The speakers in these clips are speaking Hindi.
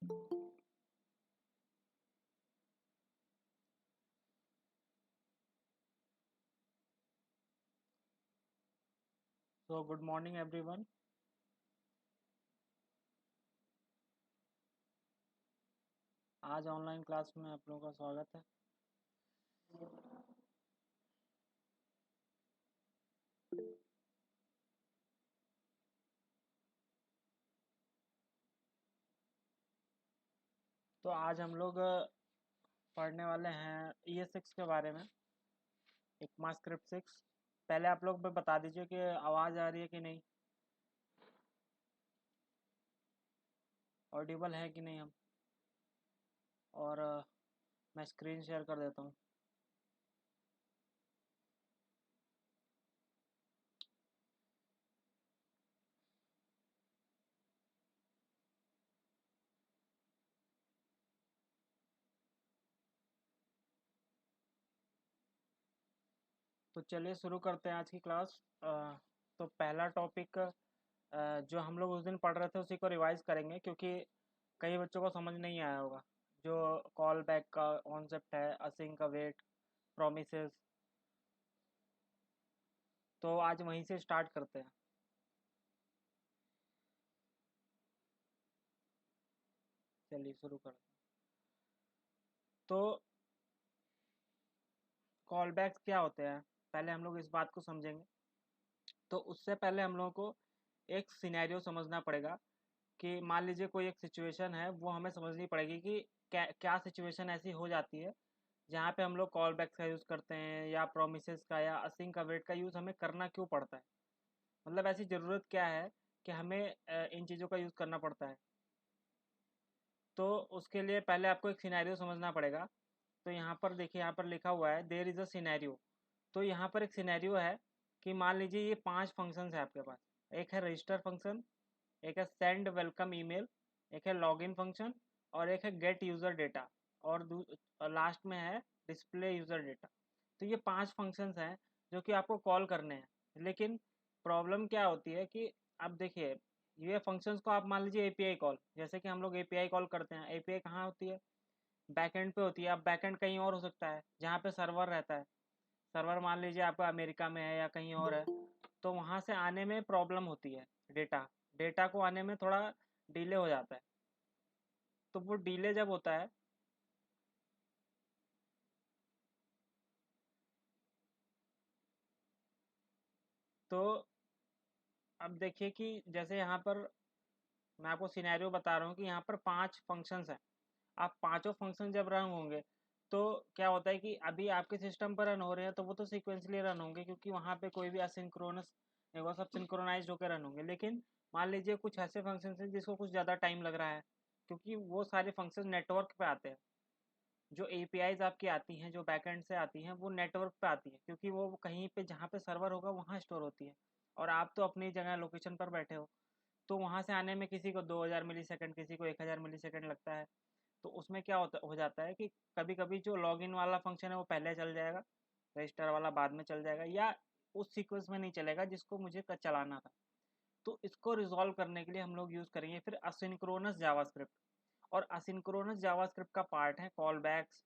So good morning everyone. आज ऑनलाइन क्लास में आप लोगों का स्वागत है। तो आज हम लोग पढ़ने वाले हैं ES6 के बारे में, इकमा स्क्रिप्ट 6। पहले आप लोग बता दीजिए कि आवाज़ आ रही है कि नहीं, ऑडिबल है कि नहीं हम। और मैं स्क्रीन शेयर कर देता हूँ। तो चलिए शुरू करते हैं आज की क्लास। तो पहला टॉपिक जो हम लोग उस दिन पढ़ रहे थे उसी को रिवाइज करेंगे, क्योंकि कई बच्चों को समझ नहीं आया होगा। जो कॉल बैक का कॉन्सेप्ट है, असिंक का वेट, प्रोमिसेस। तो आज वहीं से स्टार्ट करते हैं। चलिए शुरू करते हैं। तो कॉल बैक्स क्या होते हैं, पहले हम लोग इस बात को समझेंगे। तो उससे पहले हम लोगों को एक सिनेरियो समझना पड़ेगा कि मान लीजिए कोई एक सिचुएशन है, वो हमें समझनी पड़ेगी कि क्या क्या सिचुएशन ऐसी हो जाती है जहाँ पे हम लोग कॉल बैक्स का यूज़ करते हैं, या प्रोमिसेस का या असिंक का वेट का यूज़ हमें करना क्यों पड़ता है। मतलब ऐसी ज़रूरत क्या है कि हमें इन चीज़ों का यूज़ करना पड़ता है। तो उसके लिए पहले आपको एक सिनेरियो समझना पड़ेगा। तो यहाँ पर देखिए, यहाँ पर लिखा हुआ है देयर इज़ अ सिनेरियो। तो यहाँ पर एक सिनेरियो है कि मान लीजिए ये 5 फंक्शंस है आपके पास। एक है रजिस्टर फंक्शन, एक है सेंड वेलकम ईमेल, एक है लॉगिन फंक्शन, और एक है गेट यूज़र डेटा, और लास्ट में है डिस्प्ले यूज़र डेटा। तो ये 5 फंक्शंस हैं जो कि आपको कॉल करने हैं। लेकिन प्रॉब्लम क्या होती है कि अब देखिए, ये फंक्शंस को आप मान लीजिए एपीआई कॉल, जैसे कि हम लोग एपीआई कॉल करते हैं। एपीआई कहाँ होती है? बैकएंड पे होती है। अब बैकएंड कहीं और हो सकता है जहाँ पे सर्वर रहता है। सर्वर मान लीजिए आपका अमेरिका में है या कहीं और है, तो वहाँ से आने में प्रॉब्लम होती है। डेटा डेटा को आने में थोड़ा डिले हो जाता है। तो वो डिले जब होता है, तो अब देखिए कि जैसे यहाँ पर मैं आपको सिनेरियो बता रहा हूँ कि यहाँ पर 5 फंक्शंस हैं। आप पांचों फंक्शन जब रन होंगे तो क्या होता है कि अभी आपके सिस्टम पर रन हो रहे हैं, तो वो तो सिक्वेंसली रन होंगे, क्योंकि वहाँ पे कोई भी असिंक्रोनस नहीं, वो सब सिंक्रोनाइज होकर रन होंगे। लेकिन मान लीजिए कुछ ऐसे फंक्शन हैं जिसको कुछ ज़्यादा टाइम लग रहा है, क्योंकि वो सारे फंक्शन नेटवर्क पे आते हैं। जो एपीआईज आपकी आती हैं, जो बैकएंड से आती हैं, वो नेटवर्क पे आती हैं, क्योंकि वो कहीं पे जहाँ पे सर्वर होगा वहाँ स्टोर होती है। और आप तो अपनी जगह लोकेशन पर बैठे हो, तो वहाँ से आने में किसी को 2000 मिली सेकेंड, किसी को 1000 मिली सेकेंड लगता है। तो उसमें क्या होता हो जाता है कि कभी कभी जो लॉगिन वाला फंक्शन है वो पहले चल जाएगा, रजिस्टर वाला बाद में चल जाएगा, या उस सीक्वेंस में नहीं चलेगा जिसको मुझे चलाना था। तो इसको रिजॉल्व करने के लिए हम लोग यूज़ करेंगे फिर असिंक्रोनस जावास्क्रिप्ट। और असिंक्रोनस जावास्क्रिप्ट का पार्ट है कॉल बैक्स,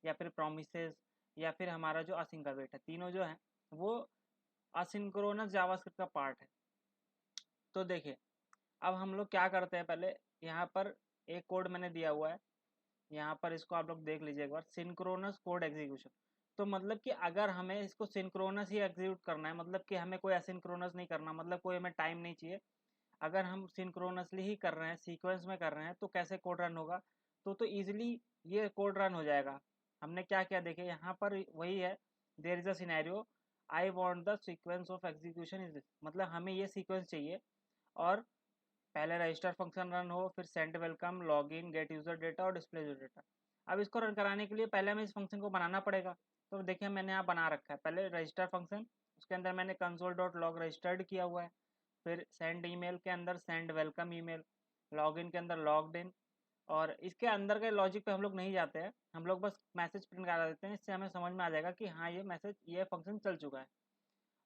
या फिर प्रोमिसेस, या फिर हमारा जो असिंक का वेट है, तीनों जो है वो असिंक्रोनस जावास्क्रिप्ट का पार्ट है। तो देखिए, अब हम लोग क्या करते हैं, पहले यहाँ पर एक कोड मैंने दिया हुआ है। यहाँ पर इसको आप लोग देख लीजिए एक बार, सिंक्रोनस कोड एग्जीक्यूशन। तो मतलब कि अगर हमें इसको सिंक्रोनस ही एग्जीक्यूट करना है, मतलब कि हमें कोई असिंक्रोनस नहीं करना, मतलब कोई हमें टाइम नहीं चाहिए, अगर हम सिंक्रोनसली ही कर रहे हैं, सीक्वेंस में कर रहे हैं, तो कैसे कोड रन होगा? तो इजीली ये कोड रन हो जाएगा। हमने क्या किया देखिए, यहाँ पर वही है, there is a scenario, I want the sequence of execution is this. मतलब हमें ये सीक्वेंस चाहिए, और पहले रजिस्टर फंक्शन रन हो, फिर send welcome, login, gate user data और डिस्प्ले यूजर डेटा। अब इसको रन कराने के लिए पहले हमें इस फंक्शन को बनाना पड़ेगा। तो देखिए मैंने यहाँ बना रखा है, पहले रजिस्टर फंक्शन, उसके अंदर मैंने कंसोल डॉट लॉग रजिस्टर्ड किया हुआ है। फिर सेंड ईमेल के अंदर सेंड वेलकम ईमेल, लॉगिन के अंदर लॉग्ड इन। और इसके अंदर के लॉजिक पे हम लोग नहीं जाते हैं, हम लोग बस मैसेज प्रिंट करा देते हैं। इससे हमें समझ में आ जाएगा कि हाँ ये मैसेज, ये फंक्शन चल चुका है।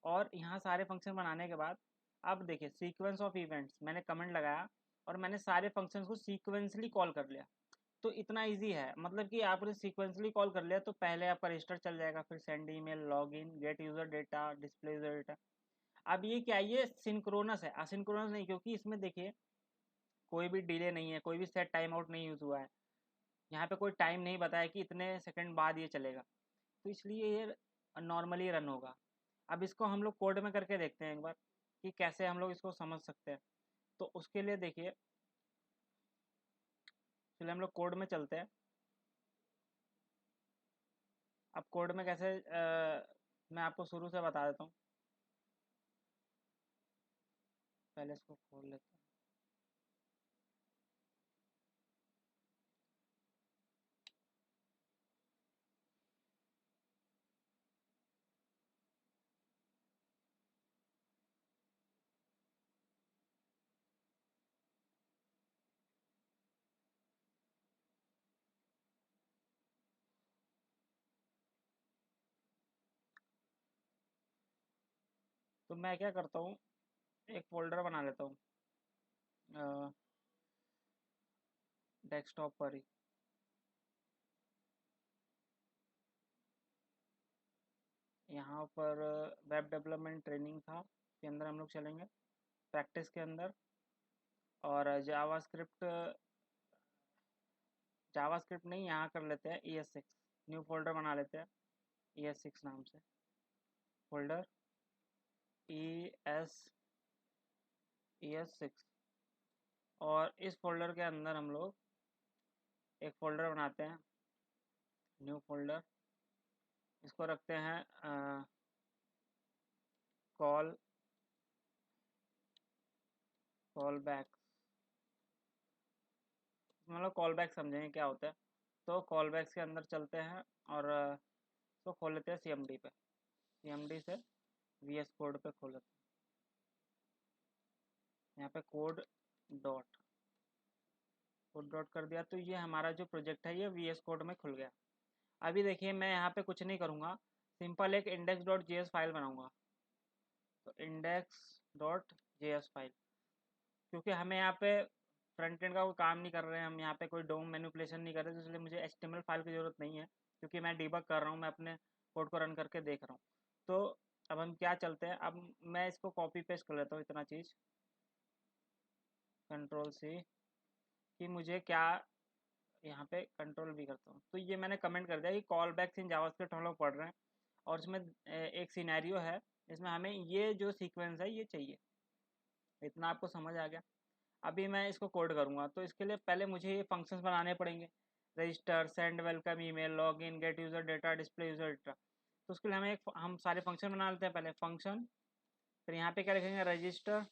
और यहाँ सारे फंक्शन बनाने के बाद अब देखिए सीक्वेंस ऑफ इवेंट्स, मैंने कमेंट लगाया और मैंने सारे फंक्शंस को सीक्वेंसली कॉल कर लिया। तो इतना इजी है, मतलब कि आपने सीक्वेंसली कॉल कर लिया तो पहले आपका रजिस्टर चल जाएगा, फिर send email, login, gate user data, display user data. अब ये क्या है, ये सिंक्रोनस है, असिंक्रोनस नहीं, क्योंकि इसमें देखिए कोई भी डिले नहीं है, कोई भी सेट टाइम आउट नहीं यूज हुआ है, यहाँ पे कोई टाइम नहीं बताया कि इतने सेकंड बाद ये चलेगा, तो इसलिए ये नॉर्मली रन होगा। अब इसको हम लोग कोड में करके देखते हैं एक बार कि कैसे हम लोग इसको समझ सकते हैं। तो उसके लिए देखिए, चलिए हम लोग कोड में चलते हैं। अब कोड में कैसे मैं आपको शुरू से बता देता हूँ। पहले इसको खोल लेते हैं। तो मैं क्या करता हूँ, एक फोल्डर बना लेता हूँ डेस्कटॉप पर ही। यहाँ पर वेब डेवलपमेंट ट्रेनिंग था, के अंदर हम लोग चलेंगे, प्रैक्टिस के अंदर। और जावास्क्रिप्ट नहीं, यहाँ कर लेते हैं ES6, न्यू फोल्डर बना लेते हैं ES6 नाम से। फोल्डर ES6, और इस फोल्डर के अंदर हम लोग एक फोल्डर बनाते हैं, न्यू फोल्डर। इसको रखते हैं कॉल कॉल बैक। मतलब कॉल बैक समझेंगे क्या होता है। तो कॉल बैक्स के अंदर चलते हैं और इसको खोल लेते हैं CMD पे, CMD से VS कोड पे खोल लेते हैं। यहाँ पे कोड डॉट कर दिया, तो ये हमारा जो प्रोजेक्ट है ये VS कोड में खुल गया। अभी देखिए मैं यहाँ पे कुछ नहीं करूँगा, सिंपल एक index.js फाइल बनाऊँगा। तो index.js फाइल, क्योंकि हमें यहाँ पे फ्रंट एंड का कोई काम नहीं कर रहे हैं, हम यहाँ पे कोई डोम मैनिपुलेशन नहीं कर रहे, तो इसलिए मुझे HTML फाइल की ज़रूरत नहीं है, क्योंकि मैं डिबग कर रहा हूँ, मैं अपने कोड को रन करके देख रहा हूँ। तो अब हम क्या चलते हैं, अब मैं इसको कॉपी पेस्ट कर लेता हूँ इतना चीज़, Ctrl+C, कि मुझे क्या, यहाँ पे कंट्रोल भी करता हूँ। तो ये मैंने कमेंट कर दिया कि कॉल बैक्स इन जावास्क्रिप्ट हम लोग पढ़ रहे हैं, और इसमें एक सिनेरियो है, इसमें हमें ये जो सीक्वेंस है ये चाहिए। इतना आपको समझ आ गया। अभी मैं इसको कोड करूँगा, तो इसके लिए पहले मुझे ये फंक्शंस बनाने पड़ेंगे, register, send welcome email, login, gate user data, display user data. तो उसके लिए हम सारे फंक्शन बना लेते हैं। पहले फंक्शन, फिर यहाँ पे क्या लिखेंगे, रजिस्टर,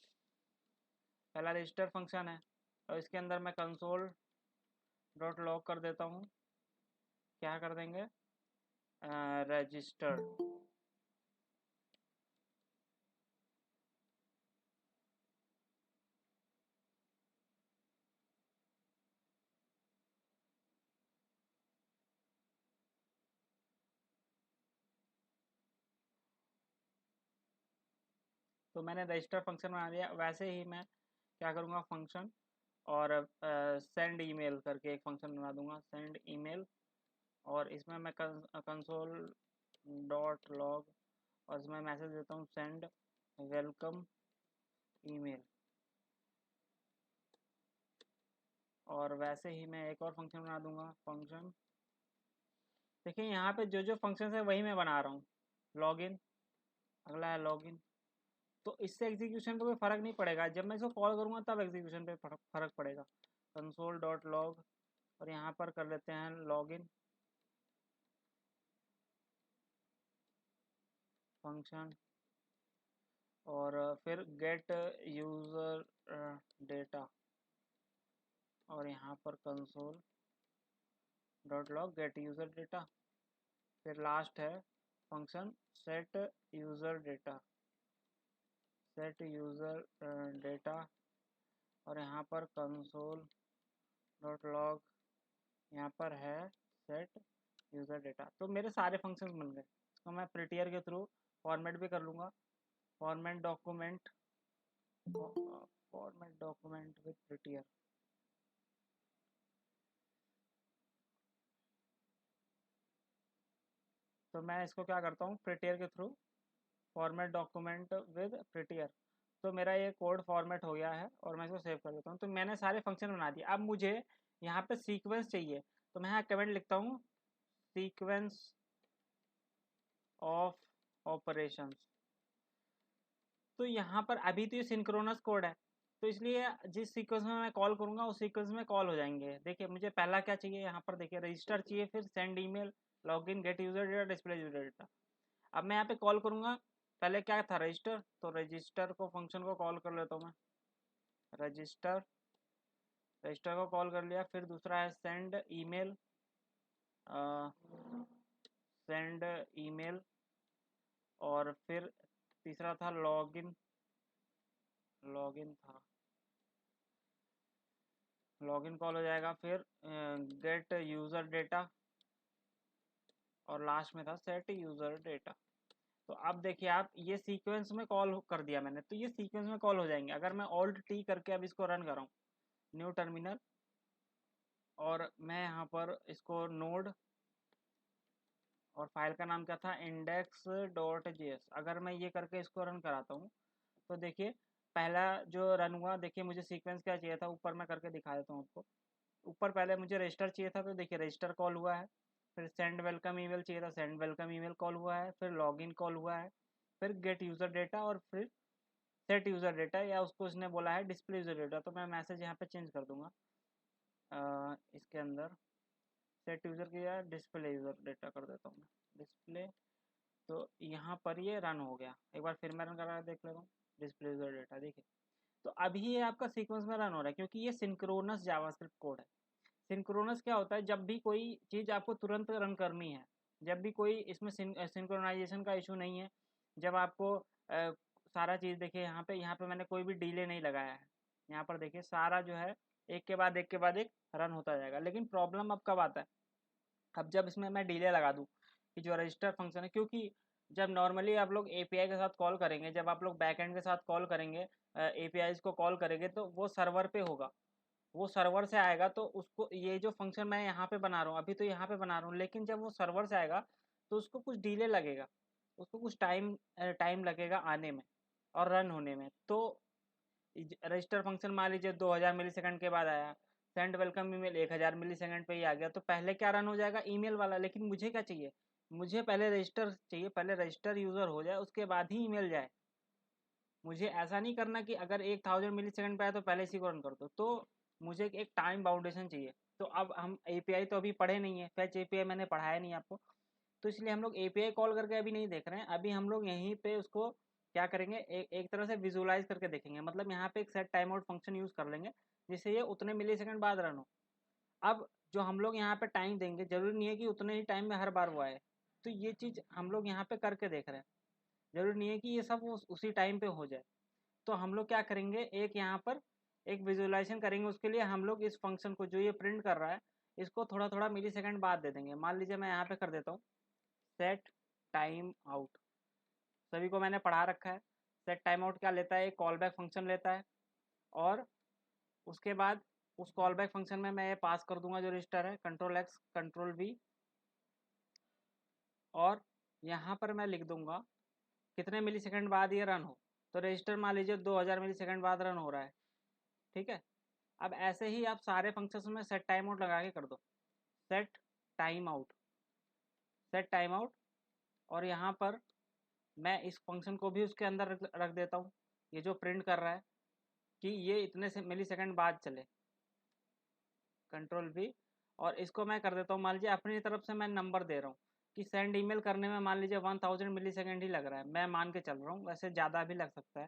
पहला रजिस्टर फंक्शन है, और इसके अंदर मैं कंसोल डॉट लॉग कर देता हूँ। क्या कर देंगे, रजिस्टर। तो मैंने रजिस्टर फंक्शन बना दिया। वैसे ही मैं क्या करूँगा, फंक्शन और सेंड ईमेल करके एक फंक्शन बना दूंगा, सेंड ईमेल, और इसमें मैं कंसोल डॉट लॉग, और इसमें मैसेज देता हूँ सेंड वेलकम ईमेल। और वैसे ही मैं एक और फंक्शन बना दूंगा, फंक्शन। देखिए यहाँ पे जो जो फंक्शन है वही मैं बना रहा हूँ। लॉगिन, अगला है लॉगिन। तो इससे एग्जीक्यूशन पे कोई फ़र्क नहीं पड़ेगा, जब मैं इसको कॉल करूँगा तब एग्जीक्यूशन पे फ़र्क पड़ेगा। कंसोल डॉट लॉग, और यहाँ पर कर लेते हैं लॉगिन फंक्शन, और फिर गेट यूज़र डेटा, और यहाँ पर console dot log gate user data. फिर लास्ट है function set user data, set user data, और यहाँ पर कंसोल डॉट लॉग, यहाँ पर है सेट यूज़र डेटा। तो मेरे सारे फंक्शंस बन गए। इसको मैं प्रिटियर के थ्रू फॉर्मेट भी कर लूँगा, format document format document with prettier. तो मैं इसको क्या करता हूँ, प्रिटियर के through format document with prettier. तो मेरा ये कोड फॉर्मेट हो गया है और मैं इसको सेव कर देता हूँ। तो मैंने सारे फंक्शन बना दिए। अब मुझे यहाँ पे सीक्वेंस चाहिए, तो मैं यहाँ कमेंट लिखता हूँ, सीक्वेंस ऑफ ऑपरेशंस। तो यहाँ पर अभी तो ये सिंक्रोनस कोड है, तो इसलिए जिस सीक्वेंस में मैं कॉल करूँगा उस सीक्वेंस में कॉल हो जाएंगे। देखिए मुझे पहला क्या चाहिए, यहाँ पर देखिए रजिस्टर चाहिए, फिर send email, login, gate user data, display user data. अब मैं यहाँ पे कॉल करूँगा, पहले क्या था रजिस्टर, तो रजिस्टर को फंक्शन को कॉल कर लेता हूँ मैं, रजिस्टर, रजिस्टर को कॉल कर लिया। फिर दूसरा है सेंड ईमेल, सेंड ईमेल, और फिर तीसरा था लॉगिन, लॉगिन था, लॉगिन कॉल हो जाएगा। फिर गेट यूज़र डेटा, और लास्ट में था सेट यूज़र डेटा। तो अब देखिए आप, ये सीक्वेंस में कॉल कर दिया मैंने, तो ये सीक्वेंस में कॉल हो जाएंगे। अगर मैं ऑल्ट टी करके अब इसको रन कराऊँ, न्यू टर्मिनल, और मैं यहाँ पर इसको नोड, और फाइल का नाम क्या था, इंडेक्स डॉट जेएस, अगर मैं ये करके इसको रन कराता हूँ, तो देखिए पहला जो रन हुआ, देखिए मुझे सीक्वेंस क्या चाहिए था, ऊपर मैं करके दिखा देता हूँ आपको। ऊपर पहले मुझे रजिस्टर चाहिए था, तो देखिए रजिस्टर कॉल हुआ है। फिर सेंड वेलकम ईमेल चाहिए था, सेंड वेलकम ईमेल कॉल हुआ है। फिर लॉगिन कॉल हुआ है। फिर गेट यूज़र डेटा, और फिर सेट यूज़र डेटा, या उसको इसने बोला है डिस्प्ले यूज़र डेटा, तो मैं मैसेज यहाँ पे चेंज कर दूंगा इसके अंदर, सेट यूज़र की या डिस्प्ले यूज़र डेटा कर देता हूँ मैं, डिस्प्ले। तो यहाँ पर ये रन हो गया। एक बार फिर मैं रन करा देख लेता हूँ, डिस्प्ले यूज़र डेटा, देखिए। तो अभी ये आपका सीक्वेंस में रन हो रहा है, क्योंकि ये सिंक्रोनस जावास्क्रिप्ट कोड है। सिंक्रोनस क्या होता है, जब भी कोई चीज़ आपको तुरंत रन करनी है, जब भी कोई इसमें सिंक्रोनाइजेशन का इशू नहीं है, जब आपको सारा चीज़, देखिए यहाँ पे मैंने कोई भी डिले नहीं लगाया है। यहाँ पर देखिए सारा जो है एक के बाद एक के बाद एक रन होता जाएगा। लेकिन प्रॉब्लम अब कब आता है, अब जब इसमें मैं डिले लगा दूँ, कि जो रजिस्टर फंक्शन है, क्योंकि जब नॉर्मली आप लोग एपीआई के साथ कॉल करेंगे, जब आप लोग बैकएंड के साथ कॉल करेंगे, एपीआईज को कॉल करेंगे, तो वो सर्वर पे होगा, वो सर्वर से आएगा। तो उसको, ये जो फंक्शन मैं यहाँ पे बना रहा हूँ, अभी तो यहाँ पे बना रहा हूँ, लेकिन जब वो सर्वर से आएगा तो उसको कुछ डिले लगेगा, उसको कुछ टाइम लगेगा आने में और रन होने में। तो रजिस्टर फंक्शन मान लीजिए 2000 मिली सेकंड के बाद आया, सेंड वेलकम ईमेल 1000 मिली सेकंड पे ही आ गया, तो पहले क्या रन हो जाएगा, ईमेल वाला। लेकिन मुझे क्या चाहिए, मुझे पहले रजिस्टर चाहिए, पहले रजिस्टर यूज़र हो जाए, उसके बाद ही ईमेल जाए। मुझे ऐसा नहीं करना कि अगर 1000 मिली सेकंड पे आया तो पहले इसी को रन कर दो। तो मुझे एक टाइम बाउंडेशन चाहिए। तो अब हम एपीआई तो अभी पढ़े नहीं है, फैच एपीआई मैंने पढ़ाया नहीं आपको, तो इसलिए हम लोग एपीआई कॉल करके अभी नहीं देख रहे हैं। अभी हम लोग यहीं पे उसको क्या करेंगे, एक तरह से विजुलाइज करके देखेंगे। मतलब यहाँ पे एक set time out function use कर लेंगे, जिससे ये उतने मिली सेकंड बाद रन हो। अब जो हम लोग यहाँ पे टाइम देंगे, जरूरी नहीं है कि उतने ही टाइम में हर बार वो आए। तो ये चीज़ हम लोग यहाँ पे करके देख रहे हैं, जरूरी नहीं है कि ये सब उसी टाइम पे हो जाए। तो हम लोग क्या करेंगे, एक यहाँ पर एक विजुअलाइजेशन करेंगे। उसके लिए हम लोग इस फंक्शन को, जो ये प्रिंट कर रहा है, इसको थोड़ा थोड़ा मिली सेकंड बाद दे देंगे। मान लीजिए मैं यहाँ पे कर देता हूँ सेट टाइम आउट, सभी को मैंने पढ़ा रखा है। सेट टाइम आउट क्या लेता है, एक कॉल बैक फंक्शन लेता है, और उसके बाद उस कॉल बैक फंक्शन में मैं ये पास कर दूंगा जो रजिस्टर है, कंट्रोल एक्स कंट्रोल वी, और यहाँ पर मैं लिख दूंगा कितने मिली सेकंड बाद ये रन हो। तो रजिस्टर मान लीजिए 2000 मिली सेकंड बाद रन हो रहा है, ठीक है। अब ऐसे ही आप सारे फंक्शंस में सेट टाइम आउट लगा के कर दो, set time out, set time out. और यहाँ पर मैं इस फंक्शन को भी उसके अंदर रख देता हूँ, ये जो प्रिंट कर रहा है कि ये इतने से मिली सेकंड बाद चले, कंट्रोल वी। और इसको मैं कर देता हूँ, मान लीजिए अपनी तरफ से मैं नंबर दे रहा हूँ कि सेंड ईमेल करने में मान लीजिए 1000 मिली सेकंड ही लग रहा है, मैं मान के चल रहा हूँ, वैसे ज़्यादा भी लग सकता है।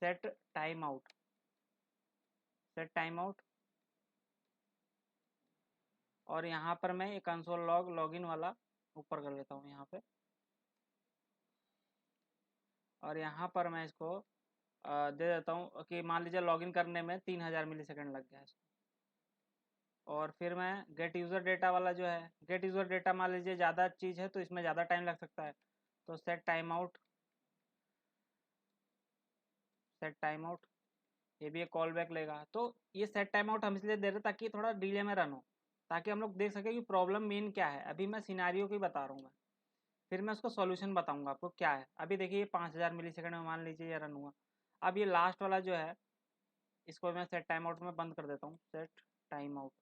Set time out, set time out, और यहाँ पर मैं एक कंसोल लॉग लॉगिन वाला ऊपर कर लेता हूँ यहाँ पे, और यहाँ पर मैं इसको दे देता हूँ कि मान लीजिए लॉगिन करने में 3000 मिली सेकेंड लग गया है इसको। और फिर मैं गेट यूज़र डेटा वाला जो है, गेट यूज़र डेटा मान लीजिए ज़्यादा चीज़ है तो इसमें ज़्यादा टाइम लग सकता है, तो set time out, set time out, ये भी एक कॉल बैक लेगा। तो ये सेट टाइम आउट हम इसलिए दे रहे हैं ताकि थोड़ा डिले में रन हो, ताकि हम लोग देख सके कि प्रॉब्लम मेन क्या है। अभी मैं सिनारियो की बता रहा हूँ मैं, फिर मैं उसको सॉल्यूशन बताऊंगा आपको क्या है। अभी देखिए ये 5000 मिली सेकंड में मान लीजिए ये रन हुआ। अब ये लास्ट वाला जो है इसको मैं सेट टाइम आउट में बंद कर देता हूँ, सेट टाइम आउट।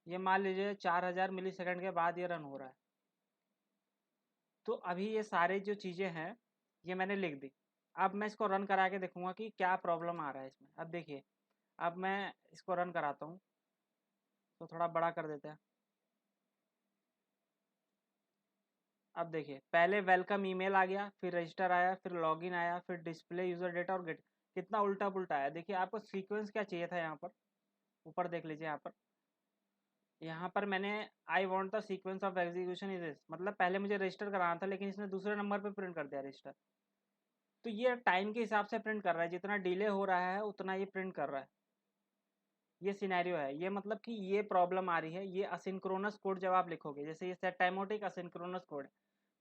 ये मान लीजिए 4000 मिली सेकंड के बाद ये रन हो रहा है। तो अभी ये सारे जो चीज़ें हैं ये मैंने लिख दी। अब मैं इसको रन करा के देखूंगा कि क्या प्रॉब्लम आ रहा है इसमें। अब देखिए, अब मैं इसको रन कराता हूँ, तो थोड़ा बड़ा कर देते हैं। अब देखिए पहले वेलकम ईमेल आ गया, फिर रजिस्टर आया, फिर लॉगिन आया, फिर डिस्प्ले यूजर डेटा और गेट। कितना उल्टा पुल्टा आया। देखिए आपको सीक्वेंस क्या चाहिए था यहाँ पर, ऊपर देख लीजिए यहाँ पर मैंने I want the sequence of execution is this, मतलब पहले मुझे रजिस्टर कराना था लेकिन इसने दूसरे नंबर पे प्रिंट कर दिया रजिस्टर। तो ये टाइम के हिसाब से प्रिंट कर रहा है, जितना डिले हो रहा है उतना ये प्रिंट कर रहा है। ये सिनेरियो है, ये मतलब कि ये प्रॉब्लम आ रही है। ये असिंक्रोनस कोड जब आप लिखोगे, जैसे ये सेट टाइमआउट असिंक्रोनस कोड है,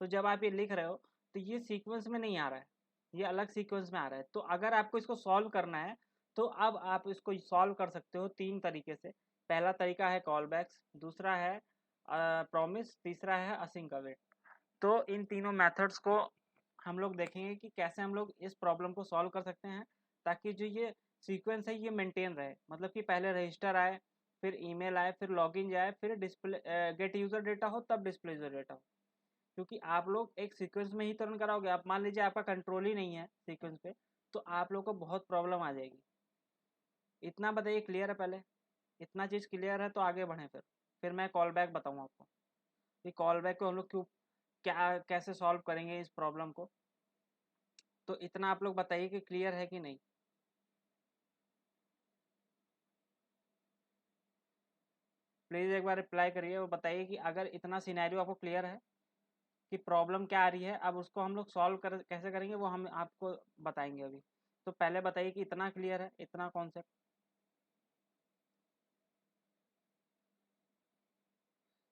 तो जब आप ये लिख रहे हो तो ये सीक्वेंस में नहीं आ रहा है, ये अलग सीक्वेंस में आ रहा है। तो अगर आपको इसको सॉल्व करना है तो अब आप इसको सॉल्व कर सकते हो तीन तरीके से। पहला तरीका है कॉल बैक्स, दूसरा है प्रॉमिस, तीसरा है असिंक अवेट। तो इन तीनों मेथड्स को हम लोग देखेंगे कि कैसे हम लोग इस प्रॉब्लम को सॉल्व कर सकते हैं, ताकि जो ये सीक्वेंस है ये मेंटेन रहे। मतलब कि पहले रजिस्टर आए, फिर ईमेल आए, फिर लॉगिन जाए, फिर डिस्प्ले गेट यूजर डेटा हो, तब डिस्प्ले यूजर डेटा हो। क्योंकि आप लोग एक सीक्वेंस में ही तो रन कराओगे। आप मान लीजिए आपका कंट्रोल ही नहीं है सीक्वेंस पे, तो आप लोग को बहुत प्रॉब्लम आ जाएगी। इतना बताइए क्लियर है पहले? इतना चीज़ क्लियर है तो आगे बढ़ें। फिर मैं कॉल बैक बताऊँ आपको कि कॉल बैक को हम लोग क्यों, क्या कैसे सॉल्व करेंगे इस प्रॉब्लम को। तो इतना आप लोग बताइए कि क्लियर है कि नहीं। प्लीज़ एक बार रिप्लाई करिए और बताइए कि अगर इतना सिनेरियो आपको क्लियर है कि प्रॉब्लम क्या आ रही है, अब उसको हम लोग सॉल्व कर कैसे करेंगे वो हम आपको बताएंगे अभी। तो पहले बताइए कि इतना क्लियर है, इतना कॉन्सेप्ट।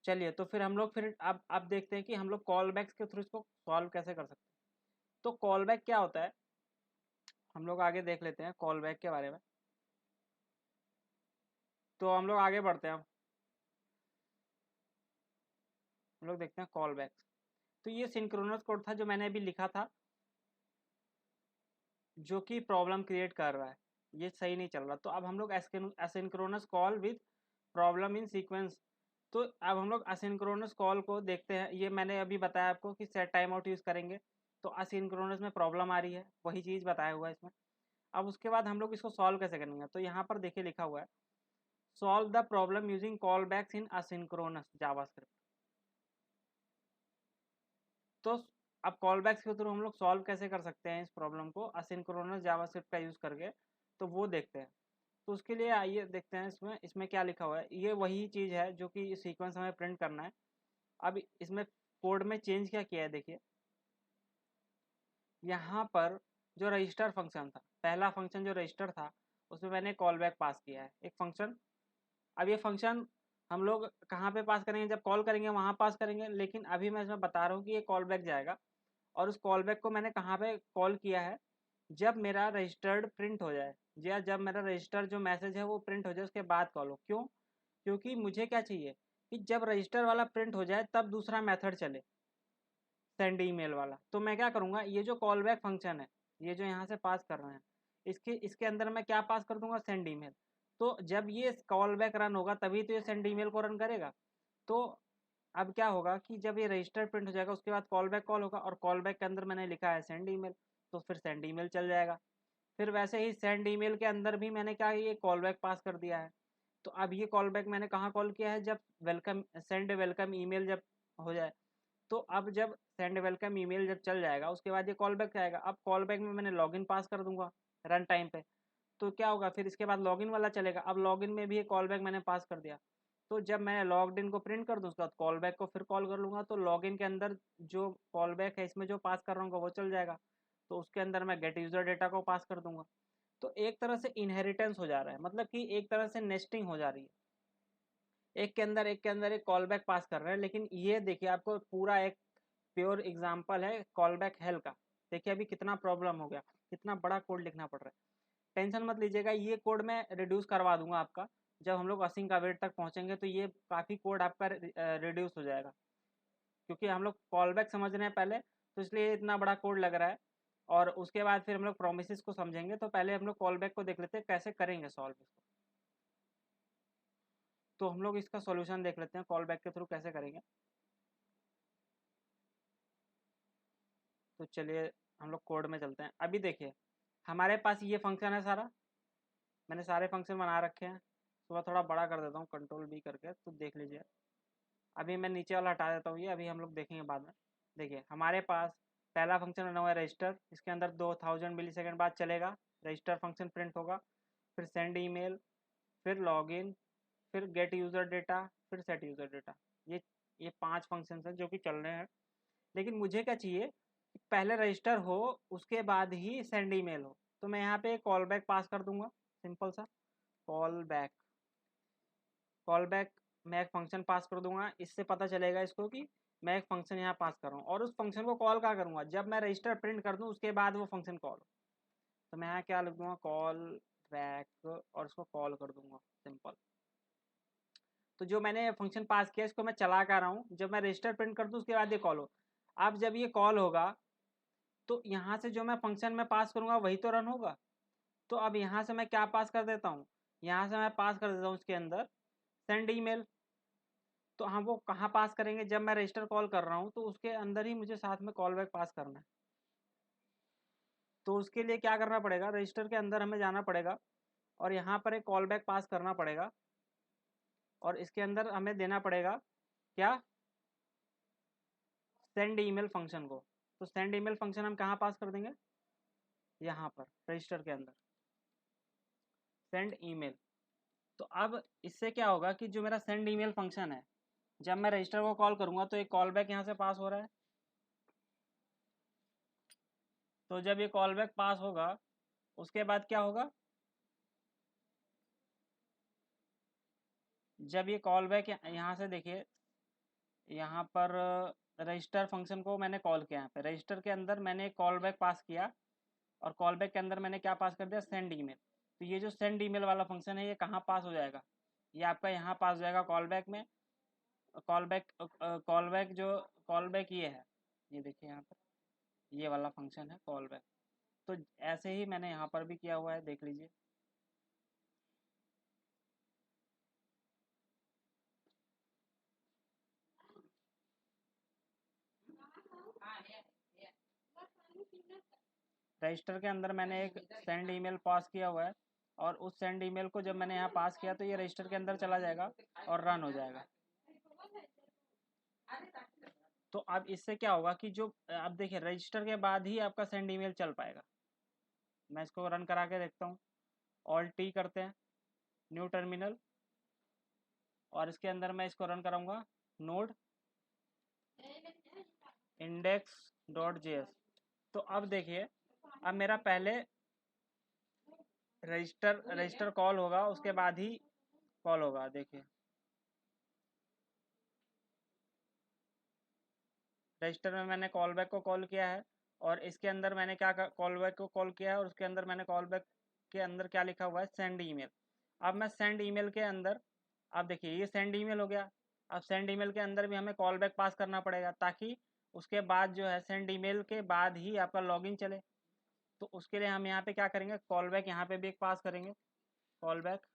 चलिए तो फिर हम लोग फिर अब देखते हैं कि हम लोग कॉल बैक्स के थ्रू इसको सॉल्व कैसे कर सकते हैं। तो कॉल बैक क्या होता है, हम लोग आगे देख लेते हैं कॉल बैक के बारे में। तो हम लोग आगे बढ़ते हैं। हम लोग देखते हैं कॉल बैक्स। तो ये सिंक्रोनस कोड था जो मैंने अभी लिखा था, जो कि प्रॉब्लम क्रिएट कर रहा है, ये सही नहीं चल रहा। तो अब हम लोग asynchronous call with problem in sequence. तो अब हम लोग असिंक्रोनस कॉल को देखते हैं। ये मैंने अभी बताया आपको कि सेट टाइम आउट यूज़ करेंगे, तो असिंक्रोनस में प्रॉब्लम आ रही है, वही चीज़ बताया हुआ है इसमें। अब उसके बाद हम लोग इसको सॉल्व कैसे करेंगे, तो यहाँ पर देखिए लिखा हुआ है, solve the problem using callbacks in asynchronous JavaScript. तो अब कॉल बैक्स के थ्रू हम लोग सॉल्व कैसे कर सकते हैं इस प्रॉब्लम को असिंक्रोनस जावास्क्रिप्ट का यूज़ करके, तो वो देखते हैं। तो उसके लिए आइए देखते हैं इसमें इसमें क्या लिखा हुआ है। ये वही चीज़ है जो कि सीक्वेंस हमें प्रिंट करना है। अब इसमें कोड में चेंज क्या किया है देखिए, यहाँ पर जो रजिस्टर फंक्शन था, पहला फंक्शन जो रजिस्टर था, उसमें मैंने कॉल बैक पास किया है एक फंक्शन। अब ये फंक्शन हम लोग कहाँ पे पास करेंगे, जब कॉल करेंगे वहाँ पास करेंगे, लेकिन अभी मैं इसमें बता रहा हूँ कि ये कॉल बैक जाएगा। और उस कॉल बैक को मैंने कहाँ पे कॉल किया है, जब मेरा रजिस्टर्ड प्रिंट हो जाए, या जब मेरा रजिस्टर जो मैसेज है वो प्रिंट हो जाए उसके बाद कॉल हो। क्यों? क्योंकि मुझे क्या चाहिए कि जब रजिस्टर वाला प्रिंट हो जाए तब दूसरा मेथड चले, सेंड ईमेल वाला। तो मैं क्या करूँगा, ये जो कॉल बैक फंक्शन है, ये जो यहाँ से पास कर रहे हैं, इसके अंदर मैं क्या पास कर दूंगा, सेंड ईमेल। तो जब ये कॉल बैक रन होगा तभी तो ये सेंड ईमेल को रन करेगा। तो अब क्या होगा कि जब ये रजिस्टर प्रिंट हो जाएगा उसके बाद कॉल बैक कॉल होगा, और कॉल बैक के अंदर मैंने लिखा है सेंड ईमेल, तो फिर सेंड ईमेल चल जाएगा। फिर वैसे ही सेंड ईमेल के अंदर भी मैंने क्या, ये कॉल बैक पास कर दिया है। तो अब ये कॉल बैक मैंने कहाँ कॉल किया है, जब वेलकम सेंड वेलकम ईमेल जब हो जाए। तो अब जब सेंड वेलकम ईमेल जब चल जाएगा उसके बाद ये कॉल बैक आएगा। अब कॉल बैक में मैंने लॉगिन पास कर दूंगा रन टाइम पे। तो क्या होगा, फिर इसके बाद लॉगिन वाला चलेगा। अब लॉगिन में भी ये कॉल बैक मैंने पास कर दिया। तो जब मैं लॉग्ड इन को प्रिंट कर दूँ उसके बाद कॉल बैक को फिर कॉल कर लूँगा, तो लॉगिन के अंदर जो कॉल बैक है इसमें जो पास कर रहा हूँ वो चल जाएगा। तो उसके अंदर मैं गेट यूज़र डेटा को पास कर दूंगा। तो एक तरह से इनहेरिटेंस हो जा रहा है, मतलब कि एक तरह से नेस्टिंग हो जा रही है, एक के अंदर एक कॉल बैक पास कर रहे हैं। लेकिन ये देखिए आपको पूरा एक प्योर एग्जाम्पल है कॉल बैक हेल का। देखिए अभी कितना प्रॉब्लम हो गया, कितना बड़ा कोड लिखना पड़ रहा है। टेंशन मत लीजिएगा, ये कोड मैं रिड्यूस करवा दूंगा आपका। जब हम लोग असिंक का वेट तक पहुंचेंगे तो ये काफ़ी कोड आपका रिड्यूस हो जाएगा, क्योंकि हम लोग कॉल बैक समझ रहे हैं पहले, तो इसलिए इतना बड़ा कोड लग रहा है। और उसके बाद फिर हम लोग प्रोमिसेस को समझेंगे। तो पहले हम लोग कॉल बैक को देख लेते हैं कैसे करेंगे सॉल्व इसको। तो हम लोग इसका सॉल्यूशन देख लेते हैं कॉल बैक के थ्रू कैसे करेंगे। तो चलिए हम लोग कोड में चलते हैं। अभी देखिए हमारे पास ये फंक्शन है सारा, मैंने सारे फंक्शन बना रखे हैं। तो थोड़ा बड़ा कर देता हूँ कंट्रोल बी करके, तो देख लीजिए। अभी मैं नीचे वाला हटा देता हूँ, ये अभी हम लोग देखेंगे बाद में। देखिए हमारे पास पहला फंक्शन बना हुआ है रजिस्टर, इसके अंदर 2000 मिली सेकेंड बाद चलेगा, रजिस्टर फंक्शन प्रिंट होगा। फिर सेंड ईमेल, फिर लॉगिन, फिर गेट यूज़र डेटा, फिर सेट यूज़र डेटा। ये 5 फंक्शन हैं जो कि चल रहे हैं। लेकिन मुझे क्या चाहिए कि पहले रजिस्टर हो, उसके बाद ही सेंड ईमेल हो। तो मैं यहाँ पे कॉल बैक पास कर दूंगा, सिंपल सा कॉल बैक। कॉल बैक मैं एक फंक्शन पास कर दूंगा, इससे पता चलेगा इसको कि मैं एक फंक्शन यहाँ पास कर रहा हूँ। और उस फंक्शन को कॉल क्या करूँगा, जब मैं रजिस्टर प्रिंट कर दूँ उसके बाद वो फंक्शन कॉल हो। तो मैं यहाँ क्या लिख दूंगा, कॉल बैक, और इसको कॉल कर दूंगा सिंपल। तो जो मैंने फंक्शन पास किया इसको मैं चला कर रहा हूँ, जब मैं रजिस्टर प्रिंट कर दूँ उसके बाद ये कॉल हो। अब जब ये कॉल होगा तो यहाँ से जो मैं फंक्शन में पास करूँगा वही तो रन होगा। तो अब यहाँ से मैं क्या पास कर देता हूँ, यहाँ से मैं पास कर देता हूँ इसके अंदर सेंड ईमेल। तो हम वो कहाँ पास करेंगे, जब मैं रजिस्टर कॉल कर रहा हूँ तो उसके अंदर ही मुझे साथ में कॉल बैक पास करना है। तो उसके लिए क्या करना पड़ेगा, रजिस्टर के अंदर हमें जाना पड़ेगा और यहाँ पर एक कॉल बैक पास करना पड़ेगा। और इसके अंदर हमें देना पड़ेगा क्या, सेंड ईमेल फंक्शन को। तो सेंड ईमेल फंक्शन हम कहाँ पास कर देंगे, यहाँ पर रजिस्टर के अंदर सेंड ईमेल। तो अब इससे क्या होगा कि जो मेरा सेंड ईमेल फंक्शन है, जब मैं रजिस्टर को कॉल करूंगा तो एक कॉल बैक यहाँ से पास हो रहा है। तो जब ये कॉल बैक पास होगा उसके बाद क्या होगा, जब ये कॉल बैक यहाँ से देखिए, यहाँ पर रजिस्टर फंक्शन को मैंने कॉल किया, यहाँ पे रजिस्टर के अंदर मैंने कॉल बैक पास किया और कॉल बैक के अंदर मैंने क्या पास कर दिया, सेंड ईमेल। तो ये जो सेंड ईमेल वाला फंक्शन है ये कहाँ पास हो जाएगा, ये आपका यहाँ पास हो जाएगा कॉल बैक में। कॉल बैक जो कॉल बैक ये है, ये देखिए यहाँ पर ये वाला फंक्शन है कॉल बैक। तो ऐसे ही मैंने यहाँ पर भी किया हुआ है, देख लीजिए। रजिस्टर के अंदर मैंने एक सेंड ईमेल पास किया हुआ है और उस सेंड ईमेल को जब मैंने यहाँ पास किया तो ये रजिस्टर के अंदर चला जाएगा और रन हो जाएगा। तो अब इससे क्या होगा कि जो अब देखिए रजिस्टर के बाद ही आपका सेंड ईमेल चल पाएगा। मैं इसको रन करा के देखता हूँ। ऑल्ट टी करते हैं, न्यू टर्मिनल, और इसके अंदर मैं इसको रन कराऊंगा नोड इंडेक्स डॉट जेएस। तो अब देखिए अब मेरा पहले रजिस्टर कॉल होगा उसके बाद ही कॉल होगा। देखिए रजिस्टर में मैंने कॉल बैक को कॉल किया है और इसके अंदर मैंने क्या कॉल बैक को कॉल किया है और उसके अंदर मैंने कॉल बैक के अंदर क्या लिखा हुआ है, सेंड ईमेल। अब मैं सेंड ईमेल के अंदर, अब देखिए ये सेंड ईमेल हो गया। अब सेंड ईमेल के अंदर भी हमें कॉल बैक पास करना पड़ेगा ताकि उसके बाद जो है सेंड ईमेल के बाद ही आपका लॉगिन चले। तो उसके लिए हम यहाँ पे क्या करेंगे, कॉल बैक यहाँ पे भी एक पास करेंगे कॉल बैक,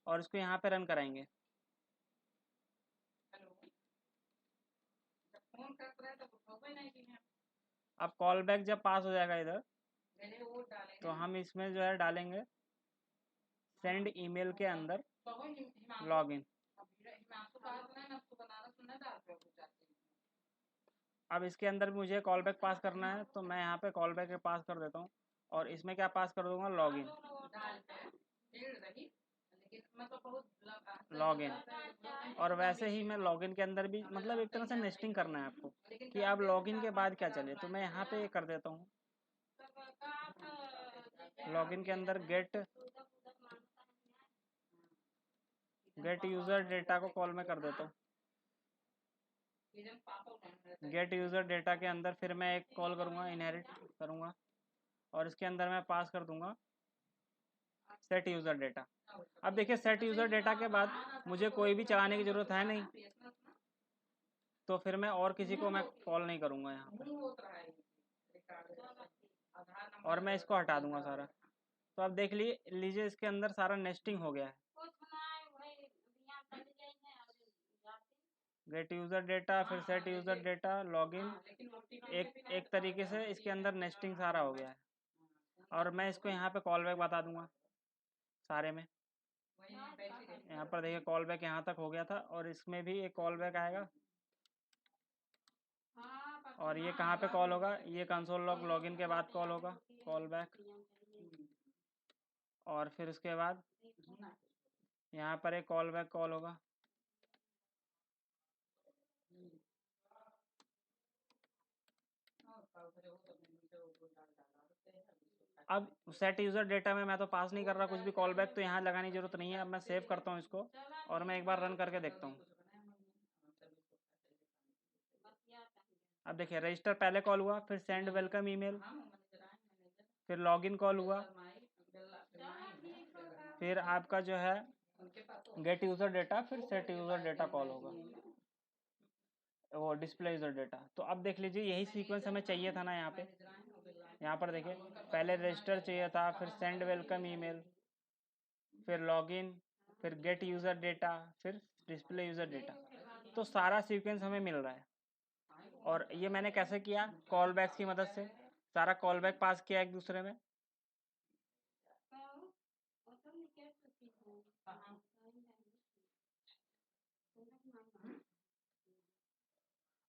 और इसको यहाँ पे रन कराएंगे। अब कॉल बैक जब पास हो जाएगा इधर तो हम इसमें जो है डालेंगे सेंड ईमेल के अंदर लॉगिन। अब इसके अंदर मुझे कॉल बैक पास करना है तो मैं यहाँ पे कॉल बैक पास कर देता हूँ और इसमें क्या पास कर दूंगा, लॉगिन। लॉगिन, और वैसे ही मैं लॉगिन के अंदर भी मतलब एक तरह से नेस्टिंग करना है आपको कि अब लॉगिन के बाद क्या चले। तो मैं यहाँ पे कर देता हूँ लॉगिन के अंदर गेट यूजर डेटा को कॉल में कर देता हूँ। गेट यूजर डेटा के अंदर फिर मैं एक कॉल करूँगा, इनहेरिट करूँगा, और इसके अंदर मैं पास कर दूंगा सेट यूजर डेटा। अब देखिए सेट यूजर डेटा के बाद मुझे कोई भी चलाने की जरूरत है नहीं, तो फिर मैं और किसी को मैं कॉल नहीं करूँगा यहाँ पे, और मैं इसको हटा दूंगा सारा। तो अब देख लीजिए इसके अंदर सारा नेस्टिंग हो गया है। गेट यूजर डेटा, फिर सेट यूजर डेटा, लॉगिन, एक तरीके से इसके अंदर नेस्टिंग सारा हो गया है। और मैं इसको यहाँ पे कॉल बैक बता दूंगा सारे में। यहाँ पर देखिए कॉल बैक यहाँ तक हो गया था, और इसमें भी एक कॉल बैक आएगा, और ये कहाँ पे कॉल होगा, ये कंसोल लॉग लॉगिन के बाद कॉल होगा, कॉल बैक। और फिर उसके बाद यहाँ पर एक कॉल बैक कॉल होगा। अब सेट यूजर डेटा में मैं तो पास नहीं कर रहा कुछ भी, कॉल बैक तो यहाँ लगाने की जरूरत नहीं है। अब मैं सेव करता हूँ इसको, और मैं एक बार रन करके देखता हूँ। अब देखिए रजिस्टर पहले कॉल हुआ, फिर सेंड वेलकम ईमेल, फिर लॉगिन कॉल हुआ, फिर आपका जो है गेट यूजर डेटा, फिर सेट यूजर डेटा कॉल होगा, वो डिस्प्ले यूजर डेटा। तो अब देख लीजिए यही सीक्वेंस हमें चाहिए था ना यहाँ पे। यहाँ पर देखिए पहले रजिस्टर चाहिए था, फिर सेंड वेलकम ईमेल, फिर लॉगिन, फिर गेट यूजर डेटा, फिर डिस्प्ले यूजर डेटा। तो सारा सीक्वेंस हमें मिल रहा है। और ये मैंने कैसे किया, कॉल बैक्स की मदद से सारा कॉल बैक पास किया एक दूसरे में।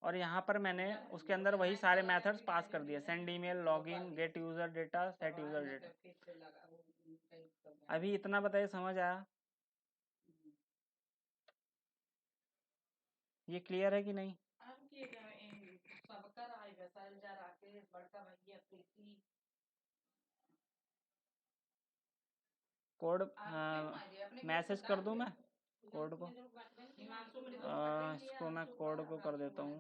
और यहाँ पर मैंने उसके अंदर वही सारे मेथड्स पास कर दिए, send email, login, gate user data, set user data. अभी इतना बताइए समझ आया? ये क्लियर है कि नहीं? कोड मैसेज कर दूं मैं कोड को? इसको मैं कोड को कर देता हूँ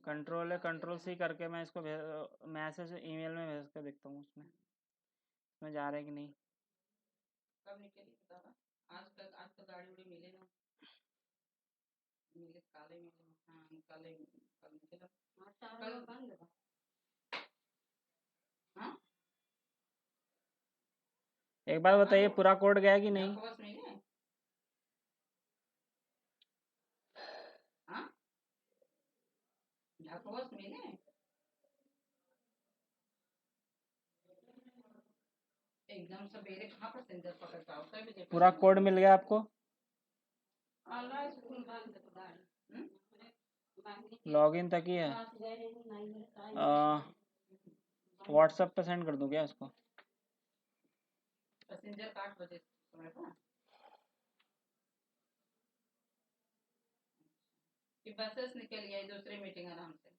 कंट्रोल सी करके मैं इसको मैसेज ईमेल में भेज के देखता हूँ उसमें जा रहा है कि नहीं। कब निकली बता, आज तक गाड़ी उड़ी मिले ना, मिले काले मिले, हाँ काले कल निकला, कल बंद है। हाँ एक बार बताइए पूरा कोड गया कि नहीं? एकदम सवेरे कहाँ पैसेंजर पकड़ता है, पूरा कोड मिल गया आपको? लॉगिन तक ही है। व्हाट्सएप पे सेंड कर दूं क्या इसको? पैसेंजर 8 बजे समय पर कि बसेस निकल गई, दूसरी मीटिंग आराम से।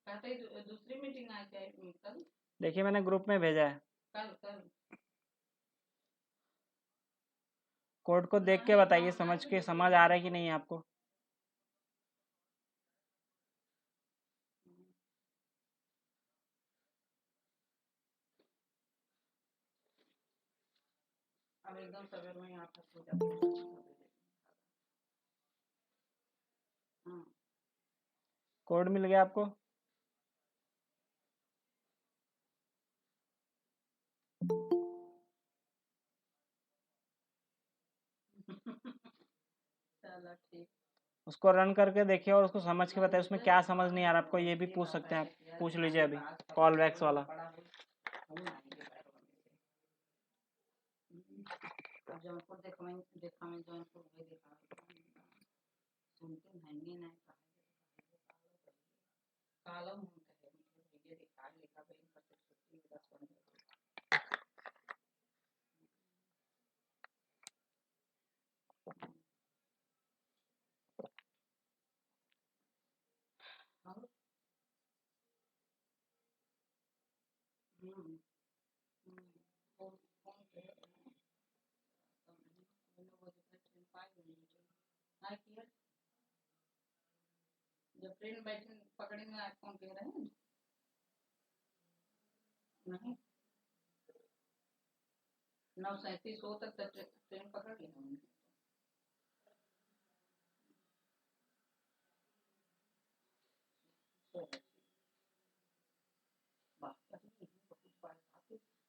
दूसरी मीटिंग आ जाए कल। देखिए मैंने ग्रुप में भेजा है, कल कोड को देख के बताइए समझ आ रहा है कि नहीं आपको? अब एकदम सवेरे में यहाँ पर हो जाता है। कोड मिल गया आपको? चलो ठीक, उसको रन करके देखिए और उसको समझ के बताइए उसमें क्या समझ नहीं आ रहा आपको, ये भी पूछ सकते हैं आप, पूछ लीजिए अभी कॉल बैक्स वाला। जौनपुर देखा मैं जौनपुर भाई देखा सुनते नहीं ना कालम हम कहे भैया दिखा लिखा भाई करते छुट्टी 10-15। जब ट्रेन बैठने पकड़े में आप कौन कह रहे हैं? नहीं, 9:37 हो तक ट्रेन पकड़ ली हमने।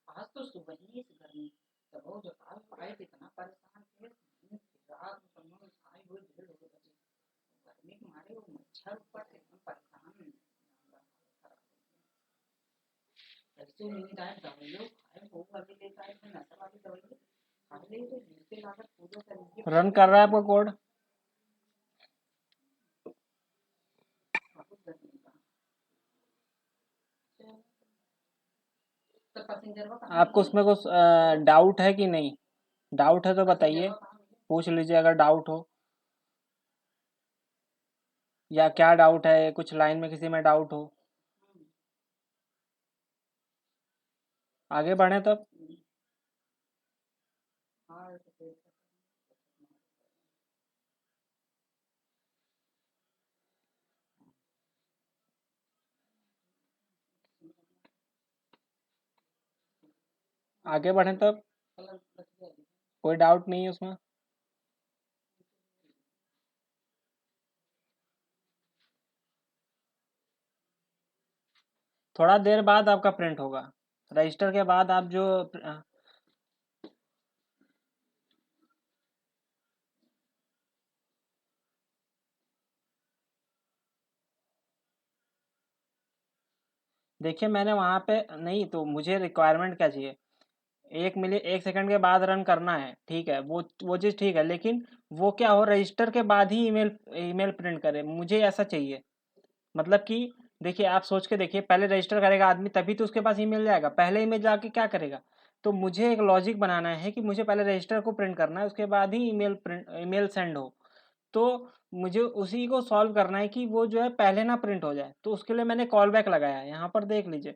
आज तो सुबह ही इस गर्मी तब वो जो काल आए थे इतना परेशान थे, रात में आई हुई भीड़ हो गई गर्मी के मारे, वो मच्छर ऊपर से एकदम परेशान। ऐसे नींद आए, दवाइयों खाए, वो वाली लेकर आए थे, नशा वाली दवाई खा ली, तो जिसके लागत पूजा करेंगे रन कर रहा है आपका कोड? तो पैसेंजर आपको उसमें कुछ डाउट है कि नहीं? डाउट है तो बताइए, पूछ लीजिए अगर डाउट हो, या क्या डाउट है, कुछ लाइन में किसी में डाउट हो, आगे बढ़े तब। आगे बढ़े तब, कोई डाउट नहीं है उसमें। थोड़ा देर बाद आपका प्रिंट होगा, रजिस्टर के बाद आप जो देखिए मैंने वहाँ पे नहीं, तो मुझे रिक्वायरमेंट क्या चाहिए, 1 सेकंड के बाद रन करना है, ठीक है, वो चीज़ ठीक है, लेकिन वो क्या हो, रजिस्टर के बाद ही ईमेल ईमेल प्रिंट करे, मुझे ऐसा चाहिए। मतलब कि देखिए आप सोच के देखिए, पहले रजिस्टर करेगा आदमी तभी तो उसके पास ईमेल जाएगा, पहले ईमेल जाके क्या करेगा। तो मुझे एक लॉजिक बनाना है कि मुझे पहले रजिस्टर को प्रिंट करना है, उसके बाद ही ईमेल सेंड हो। तो मुझे उसी को सॉल्व करना है कि वो जो है पहले ना प्रिंट हो जाए, तो उसके लिए मैंने कॉल बैक लगाया, यहाँ पर देख लीजिए,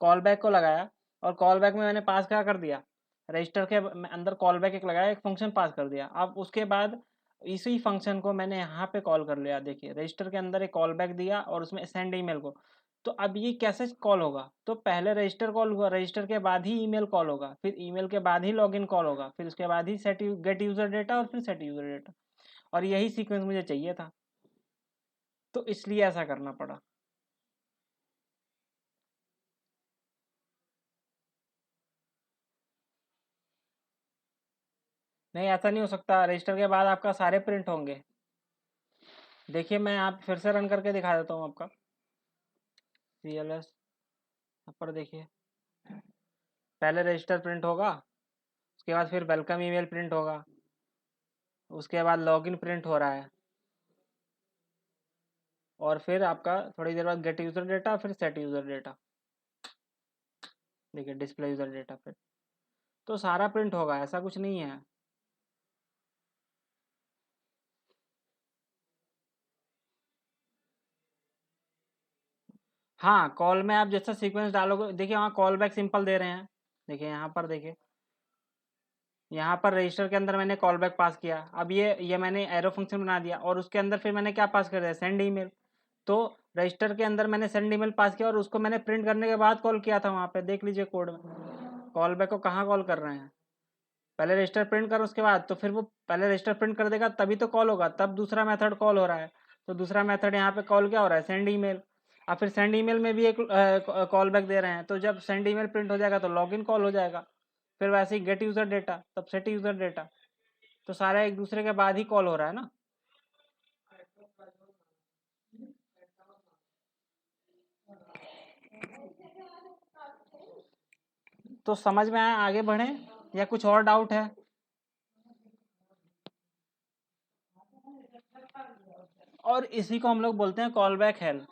कॉल बैक को लगाया, और कॉल बैक में मैंने पास क्या कर दिया, रजिस्टर के अंदर कॉल बैक एक लगाया, एक फंक्शन पास कर दिया। अब उसके बाद इसी फंक्शन को मैंने यहाँ पे कॉल कर लिया, देखिए रजिस्टर के अंदर एक कॉल बैक दिया और उसमें सेंड ईमेल को। तो अब ये कैसे कॉल होगा, तो पहले रजिस्टर कॉल हुआ, रजिस्टर के बाद ही ईमेल कॉल होगा, फिर ईमेल के बाद ही लॉगिन कॉल होगा, फिर उसके बाद ही सेट गेट यूजर डेटा, और फिर सेट यूजर डेटा, और यही सीक्वेंस मुझे चाहिए था, तो इसलिए ऐसा करना पड़ा। नहीं, ऐसा नहीं हो सकता, रजिस्टर के बाद आपका सारे प्रिंट होंगे। देखिए मैं आप फिर से रन करके दिखा देता हूँ आपका CLS, यहाँ पर देखिए, पहले रजिस्टर प्रिंट होगा, उसके बाद फिर वेलकम ईमेल प्रिंट होगा, उसके बाद लॉगिन प्रिंट हो रहा है, और फिर आपका थोड़ी देर बाद गेट यूज़र डेटा, फिर सेट यूज़र डेटा, देखिए डिस्प्ले यूज़र डेटा, फिर तो सारा प्रिंट होगा, ऐसा कुछ नहीं है। हाँ, कॉल में आप जैसा सीक्वेंस डालोगे, देखिए वहाँ कॉल बैक सिंपल दे रहे हैं, देखिए यहाँ पर देखिए, यहाँ पर रजिस्टर के अंदर मैंने कॉल बैक पास किया, अब ये मैंने एरो फंक्शन बना दिया, और उसके अंदर फिर मैंने क्या पास कर दिया, सेंड ईमेल। तो रजिस्टर के अंदर मैंने सेंड ईमेल पास किया, और उसको मैंने प्रिंट करने के बाद कॉल किया था, वहाँ पे देख लीजिए कोड में, कॉल बैक को कहाँ कॉल कर रहे हैं, पहले रजिस्टर प्रिंट करो, उसके बाद तो फिर वो पहले रजिस्टर प्रिंट कर देगा तभी तो कॉल होगा, तब दूसरा मेथड कॉल हो रहा है। तो दूसरा मेथड यहाँ पे कॉल क्या हो रहा है, सेंड ईमेल। अब फिर सेंड ईमेल में भी एक कॉल बैक दे रहे हैं, तो जब सेंड ईमेल प्रिंट हो जाएगा तो लॉगिन कॉल हो जाएगा, फिर वैसे ही गेट यूजर डेटा, तब सेट यूजर डेटा, तो सारा एक दूसरे के बाद ही कॉल हो रहा है ना। तो समझ में आया, आगे बढ़ें या कुछ और डाउट है? और इसी को हम लोग बोलते हैं कॉल बैक हेल,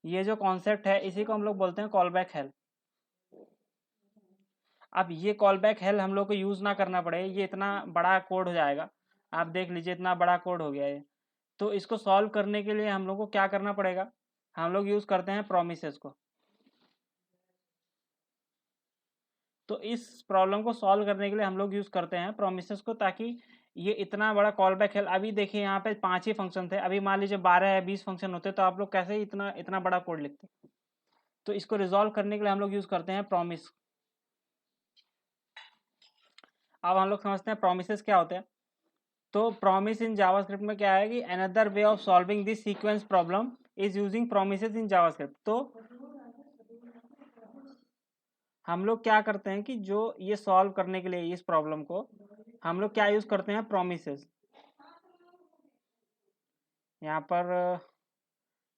ये जो कॉन्सेप्ट है इसी को हम लोग बोलते हैं कॉल बैक हेल। अब ये कॉल बैक हेल हम लोग को यूज़ ना करना पड़े, ये इतना बड़ा कोड हो जाएगा, आप देख लीजिए इतना बड़ा कोड हो गया ये। तो इसको सॉल्व करने के लिए हम लोग को क्या करना पड़ेगा, हम लोग यूज़ करते हैं प्रोमिसेस को। तो इस प्रॉब्लम को सॉल्व करने के लिए हम लोग यूज़ करते हैं प्रोमिसेस को, ताकि ये इतना बड़ा कॉल बैक है। अभी देखिए यहाँ पे 5 ही फंक्शन थे, अभी मान लीजिए 12 या 20 फंक्शन होते तो आप लोग कैसे इतना इतना बड़ा कोड लिखते। तो इसको रिजॉल्व करने के लिए हम लोग यूज़ करते हैं प्रॉमिस। अब हम लोग समझते हैं प्रोमिसेस क्या होते हैं। तो प्रॉमिस इन जावास्क्रिप्ट में क्या है कि another way of solving this sequence problem is using promises in JavaScript. तो हम लोग क्या करते हैं कि जो ये सॉल्व करने के लिए इस प्रॉब्लम को हम लोग क्या यूज करते हैं, प्रोमिसेस। यहाँ पर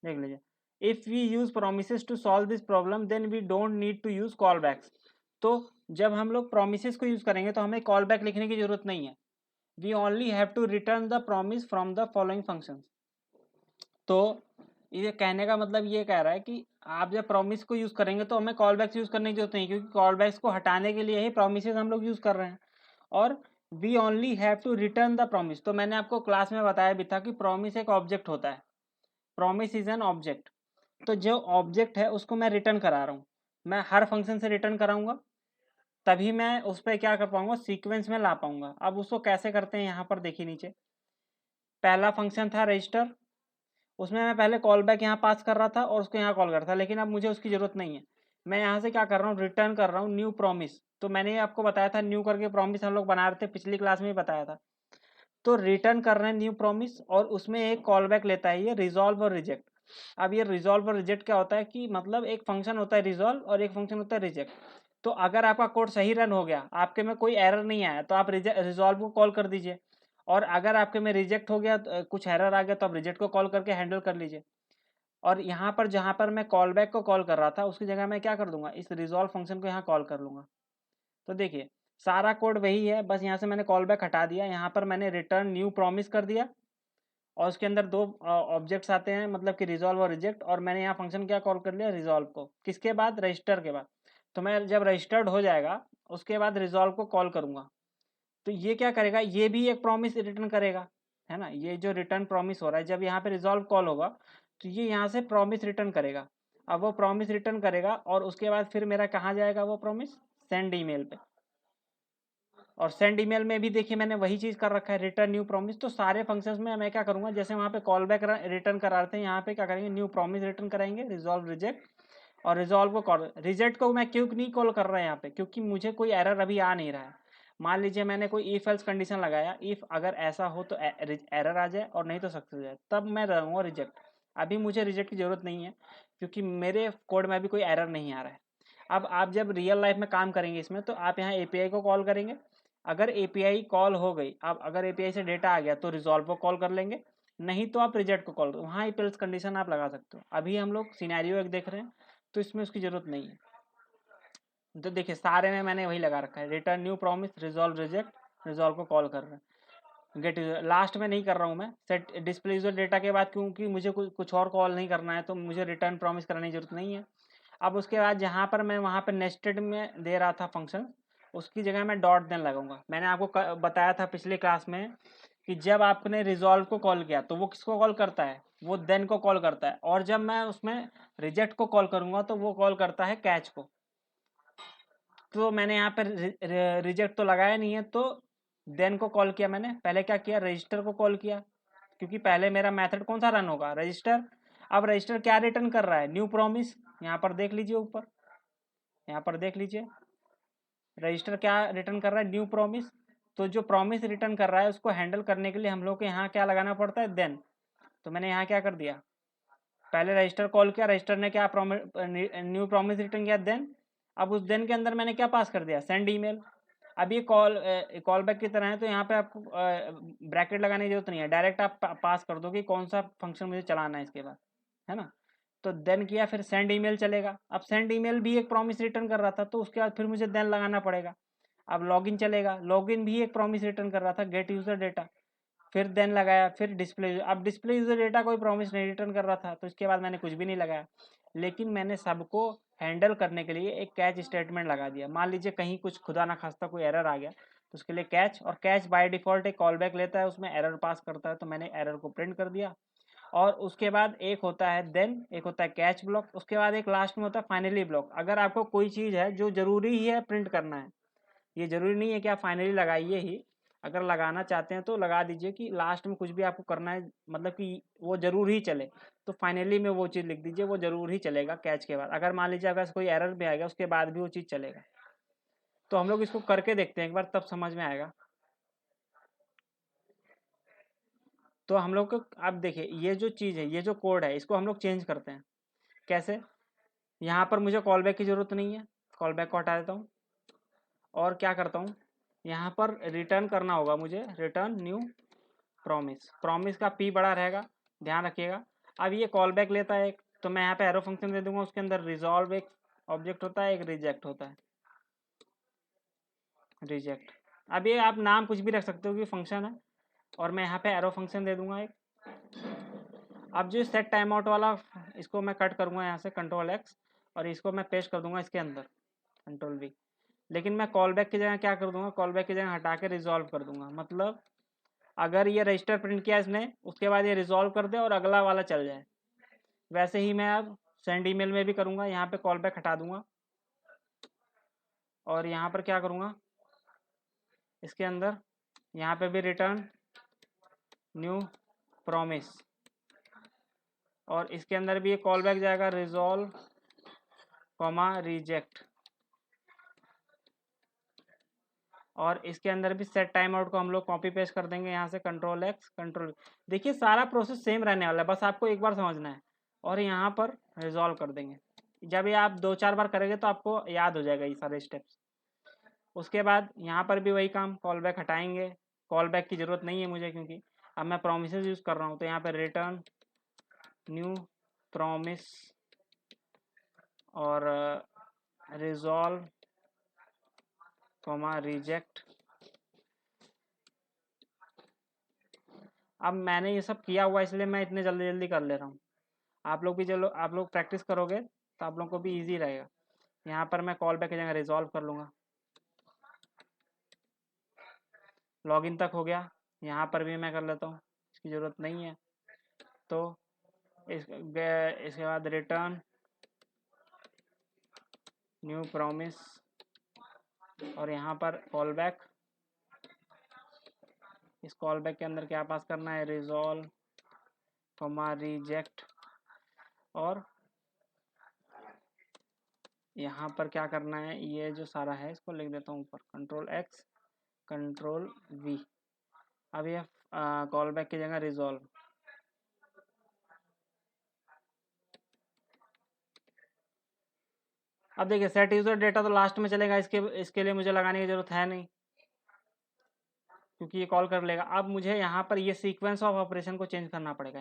देख लीजिए, if we use promises to solve this problem then we don't need to use callbacks. तो जब हम लोग प्रोमिसेस को यूज करेंगे तो हमें कॉल बैक लिखने की जरूरत नहीं है। We only have to return the promise from the following functions. तो ये कहने का मतलब ये कह रहा है कि आप जब प्रॉमिस को यूज करेंगे तो हमें कॉल बैक्स यूज करने की जरूरत नहीं, क्योंकि कॉल बैक्स को हटाने के लिए ही प्रोमिसेस हम लोग यूज कर रहे हैं। और we only have to return the promise. तो मैंने आपको क्लास में बताया भी था कि प्रॉमिस एक ऑब्जेक्ट होता है, प्रॉमिस इज एन ऑब्जेक्ट। तो जो ऑब्जेक्ट है उसको मैं रिटर्न करा रहा हूँ, मैं हर फंक्शन से रिटर्न कराऊंगा, तभी मैं उस पर क्या कर पाऊंगा, सीक्वेंस में ला पाऊंगा। अब उसको कैसे करते हैं, यहाँ पर देखिए नीचे पहला फंक्शन था रजिस्टर, उसमें मैं पहले कॉल बैक यहाँ पास कर रहा था और उसको यहाँ कॉल कर था, लेकिन अब मुझे उसकी जरूरत नहीं है। मैं यहाँ से क्या कर रहा हूँ, रिटर्न कर रहा हूँ न्यू प्रॉमिस। तो मैंने आपको बताया था न्यू करके प्रॉमिस हम लोग बना रहे थे, पिछली क्लास में ही बताया था। तो रिटर्न कर रहे हैं न्यू प्रॉमिस और उसमें एक कॉल बैक लेता है ये रिजॉल्व और रिजेक्ट। अब ये रिजॉल्व और रिजेक्ट क्या होता है कि मतलब एक फंक्शन होता है रिजॉल्व और एक फंक्शन होता है रिजेक्ट। तो अगर आपका कोड सही रन हो गया, आपके में कोई एरर नहीं आया, तो आप रिजॉल्व को कॉल कर दीजिए। और अगर आपके में रिजेक्ट हो गया, कुछ एरर आ गया, तो आप रिजेक्ट को कॉल करके हैंडल कर लीजिए। और यहाँ पर जहाँ पर मैं कॉल बैक को कॉल कर रहा था उसकी जगह मैं क्या कर दूंगा, इस रिजॉल्व फंक्शन को यहाँ कॉल कर लूंगा। तो देखिए सारा कोड वही है, बस यहाँ से मैंने कॉल बैक हटा दिया, यहाँ पर मैंने रिटर्न न्यू प्रॉमिस कर दिया और उसके अंदर दो ऑब्जेक्ट्स आते हैं, मतलब कि रिजॉल्व और रिजेक्ट। और मैंने यहाँ फंक्शन क्या कॉल कर लिया, रिजॉल्व को, किसके बाद, रजिस्टर के बाद। तो मैं जब रजिस्टर्ड हो जाएगा उसके बाद रिजॉल्व को कॉल करूंगा। तो ये क्या करेगा, ये भी एक प्रॉमिस रिटर्न करेगा, है ना। ये जो रिटर्न प्रॉमिस हो रहा है, जब यहाँ पे रिजॉल्व कॉल होगा तो ये यहाँ से प्रॉमिस रिटर्न करेगा। अब वो प्रॉमिस रिटर्न करेगा और उसके बाद फिर मेरा कहाँ जाएगा वो प्रॉमिस, सेंड ईमेल पे। और सेंड ईमेल में भी देखिए मैंने वही चीज़ कर रखा है, रिटर्न न्यू प्रॉमिस। तो सारे फंक्शंस में मैं क्या करूँगा, जैसे वहाँ पे कॉल बैक रिटर्न करा रहे थे, यहाँ पे क्या करेंगे, न्यू प्रॉमिस रिटर्न कराएंगे, रिजॉल्व रिजेक्ट। और रिजॉल्व को कॉल, रिजेक्ट को मैं क्यों नहीं कॉल कर रहा है यहाँ पे, क्योंकि मुझे कोई एरर अभी आ नहीं रहा है। मान लीजिए मैंने कोई इफ एल्स कंडीशन लगाया, इफ अगर ऐसा हो तो एरर आ जाए और नहीं तो सक्सेस हो जाए, तब मैं रहूँगा रिजेक्ट। अभी मुझे रिजेक्ट की जरूरत नहीं है, क्योंकि मेरे कोड में अभी कोई एरर नहीं आ रहा है। अब आप जब रियल लाइफ में काम करेंगे इसमें, तो आप यहाँ एपीआई को कॉल करेंगे। अगर एपीआई कॉल हो गई, अब अगर एपीआई से डेटा आ गया तो रिजॉल्व को कॉल कर लेंगे, नहीं तो आप रिजेक्ट को कॉल, वहाँ इफ एल्स कंडीशन आप लगा सकते हो। अभी हम लोग सिनेरियो एक देख रहे हैं, तो इसमें उसकी जरूरत नहीं है। तो देखिए सारे में मैंने वही लगा रखा है, return new promise, resolve reject, resolve को कॉल कर रहे हैं, गेट यूजर लास्ट में नहीं कर रहा हूँ मैं, सेट डिस्प्ले यूजर डेटा के बाद, क्योंकि मुझे कुछ और कॉल नहीं करना है, तो मुझे रिटर्न प्रॉमिस करने की जरूरत नहीं है। अब उसके बाद जहाँ पर मैं वहाँ पर नेस्टेड में दे रहा था फंक्शन, उसकी जगह मैं डॉट देन लगाऊंगा। मैंने आपको बताया था पिछले क्लास में कि जब आपने रिजॉल्व को कॉल किया तो वो किसको कॉल करता है, वो देन को कॉल करता है। और जब मैं उसमें रिजेक्ट को कॉल करूंगा तो वो कॉल करता है कैच को। तो मैंने यहाँ पर रिजेक्ट तो लगाया नहीं है, तो देन को कॉल किया मैंने। पहले क्या किया, रजिस्टर को कॉल किया, क्योंकि पहले मेरा मेथड कौन सा रन होगा, रजिस्टर। अब रजिस्टर क्या रिटर्न कर रहा है, न्यू प्रॉमिस। यहाँ पर देख लीजिए ऊपर, यहाँ पर देख लीजिए रजिस्टर क्या रिटर्न कर रहा है, न्यू प्रॉमिस। तो जो प्रॉमिस रिटर्न कर रहा है उसको हैंडल करने के लिए हम लोग को यहाँ क्या लगाना पड़ता है, देन। तो मैंने यहाँ क्या कर दिया, पहले रजिस्टर कॉल किया, रजिस्टर ने क्या न्यू प्रॉमिस रिटर्न किया, देन। अब उस देन के अंदर मैंने क्या पास कर दिया, सेंड ईमेल। अब ये कॉल बैक की तरह है, तो यहाँ पे आपको ब्रैकेट लगाने की जरूरत नहीं है, डायरेक्ट आप पास कर दो कि कौन सा फंक्शन मुझे चलाना है इसके बाद, है ना। तो देन किया, फिर सेंड ईमेल चलेगा। अब सेंड ईमेल भी एक प्रॉमिस रिटर्न कर रहा था, तो उसके बाद फिर मुझे देन लगाना पड़ेगा। अब लॉगिन चलेगा, लॉगिन भी एक प्रॉमिस रिटर्न कर रहा था, गेट यूजर डेटा, फिर देन लगाया, फिर डिस्प्ले। अब डिस्प्ले यूजर डेटा कोई प्रॉमिस नहीं रिटर्न कर रहा था, तो इसके बाद मैंने कुछ भी नहीं लगाया। लेकिन मैंने सबको हैंडल करने के लिए एक कैच स्टेटमेंट लगा दिया। मान लीजिए कहीं कुछ खुदा ना खास्ता कोई एरर आ गया, तो उसके लिए कैच, और कैच बाय डिफॉल्ट एक कॉल बैक लेता है, उसमें एरर पास करता है, तो मैंने एरर को प्रिंट कर दिया। और उसके बाद एक होता है देन, एक होता है कैच ब्लॉक, उसके बाद एक लास्ट में होता है फाइनली ब्लॉक। अगर आपको कोई चीज़ है जो ज़रूरी ही है प्रिंट करना है, ये ज़रूरी नहीं है कि आप फाइनली लगाइए ही, अगर लगाना चाहते हैं तो लगा दीजिए कि लास्ट में कुछ भी आपको करना है, मतलब कि वो ज़रूर ही चले, तो फाइनली में वो चीज़ लिख दीजिए, वो ज़रूर ही चलेगा कैच के बाद। अगर मान लीजिए अगर कोई एरर भी आएगा उसके बाद भी वो चीज़ चलेगा। तो हम लोग इसको करके देखते हैं एक बार, तब समझ में आएगा। तो हम लोग को अब देखिए, ये जो चीज़ है, ये जो कोड है, इसको हम लोग चेंज करते हैं। कैसे? यहाँ पर मुझे कॉल बैक की ज़रूरत नहीं है, कॉल बैक को हटा देता हूँ और क्या करता हूँ, यहाँ पर रिटर्न करना होगा मुझे, रिटर्न न्यू प्रॉमिस। प्रॉमिस का पी बड़ा रहेगा, ध्यान रखिएगा। अब ये कॉल बैक लेता है एक, तो मैं यहाँ पे एरो फंक्शन दे दूंगा, उसके अंदर रिजॉल्व एक ऑब्जेक्ट होता है, एक रिजेक्ट होता है, रिजेक्ट। अब ये आप नाम कुछ भी रख सकते हो कि फंक्शन है, और मैं यहाँ पे एरो फंक्शन दे दूंगा एक। अब जो सेट टाइम आउट वाला, इसको मैं कट करूंगा यहाँ से कंट्रोल एक्स, और इसको मैं पेस्ट कर दूंगा इसके अंदर कंट्रोल वी। लेकिन मैं कॉल बैक की जगह क्या कर दूंगा, कॉल बैक की जगह हटा के रिजॉल्व कर दूंगा। मतलब अगर ये रजिस्टर प्रिंट किया इसने, उसके बाद ये रिजॉल्व कर दे और अगला वाला चल जाए। वैसे ही मैं अब सेंड ईमेल में भी करूंगा, यहाँ पे कॉल बैक हटा दूंगा और यहाँ पर क्या करूंगा, इसके अंदर यहाँ पे भी रिटर्न न्यू प्रॉमिस, और इसके अंदर भी ये कॉल बैक जाएगा रिजॉल्व कॉमा रिजेक्ट, और इसके अंदर भी सेट टाइम आउट को हम लोग कॉपी पेस्ट कर देंगे यहाँ से, कंट्रोल एक्स कंट्रोल। देखिए सारा प्रोसेस सेम रहने वाला है, बस आपको एक बार समझना है, और यहाँ पर रिजॉल्व कर देंगे। जब ये आप 2-4 बार करेंगे तो आपको याद हो जाएगा ये सारे स्टेप्स। उसके बाद यहाँ पर भी वही काम, कॉल बैक हटाएंगे, कॉल बैक की ज़रूरत नहीं है मुझे क्योंकि अब मैं प्रोमिसेस यूज़ कर रहा हूँ। तो यहाँ पर रिटर्न न्यू प्रॉमिस और रिजॉल्व कॉमा रिजेक्ट। अब मैंने ये सब किया हुआ इसलिए मैं इतने जल्दी जल्दी कर ले रहा हूँ। आप लोग भी चलो, आप लोग प्रैक्टिस करोगे तो आप लोग को भी ईजी रहेगा। यहाँ पर मैं कॉल बैक की जगह रिजॉल्व कर लूँगा। लॉगिन तक हो गया, यहाँ पर भी मैं कर लेता हूँ, इसकी ज़रूरत नहीं है। तो इसके बाद रिटर्न न्यू प्रॉमिस, और यहाँ पर कॉल बैक। इस कॉल बैक के अंदर क्या पास करना है, रिजॉल्व कॉमा रिजेक्ट, और यहाँ पर क्या करना है, ये जो सारा है इसको लिख देता हूँ ऊपर, कंट्रोल एक्स कंट्रोल वी। अब ये कॉल बैक की जगह रिजॉल्व। अब देखिए सेट यूजर डेटा तो लास्ट में चलेगा, इसके लिए मुझे लगाने की जरूरत है नहीं क्योंकि ये कॉल कर लेगा। अब मुझे यहाँ पर ये सीक्वेंस ऑफ ऑपरेशन को चेंज करना पड़ेगा।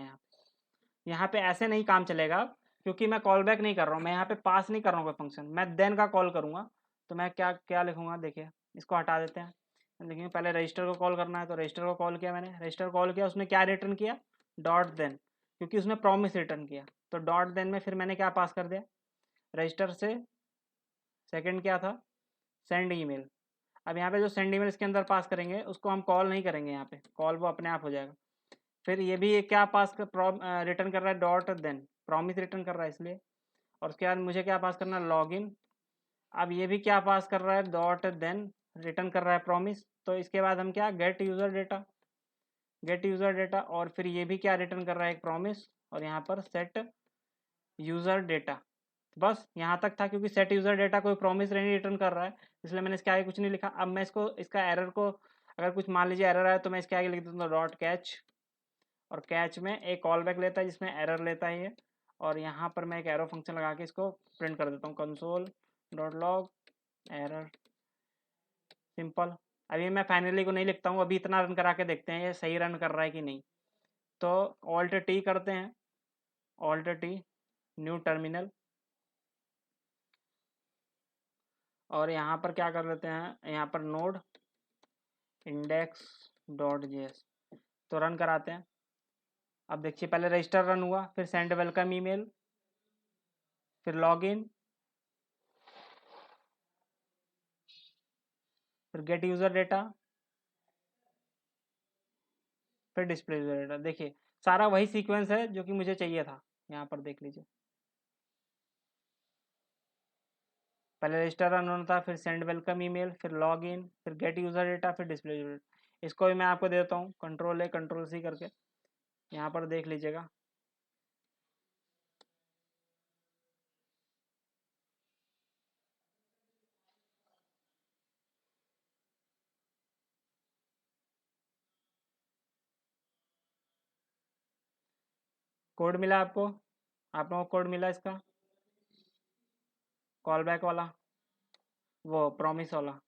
यहाँ पे ऐसे नहीं काम चलेगा क्योंकि मैं कॉल बैक नहीं कर रहा हूँ, मैं यहाँ पे पास नहीं कर रहा हूँ कोई फंक्शन, मैं देन का कॉल करूँगा। तो मैं क्या क्या लिखूँगा, देखिए इसको हटा देते हैं। देखिए पहले रजिस्टर को कॉल करना है, तो रजिस्टर को कॉल किया मैंने, रजिस्टर कॉल किया, उसने क्या रिटर्न किया, डॉट देन, क्योंकि उसने प्रॉमिस रिटर्न किया। तो डॉट देन में फिर मैंने क्या पास कर दिया, रजिस्टर से सेकंड क्या था, सेंड ईमेल। अब यहाँ पे जो सेंड ईमेल इसके अंदर पास करेंगे उसको हम कॉल नहीं करेंगे, यहाँ पे कॉल वो अपने आप हो जाएगा। फिर ये भी क्या पास कर रिटर्न कर रहा है, डॉट देन, प्रॉमिस रिटर्न कर रहा है इसलिए। और उसके बाद मुझे क्या पास करना है, लॉगिन। अब ये भी क्या पास कर रहा है, डॉट देन रिटर्न कर रहा है प्रॉमिस। तो इसके बाद हम क्या, gate user data, gate user data, और फिर ये भी क्या रिटर्न कर रहा है, एक प्रॉमिस, और यहाँ पर सेट यूज़र डेटा। बस यहाँ तक था, क्योंकि सेट यूज़र डेटा कोई प्रॉमिस नहीं रिटर्न कर रहा है, इसलिए मैंने इसके आगे कुछ नहीं लिखा। अब मैं इसको, इसका एरर को, अगर कुछ मान लीजिए एरर आया तो मैं इसके आगे लिख देता हूँ डॉट कैच, और कैच में एक कॉल बैक लेता है जिसमें एरर लेता है ये, और यहाँ पर मैं एक एरो फंक्शन लगा के इसको प्रिंट कर देता हूँ, console dot log error, simple. अभी मैं फाइनली को नहीं लिखता हूँ, अभी इतना रन करा के देखते हैं ये सही रन कर रहा है कि नहीं। तो ऑल्ट टी करते हैं, ऑल्ट टी न्यू टर्मिनल, और यहाँ पर क्या कर लेते हैं, यहाँ पर नोड इंडेक्स डॉट जेएस, तो रन कराते हैं। अब देखिए पहले रजिस्टर रन हुआ, फिर सेंड वेलकम ईमेल, फिर लॉगिन, फिर गेट यूज़र डेटा, फिर डिस्प्ले यूज़र डेटा। देखिए सारा वही सीक्वेंस है जो कि मुझे चाहिए था। यहाँ पर देख लीजिए, पहले रजिस्टर रन होना था, फिर सेंड वेलकम ईमेल, फिर लॉग इन, फिर गेट यूज़र डेटा, फिर डिस्प्ले यूज़र। इसको भी मैं आपको देता हूँ, कंट्रोल A कंट्रोल C करके, यहाँ पर देख लीजिएगा। कोड मिला आपको, आप लोगों को कोड मिला इसका, कॉल बैक वाला, वो प्रॉमिस वाला।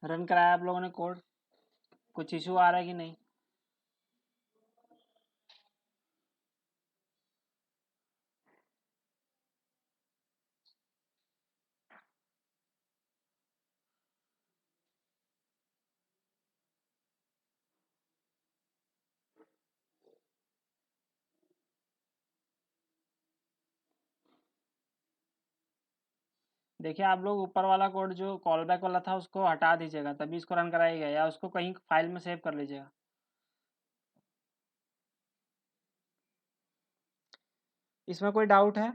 रन कराया आप लोगों ने कोड, कुछ इशू आ रहा है कि नहीं? देखिए आप लोग ऊपर वाला कोड जो कॉल बैक वाला था उसको हटा दीजिएगा, तभी इसको रन कराइएगा, या उसको कहीं फाइल में सेव कर लीजिएगा। इसमें कोई डाउट है?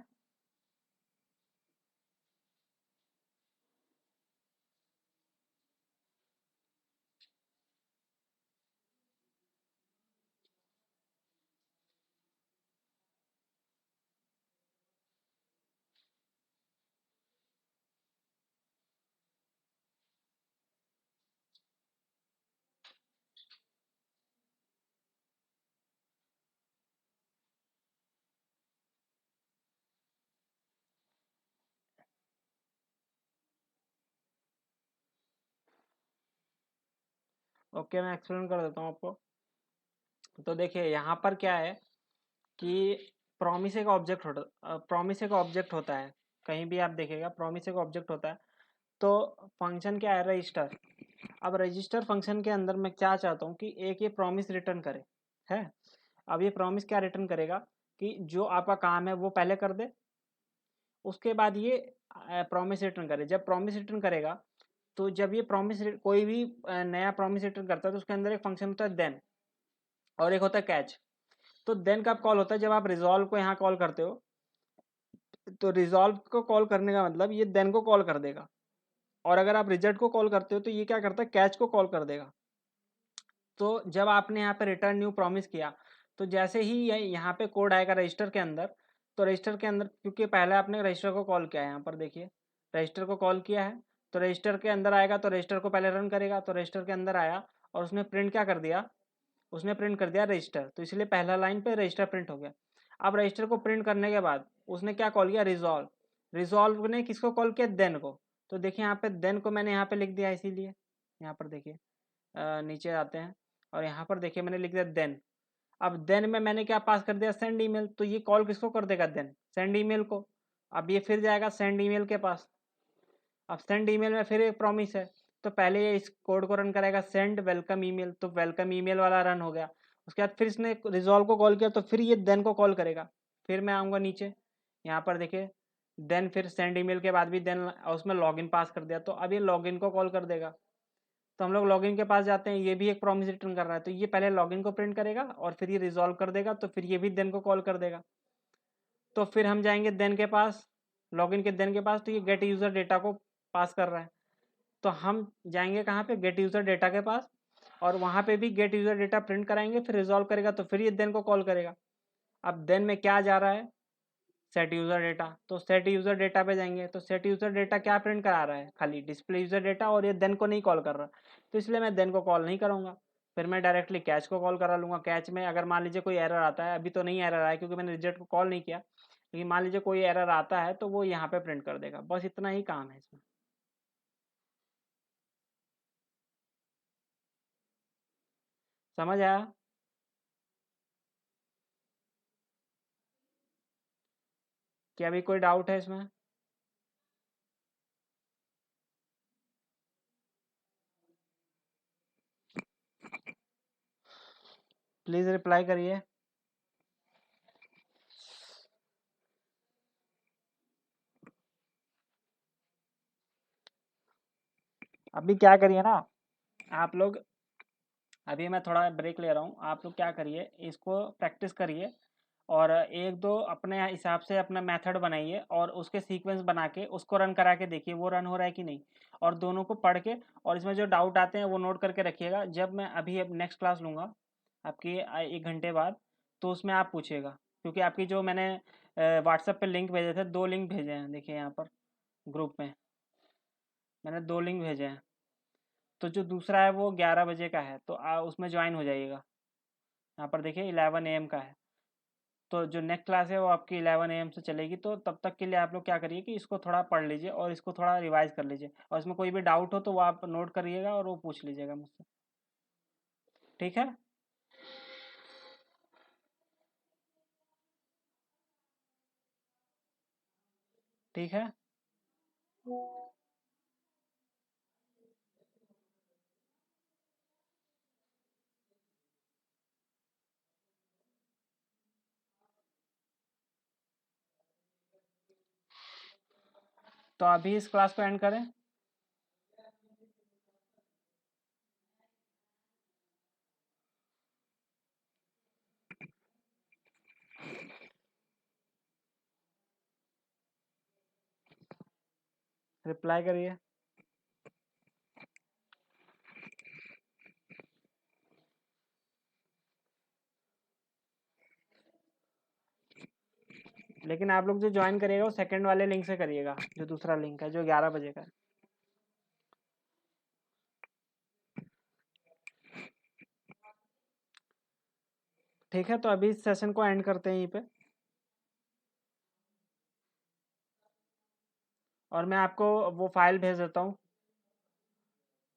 ओके, मैं एक्सप्लेन कर देता हूँ आपको। तो देखिए यहाँ पर क्या है कि प्रॉमिस एक ऑब्जेक्ट होता है, कहीं भी आप देखिएगा प्रॉमिस एक ऑब्जेक्ट होता है। तो फंक्शन क्या है, रजिस्टर। अब रजिस्टर फंक्शन के अंदर मैं क्या चाहता हूँ कि एक ये प्रॉमिस रिटर्न करे, है। अब ये प्रॉमिस क्या रिटर्न करेगा कि जो आपका काम है वो पहले कर दे, उसके बाद ये प्रॉमिस रिटर्न करे। जब प्रॉमिस रिटर्न करेगा, तो जब ये प्रॉमिस कोई भी नया प्रॉमिस रिटर्न करता है तो उसके अंदर एक फंक्शन होता है देन, और एक होता है कैच। तो देन कब कॉल होता है, जब आप रिजॉल्व को यहाँ कॉल करते हो। तो रिजॉल्व को कॉल करने का मतलब ये देन को कॉल कर देगा, और अगर आप रिजल्ट को कॉल करते हो तो ये क्या करता है, कैच को कॉल कर देगा। तो जब आपने यहाँ पे रिटर्न न्यू प्रॉमिस किया, तो जैसे ही यहाँ पे कोड आएगा रजिस्टर के अंदर, तो रजिस्टर के अंदर क्योंकि पहले आपने रजिस्टर को कॉल किया है, यहाँ पर देखिए रजिस्टर को कॉल किया है, तो रजिस्टर के अंदर आएगा, तो रजिस्टर को पहले रन करेगा। तो रजिस्टर के अंदर आया और उसने प्रिंट क्या कर दिया, उसने प्रिंट कर दिया रजिस्टर, तो इसलिए पहला लाइन पे रजिस्टर प्रिंट हो गया। अब रजिस्टर को प्रिंट करने के बाद उसने क्या कॉल किया, रिजॉल्व। रिजॉल्व ने किसको कॉल किया, देन को। तो देखिए यहाँ पे देन को मैंने यहाँ पे लिख दिया, इसीलिए यहाँ पर देखिए नीचे आते हैं और यहाँ पर देखिए मैंने लिख दिया देन। अब देन में मैंने क्या पास कर दिया, सेंड ईमेल। तो ये कॉल किसको कर देगा, देन सेंड ईमेल को। अब ये फिर जाएगा सेंड ईमेल के पास। अब सेंड ईमेल में फिर एक प्रॉमिस है, तो पहले ये इस कोड को रन कराएगा, सेंड वेलकम ईमेल, तो वेलकम ईमेल वाला रन हो गया। उसके बाद फिर इसने रिजॉल्व को कॉल किया, तो फिर ये देन को कॉल करेगा। फिर मैं आऊँगा नीचे, यहाँ पर देखिए देन, फिर सेंड ईमेल के बाद भी देन, उसमें लॉगिन पास कर दिया, तो अब ये लॉगिन को कॉल कर देगा। तो हम लोग लॉगिन के पास जाते हैं, ये भी एक प्रॉमिस रिटर्न कर रहा है, तो ये पहले लॉगिन को प्रिंट करेगा और फिर ये रिजॉल्व कर देगा, तो फिर ये भी देन को कॉल कर देगा। तो फिर हम जाएंगे देन के पास, लॉगिन के देन के पास, तो ये गेट यूज़र डेटा को पास कर रहा है। तो हम जाएंगे कहाँ पे, गेट यूज़र डेटा के पास, और वहाँ पे भी गेट यूज़र डेटा प्रिंट कराएंगे, फिर रिजॉल्व करेगा, तो फिर ये देन को कॉल करेगा। अब देन में क्या जा रहा है, सेट यूज़र डेटा, तो सेट यूज़र डेटा पे जाएंगे तो सेट यूज़र डेटा क्या प्रिंट करा रहा है, खाली डिस्प्ले यूज़र डेटा, और ये देन को नहीं कॉल कर रहा, तो इसलिए मैं देन को कॉल नहीं करूँगा। फिर मैं डायरेक्टली कैच को कॉल करा लूँगा। कैच में अगर मान लीजिए कोई एरर आता है, अभी तो नहीं एरर आया क्योंकि मैंने रिजेक्ट को कॉल नहीं किया, लेकिन मान लीजिए कोई एरर आता है तो वो यहाँ पे प्रिंट कर देगा। बस इतना ही काम है इसमें। समझ आया? क्या अभी कोई डाउट है इसमें? प्लीज़ रिप्लाई करिए। अभी क्या करिए ना आप लोग, अभी मैं थोड़ा ब्रेक ले रहा हूँ, आप लोग क्या करिए, इसको प्रैक्टिस करिए और एक दो अपने हिसाब से अपना मेथड बनाइए और उसके सीक्वेंस बना के उसको रन करा के देखिए वो रन हो रहा है कि नहीं, और दोनों को पढ़ के और इसमें जो डाउट आते हैं वो नोट करके रखिएगा। जब मैं अभी अब नेक्स्ट क्लास लूँगा आपकी 1 घंटे बाद, तो उसमें आप पूछिएगा, क्योंकि आपकी जो मैंने व्हाट्सएप पे लिंक भेजे थे, 2 लिंक भेजे हैं, देखिए यहाँ पर ग्रुप में मैंने 2 लिंक भेजे हैं। तो जो दूसरा है वो 11 बजे का है, तो उसमें ज्वाइन हो जाइएगा। यहाँ पर देखिए 11 AM का है, तो जो नेक्स्ट क्लास है वो आपकी 11 AM से चलेगी। तो तब तक के लिए आप लोग क्या करिए कि इसको थोड़ा पढ़ लीजिए और इसको थोड़ा रिवाइज कर लीजिए, और इसमें कोई भी डाउट हो तो वो आप नोट करिएगा और वो पूछ लीजिएगा मुझसे। ठीक है? ठीक है। तो अभी इस क्लास को एंड करें। रिप्लाई करिए। लेकिन आप लोग जो ज्वाइन करिएगा वो सेकंड वाले लिंक से करिएगा, जो दूसरा लिंक है जो 11 बजे का है। ठीक है, तो अभी इस सेशन को एंड करते हैं यहीं पे, और मैं आपको वो फाइल भेज देता हूँ,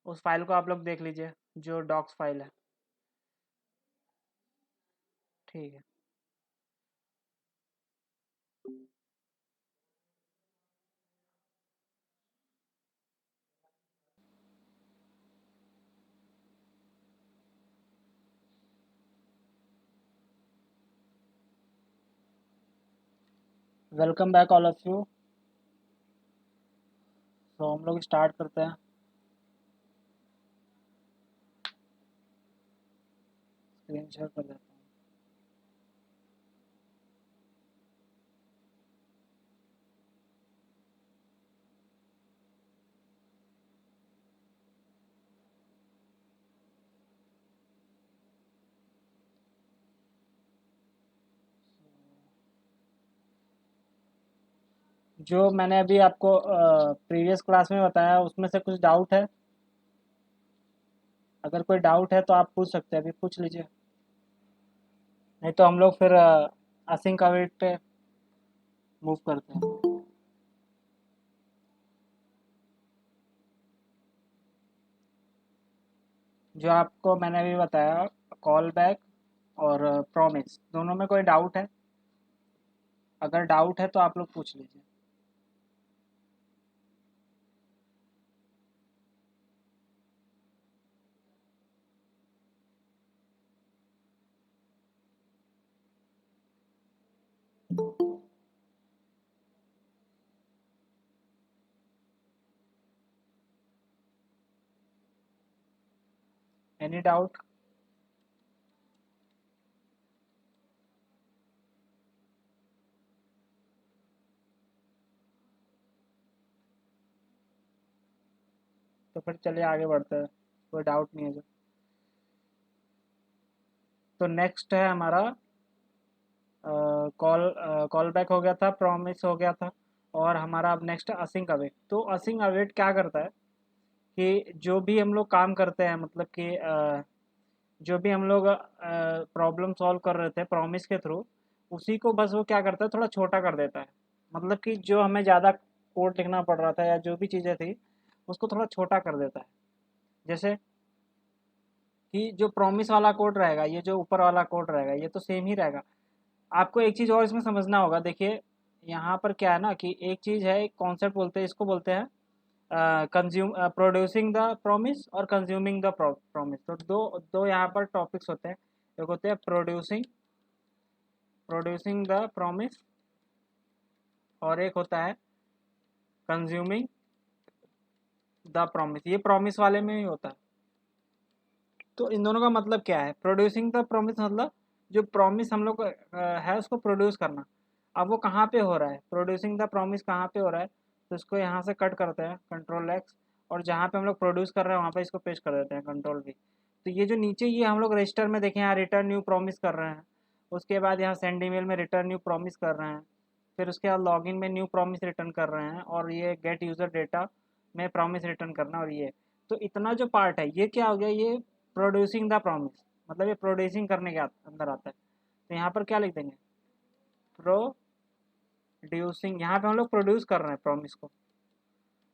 उस फाइल को आप लोग देख लीजिए, जो डॉक्स फाइल है। ठीक है। Welcome back all of you. तो हम लोग स्टार्ट करते हैं। स्क्रीन शेयर कर देता हूँ। जो मैंने अभी आपको प्रीवियस क्लास में बताया उसमें से कुछ डाउट है? अगर कोई डाउट है तो आप पूछ सकते हैं, अभी पूछ लीजिए, नहीं तो हम लोग फिर असिंक अवेट पे मूव करते हैं। जो आपको मैंने अभी बताया, कॉल बैक और प्रॉमिस, दोनों में कोई डाउट है? अगर डाउट है तो आप लोग पूछ लीजिए। Any doubt? तो फिर चलिए आगे बढ़ते हैं, कोई डाउट नहीं है जो। तो नेक्स्ट है हमारा कॉल बैक हो गया था, प्रॉमिस हो गया था, और हमारा अब नेक्स्ट असिंक अवेट। तो असिंक अवेट क्या करता है कि जो भी हम लोग काम करते हैं, मतलब कि जो भी हम लोग प्रॉब्लम सॉल्व कर रहे थे प्रॉमिस के थ्रू, उसी को बस वो क्या करता है, थोड़ा छोटा कर देता है। मतलब कि जो हमें ज़्यादा कोड लिखना पड़ रहा था या जो भी चीज़ें थी, उसको थोड़ा छोटा कर देता है। जैसे कि जो प्रॉमिस वाला कोड रहेगा, ये जो ऊपर वाला कोड रहेगा, ये तो सेम ही रहेगा। आपको एक चीज़ और इसमें समझना होगा। देखिए यहाँ पर क्या है ना, कि एक चीज़ है, एक कॉन्सेप्ट बोलते हैं, इसको बोलते हैं कंज्यूम प्रोड्यूसिंग द प्रॉमिस और कंज्यूमिंग द प्रॉमिस। तो दो दो यहाँ पर टॉपिक्स होते हैं। एक होते हैं प्रोड्यूसिंग प्रोड्यूसिंग द प्रॉमिस, और एक होता है कंज्यूमिंग द प्रॉमिस। ये प्रॉमिस वाले में ही होता है। तो इन दोनों का मतलब क्या है? प्रोड्यूसिंग द प्रॉमिस मतलब जो प्रॉमिस हम लोग है उसको प्रोड्यूस करना। अब वो कहाँ पे हो रहा है, प्रोड्यूसिंग द प्रॉमिस कहाँ पे हो रहा है? तो इसको यहाँ से कट करते हैं, कंट्रोल एक्स, और जहाँ पे हम लोग प्रोड्यूस कर रहे हैं वहाँ पे इसको पेस्ट कर देते हैं, कंट्रोल वी। तो ये जो नीचे ये हम लोग रजिस्टर में देखें, यहाँ रिटर्न न्यू प्रॉमिस कर रहे हैं, उसके बाद यहाँ सेंड ईमेल में रिटर्न न्यू प्रॉमिस कर रहे हैं, फिर उसके बाद लॉगिन में न्यू प्रॉमिस रिटर्न कर रहे हैं, और ये गेट यूज़र डेटा में प्रॉमिस रिटर्न करना, और ये तो इतना जो पार्ट है ये क्या हो गया, ये प्रोड्यूसिंग द प्रॉमिस, मतलब ये प्रोड्यूसिंग करने के अंदर आता है। तो यहाँ पर क्या लिख देंगे, प्रोड्यूसिंग। यहाँ पे हम लोग प्रोड्यूस कर रहे हैं प्रॉमिस को,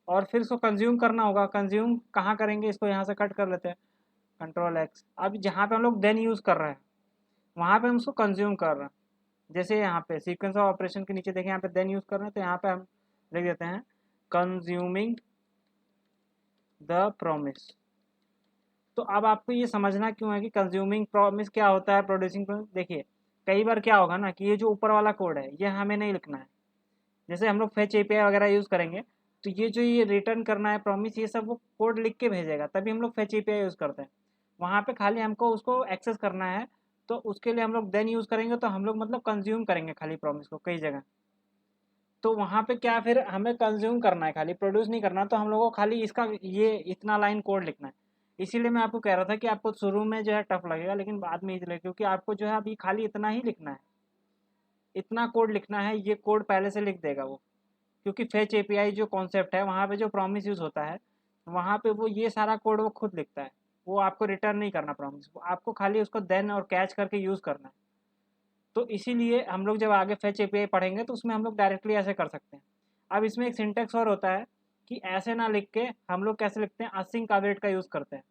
और फिर इसको कंज्यूम करना होगा। कंज्यूम कहाँ करेंगे, इसको यहाँ से कट कर लेते हैं, कंट्रोल एक्स। अब जहाँ पे हम लोग देन यूज़ कर रहे हैं वहाँ पे हम उसको कंज्यूम कर रहे हैं। जैसे यहाँ पे सीक्वेंस ऑफ ऑपरेशन के नीचे देखें, यहाँ पे देन यूज़ कर रहे हैं, तो यहाँ पे हम लिख देते हैं कंज्यूमिंग द प्रॉमिस। तो अब आपको ये समझना क्यों है कि कंज्यूमिंग प्रॉमिस क्या होता है, प्रोड्यूसिंग प्रॉमिस। देखिए कई बार क्या होगा ना, कि ये जो ऊपर वाला कोड है ये हमें नहीं लिखना है। जैसे हम लोग फेच एपीआई वगैरह यूज़ करेंगे, तो ये जो ये रिटर्न करना है प्रॉमिस, ये सब वो कोड लिख के भेजेगा, तभी हम लोग फेच एपीआई यूज़ करते हैं। वहाँ पे खाली हमको उसको एक्सेस करना है, तो उसके लिए हम लोग देन यूज़ करेंगे, तो हम लोग मतलब कंज्यूम करेंगे खाली प्रॉमिस को कई जगह। तो वहाँ पे क्या, फिर हमें कंज्यूम करना है, खाली प्रोड्यूस नहीं करना। तो हम लोगों को खाली इसका ये इतना लाइन कोड लिखना है। इसीलिए मैं आपको कह रहा था कि आपको शुरू में जो है टफ लगेगा, लेकिन बाद में इजी लगेगा, क्योंकि आपको जो है अभी खाली इतना ही लिखना है, इतना कोड लिखना है। ये कोड पहले से लिख देगा वो, क्योंकि फेच एपीआई जो कॉन्सेप्ट है वहाँ पे जो प्रॉमिस यूज़ होता है, वहाँ पे वो ये सारा कोड वो खुद लिखता है। वो आपको रिटर्न नहीं करना प्रॉमिस, आपको खाली उसको देन और कैच करके यूज़ करना है। तो इसीलिए हम लोग जब आगे फेच एपीआई पढ़ेंगे तो उसमें हम लोग डायरेक्टली ऐसे कर सकते हैं। अब इसमें एक सिंटेक्स और होता है कि ऐसे ना लिख के हम लोग कैसे लिखते हैं, असिंक अवेट का यूज़ करते हैं।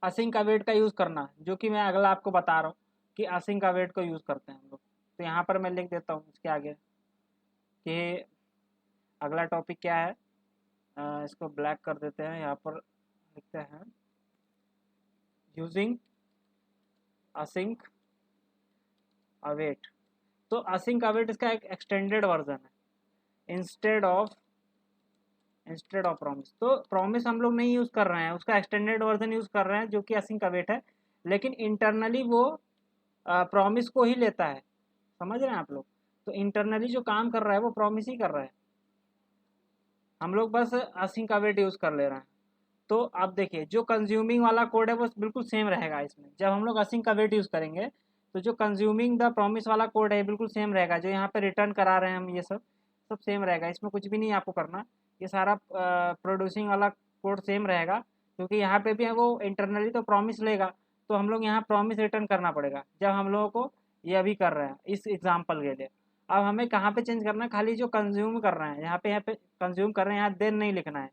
असिंक अवेट का यूज़ करना, जो कि मैं अगला आपको बता रहा हूँ कि असिंक अवेट को यूज़ करते हैं हम लोग। तो यहाँ पर मैं लिख देता हूँ इसके आगे कि अगला टॉपिक क्या है। इसको ब्लैक कर देते हैं, यहाँ पर लिखते हैं यूजिंग असिंक अवेट। तो असिंक अवेट इसका एक एक्सटेंडेड वर्जन है, इंस्टेड ऑफ प्रॉमिस। तो प्रॉमिस हम लोग नहीं यूज़ कर रहे हैं, उसका एक्सटेंडेड वर्जन यूज़ कर रहे हैं जो कि असिंक अवेट है, लेकिन इंटरनली वो प्रॉमिस को ही लेता है। समझ रहे हैं आप लोग? तो इंटरनली जो काम कर रहा है वो प्रॉमिस ही कर रहा है, हम लोग बस असिंक अवेट यूज़ कर ले रहे हैं। तो अब देखिए जो कंज्यूमिंग वाला कोड है वो बिल्कुल सेम रहेगा इसमें। जब हम लोग असिंक अवेट यूज़ करेंगे तो जो कंज्यूमिंग द प्रॉमिस वाला कोड है बिल्कुल सेम रहेगा। जो यहाँ पे रिटर्न करा रहे हैं हम, ये सब सब सेम रहेगा, इसमें कुछ भी नहीं आपको करना। ये सारा प्रोड्यूसिंग वाला कोड सेम रहेगा, क्योंकि यहाँ पे भी है वो इंटरनली तो प्रॉमिस लेगा, तो हम लोग यहाँ प्रॉमिस रिटर्न करना पड़ेगा जब हम लोगों को ये अभी कर रहे हैं इस एग्जाम्पल के लिए। अब हमें कहाँ पे चेंज करना है, खाली जो कंज्यूम कर रहे हैं यहाँ पे कंज्यूम कर रहे हैं, यहाँ देन नहीं लिखना है।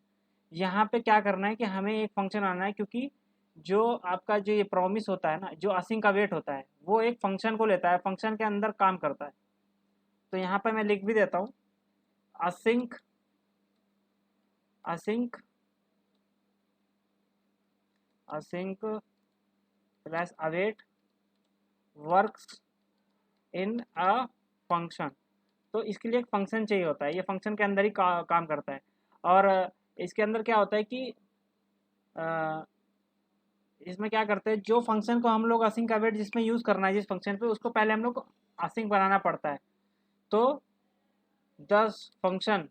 यहाँ पे क्या करना है कि हमें एक फंक्शन आना है, क्योंकि जो आपका जो ये प्रॉमिस होता है ना, जो असिंक का वेट होता है, वो एक फंक्शन को लेता है, फंक्शन के अंदर काम करता है। तो यहाँ पर मैं लिख भी देता हूँ, async async async plus await works in a function. तो इसके लिए एक फंक्शन चाहिए होता है, ये फंक्शन के अंदर ही काम करता है। और इसके अंदर क्या होता है कि अ, इसमें क्या करते हैं, जो फंक्शन को हम लोग असिंक अवेट जिसमें यूज़ करना है जिस फंक्शन पे, उसको पहले हम लोग असिंक बनाना पड़ता है। तो the function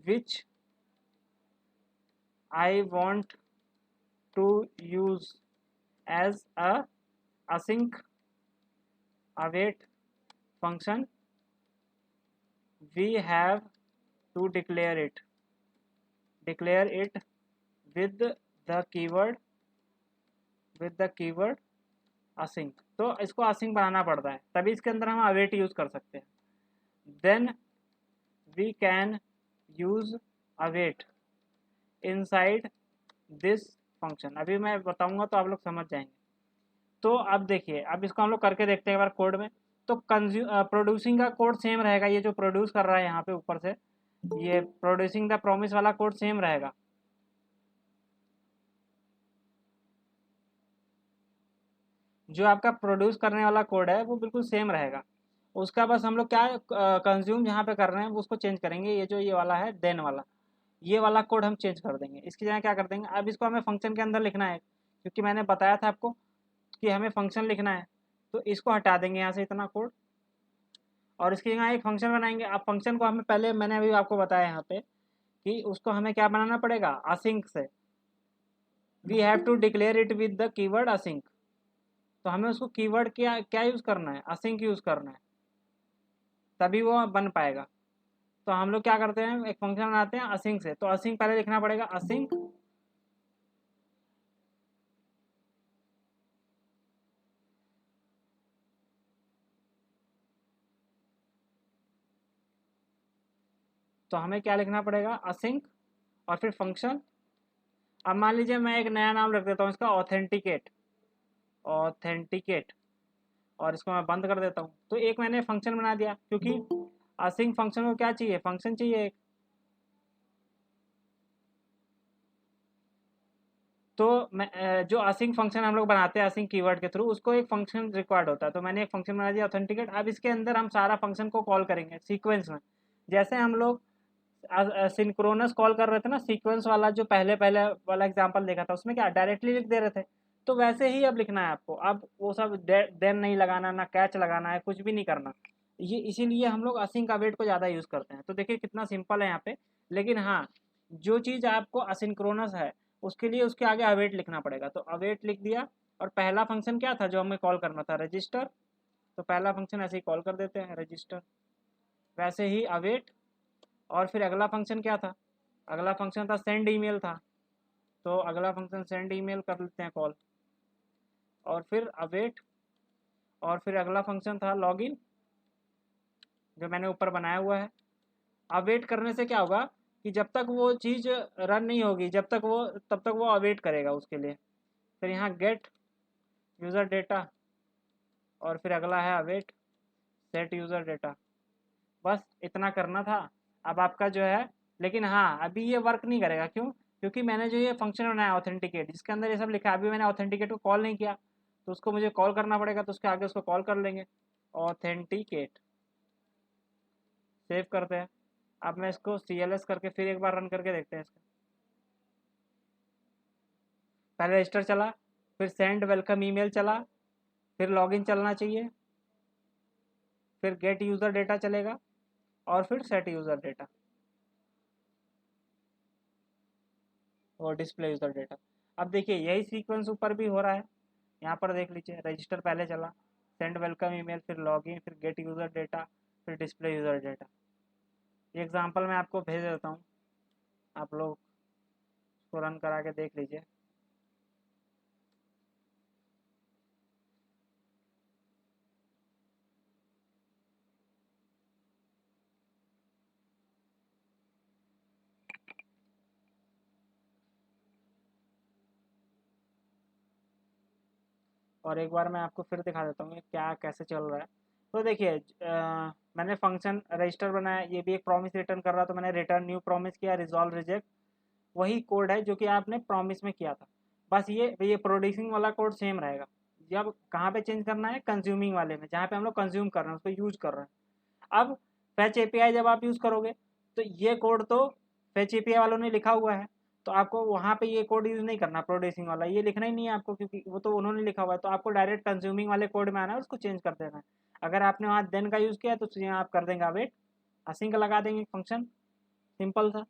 which I want to use as a async await function, we have to declare it with the keyword async। तो इसको async बनाना पड़ता है, तभी इसके अंदर हम await यूज कर सकते हैं। then we can use await inside this function। अभी मैं बताऊंगा तो आप लोग समझ जाएंगे। तो अब देखिए, अब इसको हम लोग करके देखते हैं एक बार कोड में। तो प्रोड्यूसिंग का कोड सेम रहेगा, ये जो प्रोड्यूस कर रहा है यहाँ पे ऊपर से, ये प्रोड्यूसिंग द प्रॉमिस वाला कोड सेम रहेगा। जो आपका प्रोड्यूस करने वाला कोड है वो बिल्कुल सेम रहेगा। उसका बस हम लोग क्या कंज्यूम जहाँ पे कर रहे हैं उसको चेंज करेंगे। ये जो ये वाला है देन वाला, ये वाला कोड हम चेंज कर देंगे। इसकी जगह क्या कर देंगे, अब इसको हमें फंक्शन के अंदर लिखना है, क्योंकि मैंने बताया था आपको कि हमें फंक्शन लिखना है। तो इसको हटा देंगे यहाँ से इतना कोड, और इसकी जगह एक फंक्शन बनाएंगे। अब फंक्शन को हमें पहले मैंने अभी आपको बताया यहाँ पे कि उसको हमें क्या बनाना पड़ेगा, असिंक से। We have to declare it with the keyword async. तो हमें उसको कीवर्ड क्या क्या यूज़ करना है, असिंक यूज़ करना है, तभी वो बन पाएगा। तो हम लोग क्या करते हैं, एक फंक्शन बनाते हैं असिंक से। तो असिंक पहले लिखना पड़ेगा, असिंक तो हमें क्या लिखना पड़ेगा, असिंक और फिर फंक्शन। अब मान लीजिए मैं एक नया नाम रख देता हूँ इसका, ऑथेंटिकेट, और इसको मैं बंद कर देता हूँ। तो एक मैंने फंक्शन बना दिया, क्योंकि असिंक फंक्शन को क्या चाहिए, फंक्शन चाहिए एक। तो मैं जो असिंक फंक्शन हम लोग बनाते हैं असिंक कीवर्ड के थ्रू, उसको एक फंक्शन रिक्वायर्ड होता है। तो मैंने एक फंक्शन बना दिया ऑथेंटिकेट। अब इसके अंदर हम सारा फंक्शन को कॉल करेंगे सीक्वेंस में। जैसे हम लोग सिंक्रोनस कॉल कर रहे थे ना, सीक्वेंस वाला जो पहले पहले वाला एग्जांपल देखा था, उसमें क्या डायरेक्टली लिख दे रहे थे। तो वैसे ही अब लिखना है आपको। अब वो सब देन नहीं लगाना, ना कैच लगाना है, कुछ भी नहीं करना। ये इसीलिए हम लोग असिंक अवेट को ज़्यादा यूज़ करते हैं। तो देखिए कितना सिंपल है यहाँ पे। लेकिन हाँ, जो चीज़ आपको असिंक्रोनस है उसके लिए उसके आगे अवेट लिखना पड़ेगा। तो अवेट लिख दिया, और पहला फंक्शन क्या था जो हमें कॉल करना था, रजिस्टर। तो पहला फंक्शन ऐसे ही कॉल कर देते हैं, रजिस्टर। वैसे ही अवेट, और फिर अगला फंक्शन क्या था, अगला फंक्शन था सेंड ईमेल था। तो अगला फंक्शन सेंड ईमेल कर लेते हैं कॉल, और फिर अवेट, और फिर अगला फंक्शन था लॉगिन जो मैंने ऊपर बनाया हुआ है। अवेट करने से क्या होगा कि जब तक वो चीज़ रन नहीं होगी, तब तक वो अवेट करेगा उसके लिए। फिर यहाँ गेट यूज़र डेटा, और फिर अगला है अवेट सेट यूज़र डेटा। बस इतना करना था। अब आपका जो है, लेकिन हाँ अभी ये वर्क नहीं करेगा। क्यों, क्योंकि मैंने जो ये फंक्शन बनाया ऑथेंटिकेट, जिसके अंदर ये सब लिखा है, अभी मैंने ऑथेंटिकेट को कॉल नहीं किया, तो उसको मुझे कॉल करना पड़ेगा। तो उसके आगे उसको कॉल कर लेंगे, ऑथेंटिकेट। सेव करते हैं। अब मैं इसको CLS करके फिर एक बार रन करके देखते हैं इसका। पहले रजिस्टर चला, फिर सेंड वेलकम ईमेल चला, फिर लॉगिन चलना चाहिए, फिर गेट यूज़र डेटा चलेगा, और फिर सेट यूज़र डेटा और डिस्प्ले यूज़र डेटा। अब देखिए यही सीक्वेंस ऊपर भी हो रहा है। यहाँ पर देख लीजिए, रजिस्टर पहले चला, सेंड वेलकम ईमेल, फिर लॉगिन, फिर गेट यूज़र डेटा, फिर डिस्प्ले यूज़र डेटा। ये एग्जांपल मैं आपको भेज देता हूँ, आप लोग उसको रन करा के देख लीजिए। और एक बार मैं आपको फिर दिखा देता हूँ ये क्या कैसे चल रहा है। तो देखिए मैंने फंक्शन रजिस्टर बनाया, ये भी एक प्रॉमिस रिटर्न कर रहा, तो मैंने रिटर्न न्यू प्रॉमिस किया, रिजॉल्व रिजेक्ट। वही कोड है जो कि आपने प्रॉमिस में किया था। बस ये प्रोड्यूसिंग वाला कोड सेम रहेगा। जब कहाँ पे चेंज करना है, कंज्यूमिंग वाले में, जहाँ पे हम लोग कंज्यूम कर रहे हैं, उसको यूज कर रहे हैं। अब फैच एपीआई जब आप यूज़ करोगे, तो ये कोड तो फैच एपीआई वालों ने लिखा हुआ है, तो आपको वहाँ पे ये कोड यूज़ नहीं करना, प्रोड्यूसिंग वाला ये लिखना ही नहीं है आपको, क्योंकि वो तो उन्होंने लिखा हुआ है। तो आपको डायरेक्ट कंज्यूमिंग वाले कोड में आना है, उसको चेंज कर देना है। अगर आपने वहाँ देन का यूज़ किया तो यहाँ आप कर देंगे अवेट, असिंक लगा देंगे फंक्शन, सिंपल था।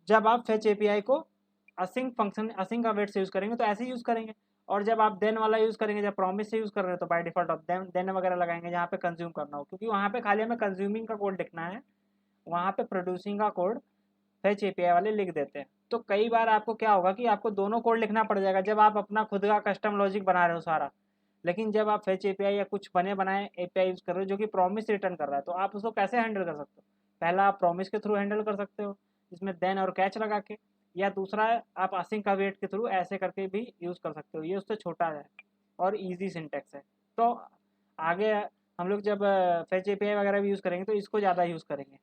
जब आप फेच एपीआई को असिंक फंक्शन असिंक अवेट से यूज़ करेंगे तो ऐसे यूज़ करेंगे। और जब आप देन वाला यूज़ करेंगे, जब प्रॉमिस से यूज़ कर रहे हो तो बाय डिफ़ॉल्ट आप देन देन वगैरह लगाएंगे जहाँ पे कंज्यूम करना हो, क्योंकि वहाँ पे खाली हमें कंज्यूमिंग का कोड लिखना है, वहाँ पे प्रोड्यूसिंग का कोड फेच एपीआई वाले लिख देते हैं। तो कई बार आपको क्या होगा कि आपको दोनों कोड लिखना पड़ जाएगा जब आप अपना खुद का कस्टम लॉजिक बना रहे हो सारा। लेकिन जब आप फेच एपीआई या कुछ बने बनाए एपीआई यूज़ कर रहे हो जो कि प्रॉमिस रिटर्न कर रहा है, तो आप उसको कैसे हैंडल कर सकते हो? पहला आप प्रॉमिस के थ्रू हैंडल कर सकते हो जिसमें देन और कैच लगा के, या दूसरा आप असिंक अवेट के थ्रू ऐसे करके भी यूज़ कर सकते हो। ये उससे छोटा है और ईजी सिंटेक्स है। तो आगे हम लोग जब फेच एपीआई वगैरह भी यूज़ करेंगे तो इसको ज़्यादा यूज़ करेंगे।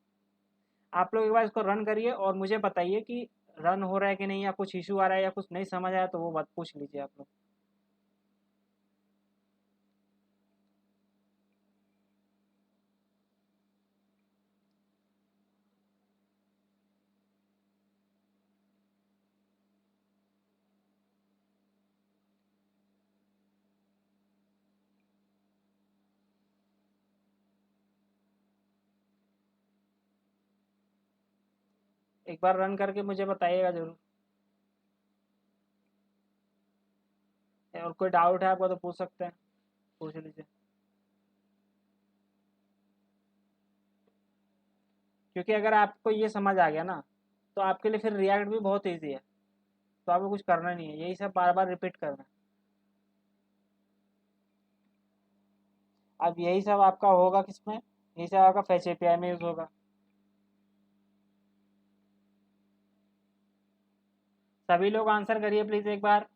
आप लोग एक बार इसको रन करिए और मुझे बताइए कि रन हो रहा है कि नहीं, या कुछ इशू आ रहा है या कुछ नहीं समझ आया तो वो बात पूछ लीजिए आप लोग। एक बार रन करके मुझे बताइएगा ज़रूर। और कोई डाउट है आपको तो पूछ सकते हैं, पूछ लीजिए। क्योंकि अगर आपको ये समझ आ गया ना तो आपके लिए फिर रिएक्ट भी बहुत ईजी है। तो आपको कुछ करना नहीं है, यही सब बार बार रिपीट करना है। अब यही सब आपका होगा किसमें, यही सब आपका फेच एपीआई में यूज़ होगा। सभी लोग आंसर करिए प्लीज़ एक बार।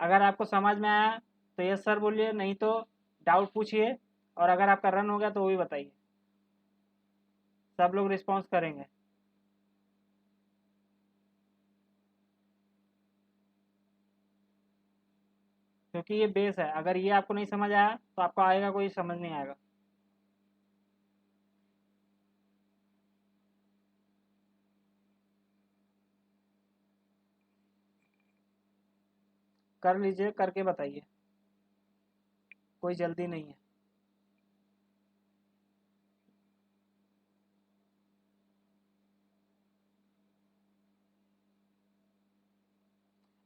अगर आपको समझ में आया तो यस सर बोलिए, नहीं तो डाउट पूछिए, और अगर आपका रन हो गया तो वो भी बताइए। सब लोग रिस्पॉन्स करेंगे। क्योंकि ये बेस है, अगर ये आपको नहीं समझ आया तो आपको आएगा कोई समझ नहीं आएगा। कर लीजिए, करके बताइए, कोई जल्दी नहीं है।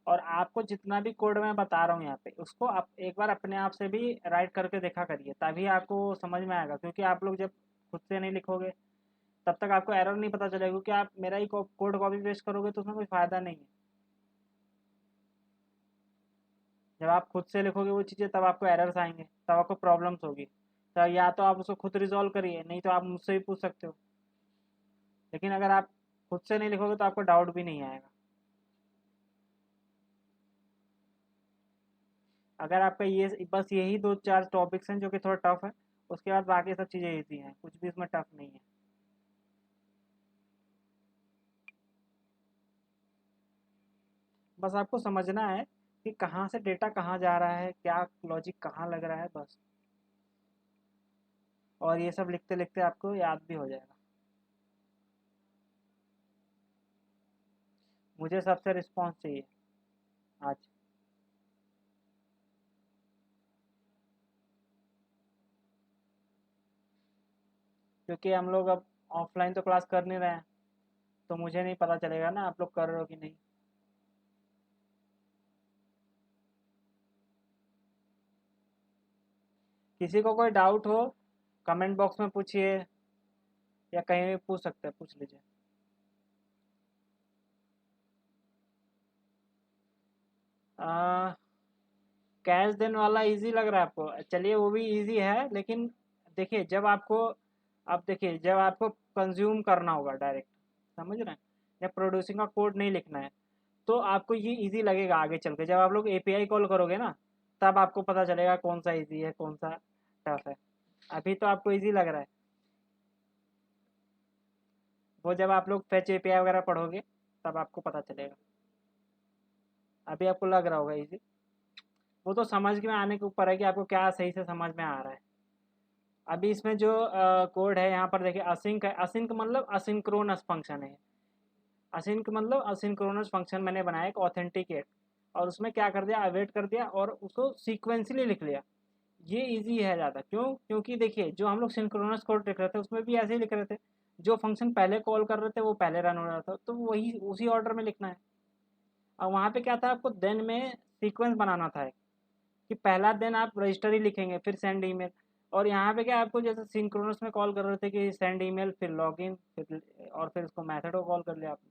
और आपको जितना भी कोड मैं बता रहा हूँ यहाँ पे, उसको आप एक बार अपने आप से भी राइट करके देखा करिए, तभी आपको समझ में आएगा। क्योंकि आप लोग जब खुद से नहीं लिखोगे तब तक आपको एरर नहीं पता चलेगा, क्योंकि आप मेरा ही कोड कॉपी पेस्ट करोगे तो उसमें कोई फ़ायदा नहीं है। जब आप खुद से लिखोगे वो चीज़ें तब आपको एरर्स आएंगे, तब आपको प्रॉब्लम्स होगी। तो या तो आप उसको खुद रिजॉल्व करिए, नहीं तो आप मुझसे भी पूछ सकते हो। लेकिन अगर आप खुद से नहीं लिखोगे तो आपको डाउट भी नहीं आएगा। अगर आपका ये बस यही दो चार टॉपिक्स हैं जो कि थोड़ा टफ है, उसके बाद बाकी सब चीज़ें ईजी हैं, कुछ भी इसमें टफ नहीं है। बस आपको समझना है कि कहाँ से डेटा कहाँ जा रहा है, क्या लॉजिक कहाँ लग रहा है, बस। और ये सब लिखते लिखते आपको याद भी हो जाएगा। मुझे सबसे रिस्पॉन्स चाहिए आज। क्योंकि हम लोग अब ऑफलाइन तो क्लास कर नहीं रहे हैं, तो मुझे नहीं पता चलेगा ना आप लोग कर रहे हो कि नहीं। किसी को कोई डाउट हो कमेंट बॉक्स में पूछिए, या कहीं भी पूछ सकते हैं, पूछ लीजिए। कैश देन वाला इजी लग रहा है आपको? चलिए वो भी इजी है, लेकिन देखिए जब आपको, अब देखिए जब आपको कंज्यूम करना होगा डायरेक्ट, समझ रहे हैं, या प्रोड्यूसिंग का कोड नहीं लिखना है, तो आपको ये इजी लगेगा आगे चल के। जब आप लोग एपीआई कॉल करोगे ना तब आपको पता चलेगा कौन सा इजी है कौन सा टफ है। अभी तो आपको इजी लग रहा है, वो जब आप लोग फेच एपीआई वगैरह पढ़ोगे तब आपको पता चलेगा। अभी आपको लग रहा होगा इजी। वो तो समझ में आने के ऊपर है कि आपको क्या सही से समझ में आ रहा है। अभी इसमें जो कोड है यहाँ पर देखिए, असिंक है। असिंक मतलब असिंक्रोनस फंक्शन है। असिंक मतलब असिंक्रोनस फंक्शन मैंने बनाया एक ऑथेंटिकेट, और उसमें क्या कर दिया, अवेट कर दिया और उसको सीक्वेंसली लिख लिया। ये इजी है ज़्यादा, क्यों? क्योंकि देखिए जो हम लोग सिंक्रोनस कोड लिख रहे थे उसमें भी ऐसे ही लिख रहे थे, जो फंक्शन पहले कॉल कर रहे थे वो पहले रन हो रहा था, तो वही उसी ऑर्डर में लिखना है। और वहाँ पे क्या था, आपको देन में सीक्वेंस बनाना था, कि पहला दिन आप रजिस्टर ही लिखेंगे, फिर सेंड ईमेल। और यहाँ पे क्या आपको जैसे सिंक्रोनस में कॉल कर रहे थे कि सेंड ईमेल, फिर लॉगिन, फिर और फिर इसको मेथड को कॉल कर लिया आपने,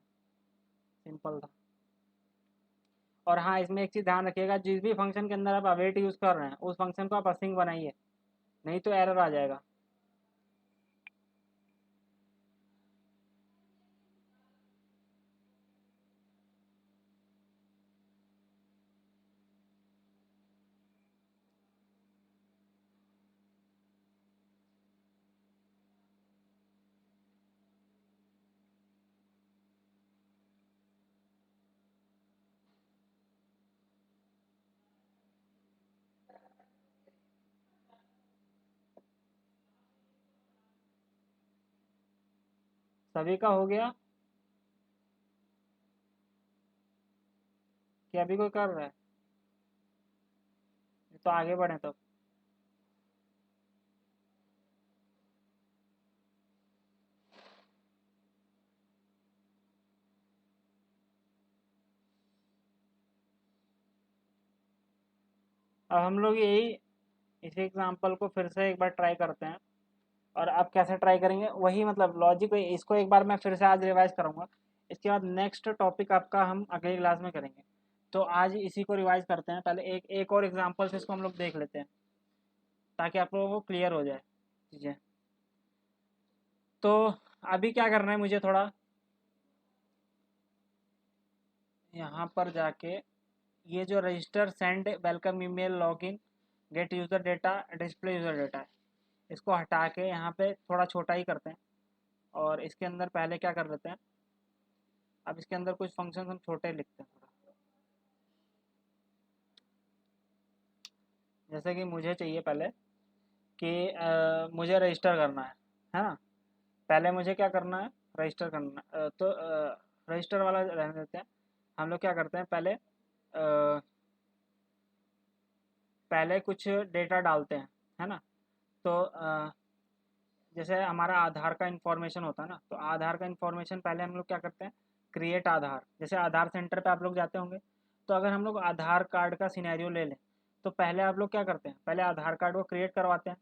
सिंपल था। और हाँ, इसमें एक चीज़ ध्यान रखिएगा, जिस भी फंक्शन के अंदर आप अवेट यूज़ कर रहे हैं उस फंक्शन को आप असिंग बनाइए, नहीं तो एरर आ जाएगा। सभी का हो गया कि अभी कोई कर रहा है? तो आगे बढ़े तो। अब हम लोग यही इसी एग्जांपल को फिर से एक बार ट्राई करते हैं। और आप कैसे ट्राई करेंगे, वही मतलब लॉजिक, इसको एक बार मैं फिर से आज रिवाइज करूँगा। इसके बाद नेक्स्ट टॉपिक आपका हम अगली क्लास में करेंगे। तो आज इसी को रिवाइज करते हैं, पहले एक एक और एग्जांपल से इसको हम लोग देख लेते हैं, ताकि आप लोगों को क्लियर हो जाए चीज़ें। तो अभी क्या करना है मुझे, थोड़ा यहाँ पर जाके ये जो register, send, welcome email, login, gate user data, display user data है, इसको हटा के यहाँ पे थोड़ा छोटा ही करते हैं। और इसके अंदर पहले क्या कर लेते हैं, अब इसके अंदर कुछ फंक्शन हम छोटे लिखते हैं थोड़ा। जैसे कि मुझे चाहिए पहले कि मुझे रजिस्टर करना है ना। पहले मुझे क्या करना है, रजिस्टर करना तो रजिस्टर वाला रहने देते हैं। हम लोग क्या करते हैं, पहले कुछ डेटा डालते हैं, है ना। तो जैसे हमारा आधार का इन्फॉर्मेशन होता है ना, तो आधार का इन्फॉर्मेशन पहले हम लोग क्या करते हैं, क्रिएट आधार। जैसे आधार सेंटर पे आप लोग जाते होंगे, तो अगर हम लोग आधार कार्ड का सिनेरियो ले लें, तो पहले आप लोग क्या करते हैं, पहले आधार कार्ड को क्रिएट करवाते हैं।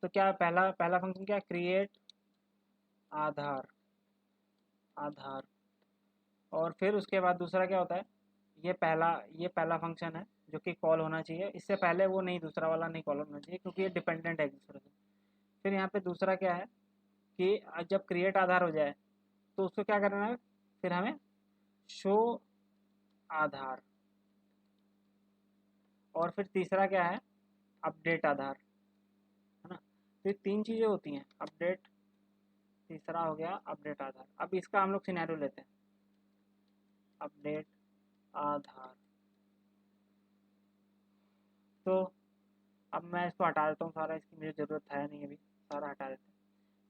तो क्या पहला पहला फंक्शन क्या है, क्रिएट आधार, आधार। और फिर उसके बाद दूसरा क्या होता है, ये पहला फंक्शन है जो कि कॉल होना चाहिए। इससे पहले वो नहीं, दूसरा वाला नहीं कॉल होना चाहिए, क्योंकि ये डिपेंडेंट है एक दूसरे से। फिर यहाँ पे दूसरा क्या है कि जब क्रिएट आधार हो जाए तो उसको क्या करना है, फिर हमें शो आधार। और फिर तीसरा क्या है, अपडेट आधार, है ना। तो ये तीन चीज़ें होती हैं, अपडेट, तीसरा हो गया अपडेट आधार। अब इसका हम लोग सिनेरियो लेते हैं, अपडेट आधार। तो अब मैं इसको हटा देता हूँ सारा, इसकी मुझे ज़रूरत है नहीं, अभी सारा हटा देते हैं।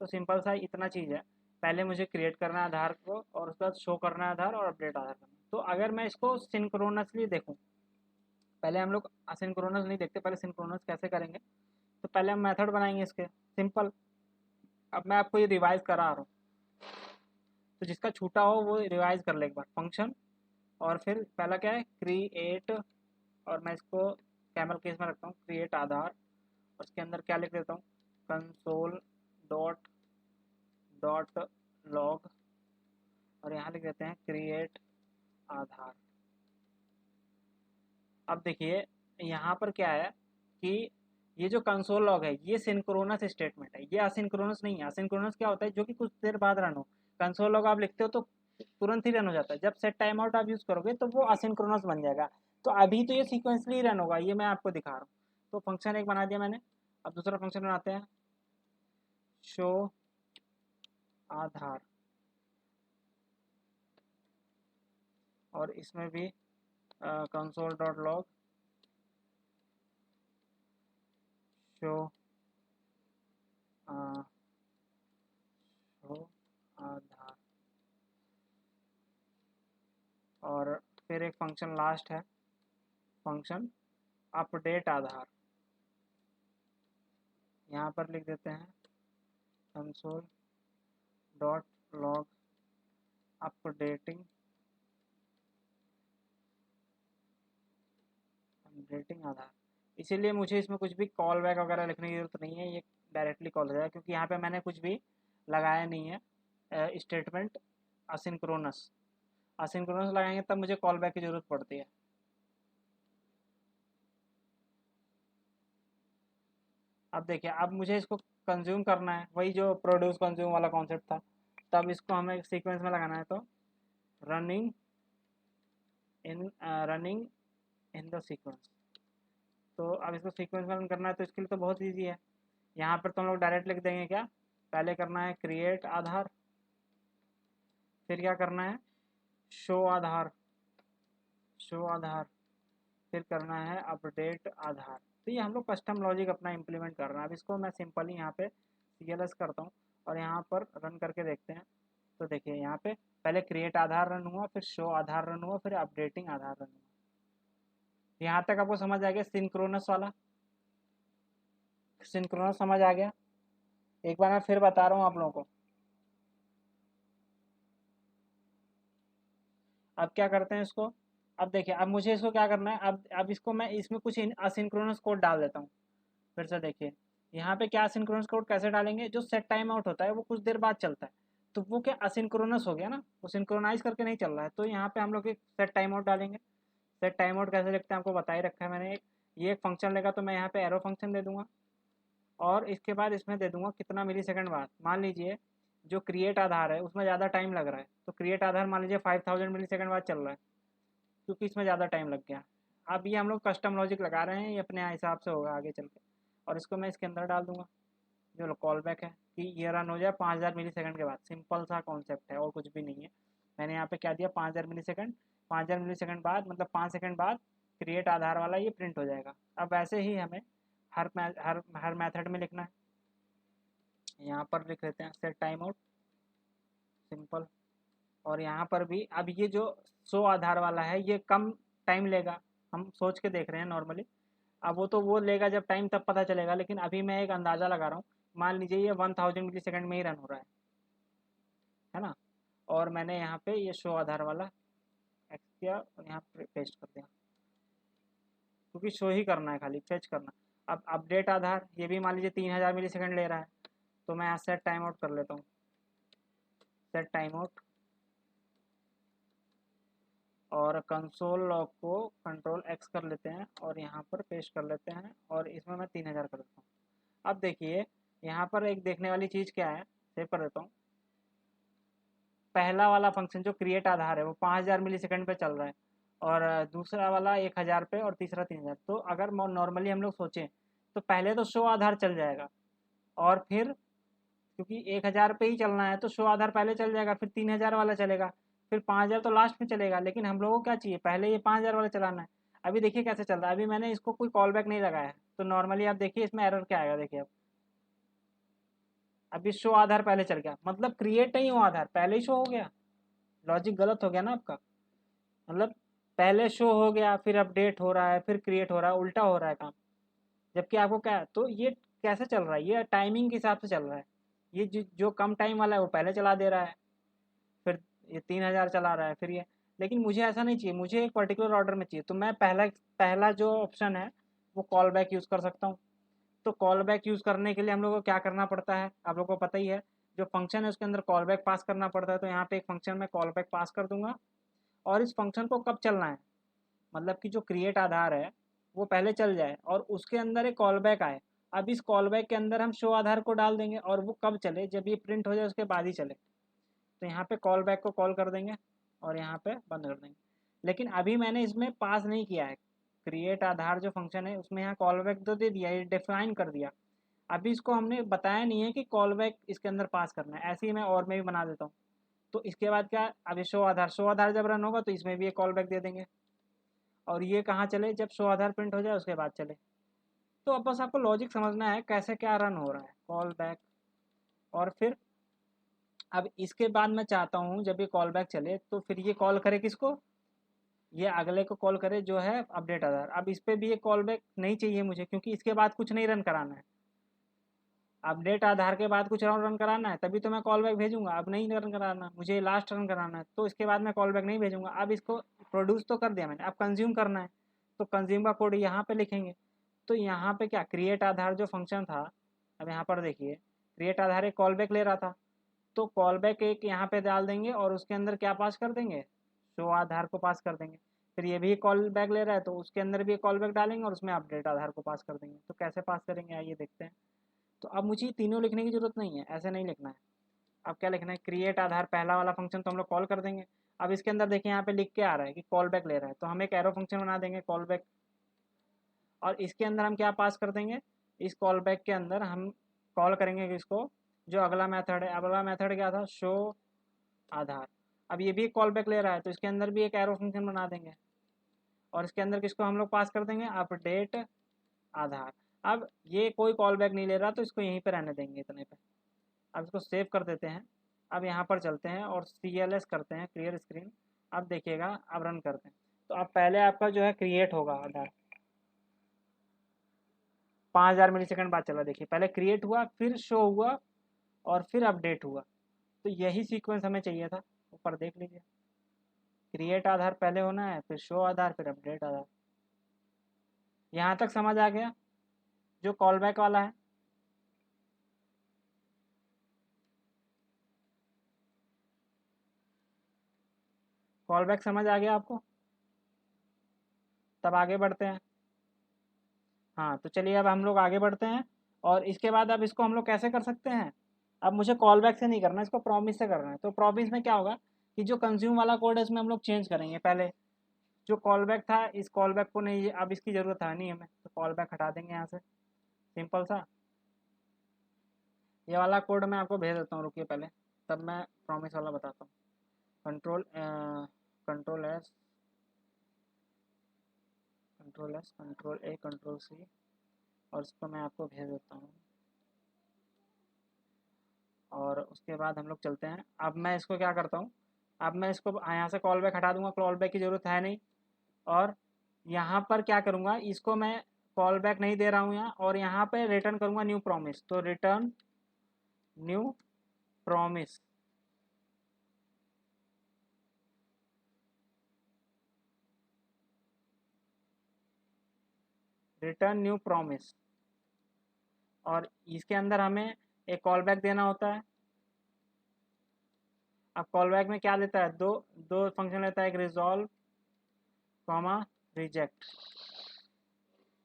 तो सिंपल सा इतना चीज़ है, पहले मुझे क्रिएट करना है आधार को, और उसके बाद शो करना है आधार, और अपडेट आधार करना है। तो अगर मैं इसको सिंक्रोनसली देखूँ, पहले हम लोग असिंक्रोनस नहीं देखते, पहले सिंक्रोनस कैसे करेंगे। तो पहले हम मेथड बनाएंगे इसके, सिंपल। अब मैं आपको ये रिवाइज करा रहा हूँ, तो जिसका छूटा हो वो रिवाइज कर ले एक बार। फंक्शन, और फिर पहला क्या है, क्रिएट, और मैं इसको कैमल केस में रखता हूँ, क्रिएट आधार। और उसके अंदर क्या लिख देता हूँ, कंसोल डॉट डॉट लॉग, और यहाँ लिख देते हैं क्रिएट आधार। अब देखिए यहाँ पर क्या है कि ये जो कंसोल लॉग है ये सिंक्रोनस स्टेटमेंट है, ये असिंक्रोनस नहीं है। असिंक्रोनस क्या होता है, जो कि कुछ देर बाद रन हो। कंसोल लॉग आप लिखते हो तो तुरंत ही रन हो जाता है, जब सेट टाइम आउट आप यूज़ करोगे तो वो असिंक्रोनस बन जाएगा। तो अभी तो ये सीक्वेंसली रन होगा, ये मैं आपको दिखा रहा हूँ। तो फंक्शन एक बना दिया मैंने। अब दूसरा फंक्शन बनाते हैं, शो आधार। और इसमें भी console dot log show show Aadhaar. और फिर एक फंक्शन लास्ट है, फंक्शन अपडेट आधार। यहाँ पर लिख देते हैं console dot log updating, updating Aadhaar. इसीलिए मुझे इसमें कुछ भी कॉल बैक वगैरह लिखने की ज़रूरत नहीं है, ये डायरेक्टली कॉल हो जाएगा क्योंकि यहाँ पे मैंने कुछ भी लगाया नहीं है स्टेटमेंट असिंक्रोनस। असिंक्रोनस लगाएंगे तब मुझे कॉल बैक की ज़रूरत पड़ती है। अब देखिए, अब मुझे इसको कंज्यूम करना है, वही जो प्रोड्यूस कंज्यूम वाला कॉन्सेप्ट था। तब इसको हमें सीक्वेंस में लगाना है, तो running running in the sequence. तो अब इसको सीक्वेंस में रन करना है तो इसके लिए तो बहुत ईजी है। यहाँ पर तो हम लोग डायरेक्ट लिख देंगे, क्या पहले करना है क्रिएट आधार, फिर क्या करना है शो आधार, शो आधार, फिर करना है अपडेट आधार। तो ये हम लोग कस्टम लॉजिक अपना इम्प्लीमेंट कर रहे हैं। अब इसको मैं सिंपली यहाँ पे CLS करता हूँ और यहाँ पर रन करके देखते हैं। तो देखिए यहाँ पे पहले क्रिएट आधार रन हुआ, फिर शो आधार रन हुआ, फिर अपडेटिंग आधार रन हुआ। यहाँ तक आपको समझ आ गया सिंक्रोनस वाला? सिंक्रोनस समझ आ गया? एक बार मैं फिर बता रहा हूँ आप लोगों को। अब क्या करते हैं इसको, अब देखिए, अब मुझे इसको क्या करना है, अब इसको मैं इसमें कुछ असिंक्रोनस कोड डाल देता हूँ। फिर से देखिए यहाँ पे क्या असिंक्रोनस कोड कैसे डालेंगे, जो सेट टाइम आउट होता है वो कुछ देर बाद चलता है, तो वो क्या असिंक्रोनस हो गया ना, वो सिंक्रोनाइज करके नहीं चल रहा है। तो यहाँ पे हम लोग एक सेट टाइम आउट डालेंगे। सेट टाइम आउट कैसे लिखते हैं आपको बता ही रखा है मैंने। ये एक फंक्शन लेगा, तो मैं यहाँ पे एरो फंक्शन दे दूंगा और इसके बाद इसमें दे दूंगा कितना मिली सेकंड बाद। मान लीजिए जो क्रिएट आधार है उसमें ज़्यादा टाइम लग रहा है, तो क्रिएट आधार मान लीजिए 5000 मिली सेकंड बाद चल रहा है, क्योंकि इसमें ज़्यादा टाइम लग गया। अब ये हम लोग कस्टम लॉजिक लगा रहे हैं, ये अपने हिसाब से होगा आगे चल के। और इसको मैं इसके अंदर डाल दूंगा जो कॉल बैक है कि ये रन हो जाए 5000 मिली सेकंड के बाद। सिंपल सा कॉन्सेप्ट है और कुछ भी नहीं है। मैंने यहाँ पे क्या दिया 5000 मिली सेकंड, 5000 मिली सेकंड बाद मतलब 5 सेकंड बाद क्रिएट आधार वाला ये प्रिंट हो जाएगा। अब वैसे ही हमें हर मेथड में लिखना है। यहाँ पर लिख लेते हैं सेट टाइम आउट, सिंपल। और यहाँ पर भी अब ये जो शो आधार वाला है ये कम टाइम लेगा, हम सोच के देख रहे हैं नॉर्मली। अब वो तो वो लेगा जब टाइम तब पता चलेगा, लेकिन अभी मैं एक अंदाज़ा लगा रहा हूँ। मान लीजिए ये 1000 मिली सेकंड में ही रन हो रहा है ना। और मैंने यहाँ पे ये शो आधार वाला एक्स किया और यहाँ पे पेस्ट कर दिया, क्योंकि शो ही करना है, खाली फेच करना। अब अपडेट आधार ये भी मान लीजिए 3000 मिली सेकंड ले रहा है, तो मैं यहाँ सेट टाइम आउट कर लेता हूँ। सेट टाइम आउट और कंसोल लॉग को कंट्रोल एक्स कर लेते हैं और यहाँ पर पेस्ट कर लेते हैं और इसमें मैं 3000 कर देता हूँ। अब देखिए यहाँ पर एक देखने वाली चीज़ क्या है, सेव कर देता हूँ। पहला वाला फंक्शन जो क्रिएट आधार है वो 5000 मिली सेकंड पे चल रहा है और दूसरा वाला 1000 पे और तीसरा 3000। तो अगर नॉर्मली हम लोग सोचें तो पहले तो शो आधार चल जाएगा और फिर क्योंकि 1000 पे ही चलना है तो शो आधार पहले चल जाएगा, फिर 3000 वाला चलेगा, फिर 5000 तो लास्ट में चलेगा। लेकिन हम लोगों को क्या चाहिए, पहले ये 5000 वाला चलाना है। अभी देखिए कैसे चल रहा है, अभी मैंने इसको कोई कॉल बैक नहीं लगाया है, तो नॉर्मली आप देखिए इसमें एरर क्या आएगा। देखिए अब अभी शो आधार पहले चल गया, मतलब क्रिएट नहीं हुआ आधार, पहले ही शो हो गया। लॉजिक गलत हो गया ना आपका, मतलब पहले शो हो गया फिर अपडेट हो रहा है फिर क्रिएट हो रहा है, उल्टा हो रहा है काम। जबकि आपको क्या है, तो ये कैसे चल रहा है, ये टाइमिंग के हिसाब से चल रहा है। ये जो कम टाइम वाला है वो पहले चला दे रहा है, फिर ये 3000 चला रहा है, फिर ये। लेकिन मुझे ऐसा नहीं चाहिए, मुझे एक पर्टिकुलर ऑर्डर में चाहिए। तो मैं पहला पहला जो ऑप्शन है वो कॉल बैक यूज़ कर सकता हूँ। तो कॉल बैक यूज़ करने के लिए हम लोग को क्या करना पड़ता है, आप लोग को पता ही है। जो फंक्शन है उसके अंदर कॉल बैक पास करना पड़ता है। तो यहाँ पे एक फंक्शन में कॉल बैक पास कर दूंगा और इस फंक्शन को कब चलना है, मतलब कि जो क्रिएट आधार है वो पहले चल जाए और उसके अंदर एक कॉल बैक आए। अब इस कॉल बैक के अंदर हम शो आधार को डाल देंगे और वो कब चले, जब ये प्रिंट हो जाए उसके बाद ही चले। तो यहाँ पे कॉल बैक को कॉल कर देंगे और यहाँ पे बंद कर देंगे। लेकिन अभी मैंने इसमें पास नहीं किया है, क्रिएट आधार जो फंक्शन है उसमें यहाँ कॉल बैक तो दे दिया, ये डिफाइन कर दिया। अभी इसको हमने बताया नहीं है कि कॉल बैक इसके अंदर पास करना है। ऐसे ही मैं और में भी बना देता हूँ। तो इसके बाद क्या, अभी शो आधार जब रन होगा तो इसमें भी एक कॉल बैक दे देंगे और ये कहाँ चले, जब शो आधार प्रिंट हो जाए उसके बाद चले। तो अब बस आपको लॉजिक समझना है कैसे क्या रन हो रहा है कॉल बैक। और फिर अब इसके बाद मैं चाहता हूँ जब ये कॉल बैक चले तो फिर ये कॉल करे किसको, ये अगले को कॉल करे जो है अपडेट आधार। अब इस पर भी ये कॉल बैक नहीं चाहिए मुझे, क्योंकि इसके बाद कुछ नहीं रन कराना है। अपडेट आधार के बाद कुछ और रन कराना है तभी तो मैं कॉल बैक भेजूंगा, अब नहीं रन कराना, मुझे लास्ट रन कराना है। तो इसके बाद मैं कॉल बैक नहीं भेजूंगा। अब इसको प्रोड्यूस तो कर दिया मैंने, अब कंज्यूम करना है। तो कंज्यूम का कोड यहाँ पे लिखेंगे। तो यहाँ पे क्या क्रिएट आधार जो फंक्शन था, अब यहाँ पर देखिए क्रिएट आधार एक कॉल बैक ले रहा था, तो कॉल बैक एक यहाँ पे डाल देंगे और उसके अंदर क्या पास कर देंगे, शो आधार को पास कर देंगे। फिर ये भी कॉल बैक ले रहा है तो उसके अंदर भी कॉल बैक डालेंगे और उसमें अपडेट आधार को पास कर देंगे। तो कैसे पास करेंगे आइए देखते हैं। तो अब मुझे तीनों लिखने की जरूरत नहीं है, ऐसे नहीं लिखना है। अब क्या लिखना है, क्रिएट आधार पहला वाला फंक्शन तो हम लोग कॉल कर देंगे। अब इसके अंदर देखिए यहाँ पे लिख के आ रहा है कि कॉल बैक ले रहा है, तो हम एक एरो फंक्शन बना देंगे कॉल बैक, और इसके अंदर हम क्या पास कर देंगे, इस कॉल बैक के अंदर हम कॉल करेंगे इसको, जो अगला मेथड है, अगला मेथड क्या था, शो आधार। अब ये भी कॉल बैक ले रहा है तो इसके अंदर भी एक एरो फंक्शन बना देंगे और इसके अंदर किसको हम लोग पास कर देंगे, अपडेट आधार। अब ये कोई कॉल बैक नहीं ले रहा तो इसको यहीं पर रहने देंगे इतने पे। अब इसको सेव कर देते हैं। अब यहाँ पर चलते हैं और CLS करते हैं, क्लियर स्क्रीन। अब देखिएगा, अब रन करते हैं तो अब पहले आपका जो है क्रिएट होगा आधार, 5000 मिलीसेकंड बाद चला, देखिए पहले क्रिएट हुआ, फिर शो हुआ और फिर अपडेट हुआ। तो यही सीक्वेंस हमें चाहिए था, ऊपर देख लीजिए, क्रिएट आधार पहले होना है, फिर शो आधार, फिर अपडेट आधार। यहाँ तक समझ आ गया जो कॉल बैक वाला है। कॉल बैक समझ आ गया आपको, तब आगे बढ़ते हैं। हाँ तो चलिए अब हम लोग आगे बढ़ते हैं और इसके बाद अब इसको हम लोग कैसे कर सकते हैं। अब मुझे कॉल बैक से नहीं करना, इसको प्रॉमिस से करना है। तो प्रॉमिस में क्या होगा कि जो कंज्यूम वाला कोड है इसमें हम लोग चेंज करेंगे। पहले जो कॉल बैक था, इस कॉल बैक को नहीं, अब इसकी ज़रूरत है नहीं हमें, तो कॉल बैक हटा देंगे यहाँ से, सिंपल सा। ये वाला कोड मैं आपको भेज देता हूँ, रुकिए पहले, तब मैं प्रॉमिस वाला बताता हूँ। Control S control A control C, और इसको मैं आपको भेज देता हूँ। और उसके बाद हम लोग चलते हैं। अब मैं इसको क्या करता हूँ, अब मैं इसको यहाँ से कॉल बैक हटा दूंगा, कॉल बैक की ज़रूरत है नहीं। और यहाँ पर क्या करूँगा, इसको मैं कॉल बैक नहीं दे रहा हूँ यहाँ, और यहाँ पे रिटर्न करूँगा न्यू प्रॉमिस। तो return new promise, return new promise. और इसके अंदर हमें एक कॉल बैक देना होता है। अब कॉल बैक में क्या लेता है, दो दो फंक्शन लेता है, एक रिजॉल्व कॉमा रिजेक्ट।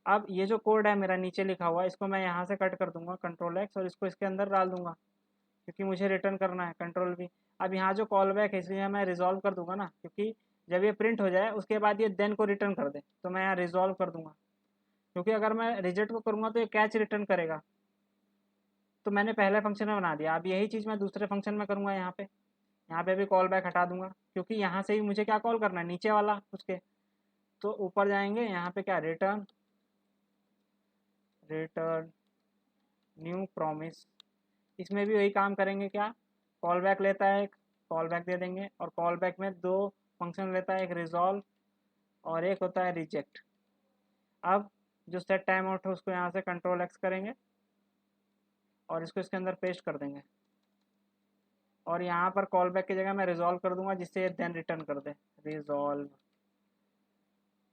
अब ये जो कोड है मेरा नीचे लिखा हुआ, इसको मैं यहाँ से कट कर दूंगा, कंट्रोल एक्स, और इसको इसके अंदर डाल दूंगा क्योंकि मुझे रिटर्न करना है, कंट्रोल वी। अब यहाँ जो कॉल बैक है इसलिए मैं रिजॉल्व कर दूंगा ना, क्योंकि जब ये प्रिंट हो जाए उसके बाद ये देन को रिटर्न कर दे, तो मैं यहाँ रिजॉल्व कर दूंगा। क्योंकि अगर मैं रिजेक्ट को करूँगा तो ये कैच रिटर्न करेगा, तो मैंने पहले फंक्शन में बना दिया। अब यही चीज़ मैं दूसरे फंक्शन में करूँगा, यहाँ पे भी कॉल बैक हटा दूंगा, क्योंकि यहाँ से ही मुझे क्या कॉल करना है, नीचे वाला उसके। तो ऊपर जाएंगे, यहाँ पे क्या, रिटर्न रिटर्न न्यू प्रॉमिस। इसमें भी वही काम करेंगे, क्या, कॉल बैक लेता है एक, कॉल बैक दे देंगे, और कॉल बैक में दो फंक्शन लेता है, एक रिजॉल्व और एक होता है रिजेक्ट। अब जो सेट टाइम आउट है उसको यहाँ से कंट्रोल एक्स करेंगे और इसको इसके अंदर पेस्ट कर देंगे, और यहाँ पर कॉल बैक की जगह मैं रिजॉल्व कर दूंगा, जिससे ये देन रिटर्न कर दे, रिजॉल्व।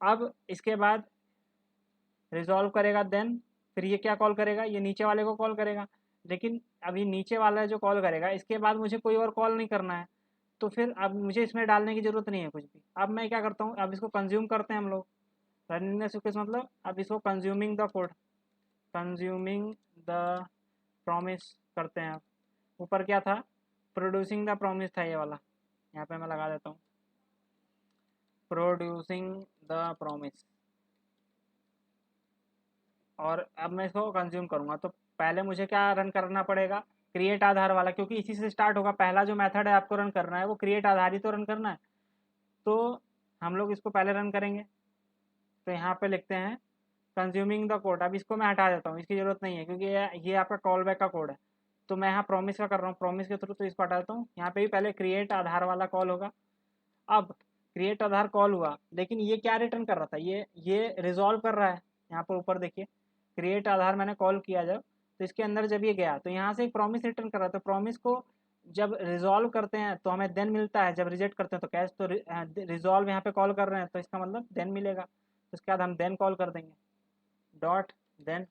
अब इसके बाद रिजॉल्व करेगा देन, फिर ये क्या कॉल करेगा, ये नीचे वाले को कॉल करेगा। लेकिन अभी नीचे वाला जो कॉल करेगा, इसके बाद मुझे कोई और कॉल नहीं करना है, तो फिर अब मुझे इसमें डालने की ज़रूरत नहीं है कुछ भी। अब मैं क्या करता हूँ, अब इसको कंज्यूम करते हैं हम लोग। रनिंग सीक्वेंस मतलब अब इसको consuming the code, consuming the promise करते हैं। अब ऊपर क्या था, प्रोड्यूसिंग द प्रॉमिस था ये वाला, यहाँ पे मैं लगा देता हूँ, प्रोड्यूसिंग द प्रॉमिस। और अब मैं इसको कंज्यूम करूँगा, तो पहले मुझे क्या रन करना पड़ेगा, क्रिएट आधार वाला, क्योंकि इसी से स्टार्ट होगा। पहला जो मेथड है आपको रन करना है वो क्रिएट आधार ही तो रन करना है, तो हम लोग इसको पहले रन करेंगे। तो यहाँ पे लिखते हैं कंज्यूमिंग द कोड। अब इसको मैं हटा देता हूँ, इसकी ज़रूरत नहीं है क्योंकि ये आपका कॉल बैक का कोड है। तो मैं यहाँ प्रॉमिस का कर रहा हूँ, प्रॉमिस के थ्रू, तो इसको हटा देता हूँ। यहाँ पे भी पहले क्रिएट आधार वाला कॉल होगा। अब क्रिएट आधार कॉल हुआ, लेकिन ये क्या रिटर्न कर रहा था, ये रिजॉल्व कर रहा है। यहाँ पर ऊपर देखिए, क्रिएट आधार मैंने कॉल किया जब, तो इसके अंदर जब ये गया तो यहाँ से एक प्रॉमिस रिटर्न कर रहा था। तो प्रॉमिस को जब रिजॉल्व करते हैं तो हमें देन मिलता है, जब रिजेक्ट करते हैं तो कैश। तो रिजॉल्व यहाँ पे कॉल कर रहे हैं तो इसका मतलब देन मिलेगा, तो इसके बाद हम देन कॉल कर देंगे, डॉट देन।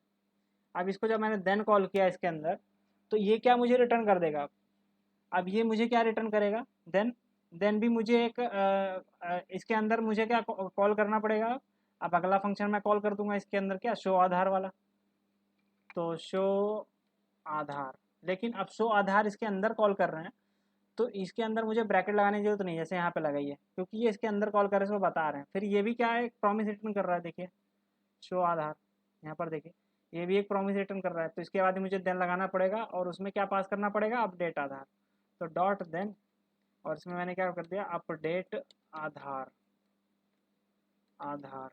अब इसको जब मैंने देन कॉल किया इसके अंदर, तो ये क्या मुझे रिटर्न कर देगा। अब ये मुझे क्या रिटर्न करेगा, देन भी मुझे एक इसके अंदर मुझे क्या कॉल करना पड़ेगा। अब अगला फंक्शन मैं कॉल कर दूंगा इसके अंदर, क्या, शो आधार वाला। तो शो आधार, लेकिन अब शो आधार इसके अंदर कॉल कर रहे हैं, तो इसके अंदर मुझे ब्रैकेट लगाने की जरूरत नहीं, जैसे यहाँ पे लगाई है, क्योंकि ये इसके अंदर कॉल कर रहे हैं, इसको बता रहे हैं। फिर ये भी क्या है, प्रॉमिस रिटर्न कर रहा है, देखिए शो आधार, यहाँ पर देखिए ये भी एक प्रॉमिस रिटर्न कर रहा है। तो इसके बाद मुझे देन लगाना पड़ेगा, और उसमें क्या पास करना पड़ेगा, अपडेट आधार। तो डॉट देन, और इसमें मैंने क्या कर दिया, अपडेट आधार। आधार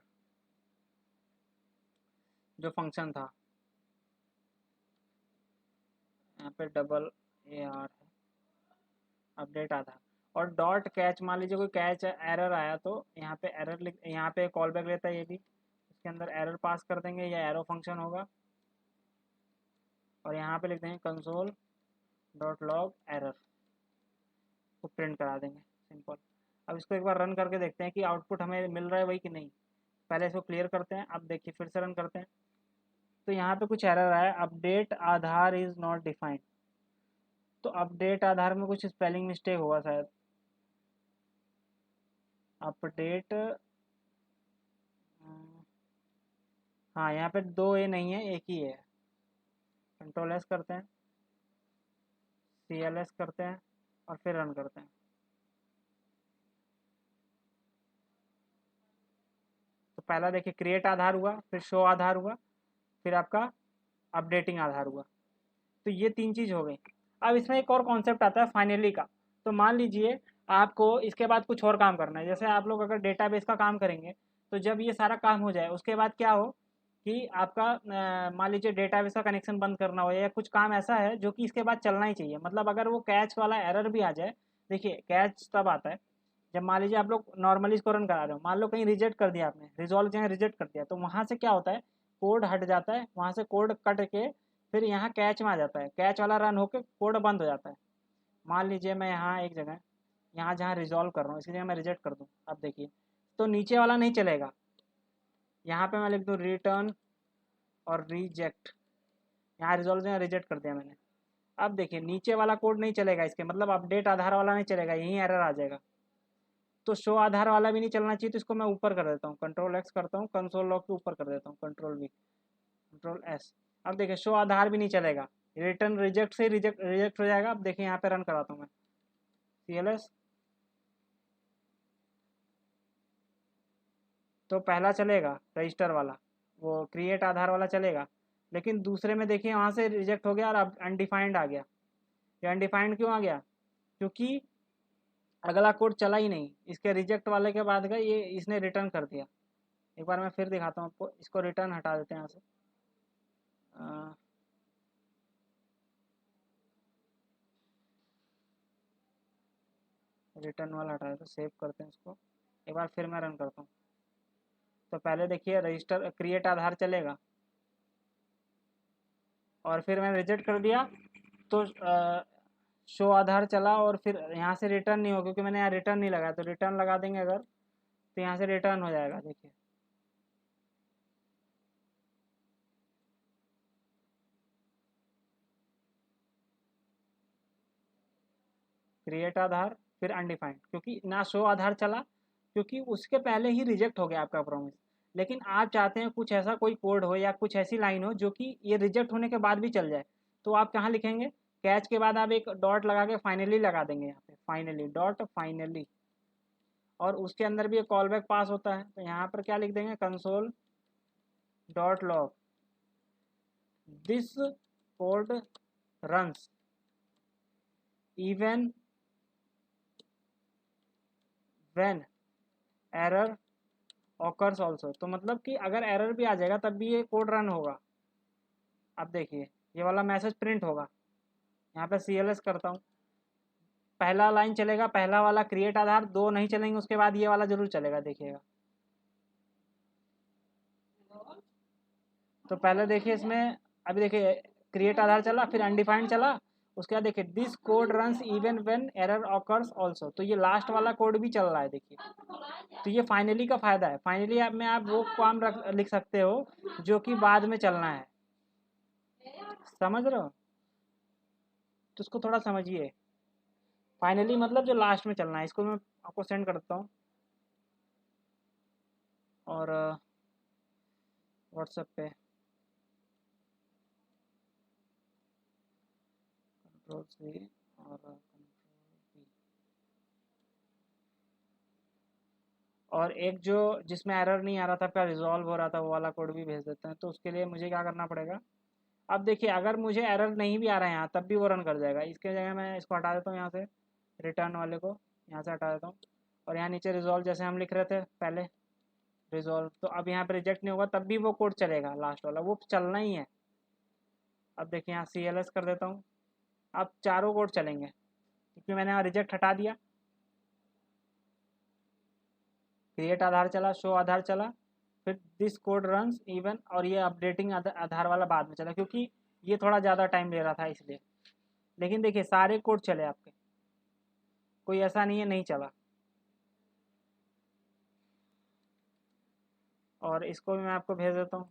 जो फंक्शन था, यहाँ पे डबल ए आर है, अपडेट आधार। और डॉट कैच, मान लीजिए कोई कैच एरर आया, तो यहाँ पे एरर लिख, यहाँ पे कॉल बैक लेता है, ये भी इसके अंदर एरर पास कर देंगे, या एरो फंक्शन होगा, और यहाँ पे लिख देंगे कंसोल डॉट लॉग एरर, को प्रिंट करा देंगे, सिंपल। अब इसको एक बार रन करके देखते हैं कि आउटपुट हमें मिल रहा है वही कि नहीं। पहले इसको क्लियर करते हैं, अब देखिए फिर से रन करते हैं, तो यहाँ पे कुछ एरर आया, update Aadhaar is not defined. तो अपडेट आधार में कुछ स्पेलिंग मिस्टेक होगा शायद। अपडेट, हाँ यहाँ पे दो ए नहीं है, एक ही है। कंट्रोल एस करते हैं, सी एल एस करते हैं, और फिर रन करते हैं। तो पहला देखिए क्रिएट आधार हुआ, फिर शो आधार हुआ, फिर आपका अपडेटिंग आधार हुआ। तो ये तीन चीज़ हो गई। अब इसमें एक और कॉन्सेप्ट आता है फाइनली का। तो मान लीजिए आपको इसके बाद कुछ और काम करना है, जैसे आप लोग अगर डेटाबेस का काम करेंगे, तो जब ये सारा काम हो जाए उसके बाद क्या हो कि आपका मान लीजिए डेटाबेस का कनेक्शन बंद करना हो, या कुछ काम ऐसा है जो कि इसके बाद चलना ही चाहिए, मतलब अगर वो कैच वाला एरर भी आ जाए। देखिए कैच तब आता है जब मान लीजिए आप लोग नॉर्मली इसको रन करा रहे हो, मान लो कहीं रिजेक्ट कर दिया आपने, रिजॉल्व जगह रिजेक्ट कर दिया, तो वहाँ से क्या होता है, कोड हट जाता है, वहाँ से कोड कट के फिर यहाँ कैच में आ जाता है, कैच वाला रन होकर कोड बंद हो जाता है। मान लीजिए मैं यहाँ एक जगह, यहाँ जहाँ रिजॉल्व कर रहा हूँ, इसी जगह मैं रिजेक्ट कर दूँ, अब देखिए तो नीचे वाला नहीं चलेगा। यहाँ पे मैं लिख दूँ रिटर्न और रिजेक्ट, यहाँ रिजॉल्व जगह रिजेक्ट कर दिया मैंने। अब देखिए नीचे वाला कोड नहीं चलेगा इसके, मतलब अपडेट आधार वाला नहीं चलेगा, यहीं एरर आ जाएगा। तो शो आधार वाला भी नहीं चलना चाहिए, तो इसको मैं ऊपर कर देता हूँ, कंट्रोल एक्स करता हूँ, कंसोल लॉग के ऊपर कर देता हूँ, कंट्रोल वी, कंट्रोल एस। अब देखिए शो आधार भी नहीं चलेगा, रिटर्न रिजेक्ट से रिजेक्ट रिजेक्ट हो जाएगा। अब देखिए यहाँ पे रन कराता हूँ मैं, सी एल एस, तो पहला चलेगा रजिस्टर वाला, वो क्रिएट आधार वाला चलेगा, लेकिन दूसरे में देखिए वहाँ से रिजेक्ट हो गया और अब अनडिफाइंड आ गया। ये अनडिफाइंड क्यों आ गया, क्योंकि अगला कोड चला ही नहीं, इसके रिजेक्ट वाले के बाद का ये इसने रिटर्न कर दिया। एक बार मैं फिर दिखाता हूँ आपको, इसको रिटर्न हटा देते हैं यहाँ से, रिटर्न वाला हटा देते, सेव करते हैं इसको, एक बार फिर मैं रन करता हूँ। तो पहले देखिए रजिस्टर क्रिएट आधार चलेगा, और फिर मैंने रिजेक्ट कर दिया, तो शो आधार चला, और फिर यहाँ से रिटर्न नहीं हो, क्योंकि मैंने यहाँ रिटर्न नहीं लगाया, तो रिटर्न लगा देंगे अगर, तो यहाँ से रिटर्न हो जाएगा। देखिए क्रिएट आधार फिर अनडिफाइंड, क्योंकि ना शो आधार चला, क्योंकि उसके पहले ही रिजेक्ट हो गया आपका प्रॉमिस। लेकिन आप चाहते हैं कुछ ऐसा कोई कोड हो या कुछ ऐसी लाइन हो जो कि ये रिजेक्ट होने के बाद भी चल जाए, तो आप कहाँ लिखेंगे, कैच के बाद आप एक डॉट लगा के फाइनली लगा देंगे, यहाँ पे फाइनली डॉट फाइनली, और उसके अंदर भी एक कॉल बैक पास होता है, तो यहाँ पर क्या लिख देंगे, console dot log this code runs even when error occurs also. तो मतलब कि अगर एरर भी आ जाएगा तब भी ये कोड रन होगा। अब देखिए ये वाला मैसेज प्रिंट होगा, यहाँ पे सी एल एस करता हूँ, पहला लाइन चलेगा, पहला वाला क्रिएट आधार, दो नहीं चलेंगे उसके बाद ये वाला जरूर चलेगा, देखिएगा। तो पहले देखिए इसमें, अभी देखिए क्रिएट आधार चला, फिर अनडिफाइंड चला, उसके बाद देखिए this code runs even when error occurs also, तो ये लास्ट वाला कोड भी चल रहा है देखिए। तो ये फाइनली का फ़ायदा है, फाइनली आप में आप वो काम लिख सकते हो जो कि बाद में चलना है, समझ रहे हो? तो उसको थोड़ा समझिए। फाइनली मतलब जो लास्ट में चलना है, इसको मैं आपको सेंड करता हूँ और व्हाट्सएप पे कंट्रोल सी और कंट्रोल पी, और एक जो जिसमें एरर नहीं आ रहा था आपका, रिजॉल्व हो रहा था, वो वाला कोड भी भेज देते हैं। तो उसके लिए मुझे क्या करना पड़ेगा, अब देखिए अगर मुझे एरर नहीं भी आ रहा है यहाँ, तब भी वो रन कर जाएगा। इसके जगह मैं इसको हटा देता हूँ यहाँ से, रिटर्न वाले को यहाँ से हटा देता हूँ, और यहाँ नीचे रिजॉल्व जैसे हम लिख रहे थे पहले, रिजॉल्व, तो अब यहाँ पे रिजेक्ट नहीं होगा, तब भी वो कोड चलेगा, लास्ट वाला वो चलना ही है। अब देखिए यहाँ CLS कर देता हूँ, अब चारों कोड चलेंगे क्योंकि मैंने यहाँ रिजेक्ट हटा दिया। क्रिएट आधार चला, शो आधार चला, फिर दिस कोड रन्स इवन, और ये अपडेटिंग आधार वाला बाद में चला क्योंकि ये थोड़ा ज़्यादा टाइम ले रहा था इसलिए। लेकिन देखिए सारे कोड चले आपके, कोई ऐसा नहीं है नहीं चला। और इसको भी मैं आपको भेज देता हूँ।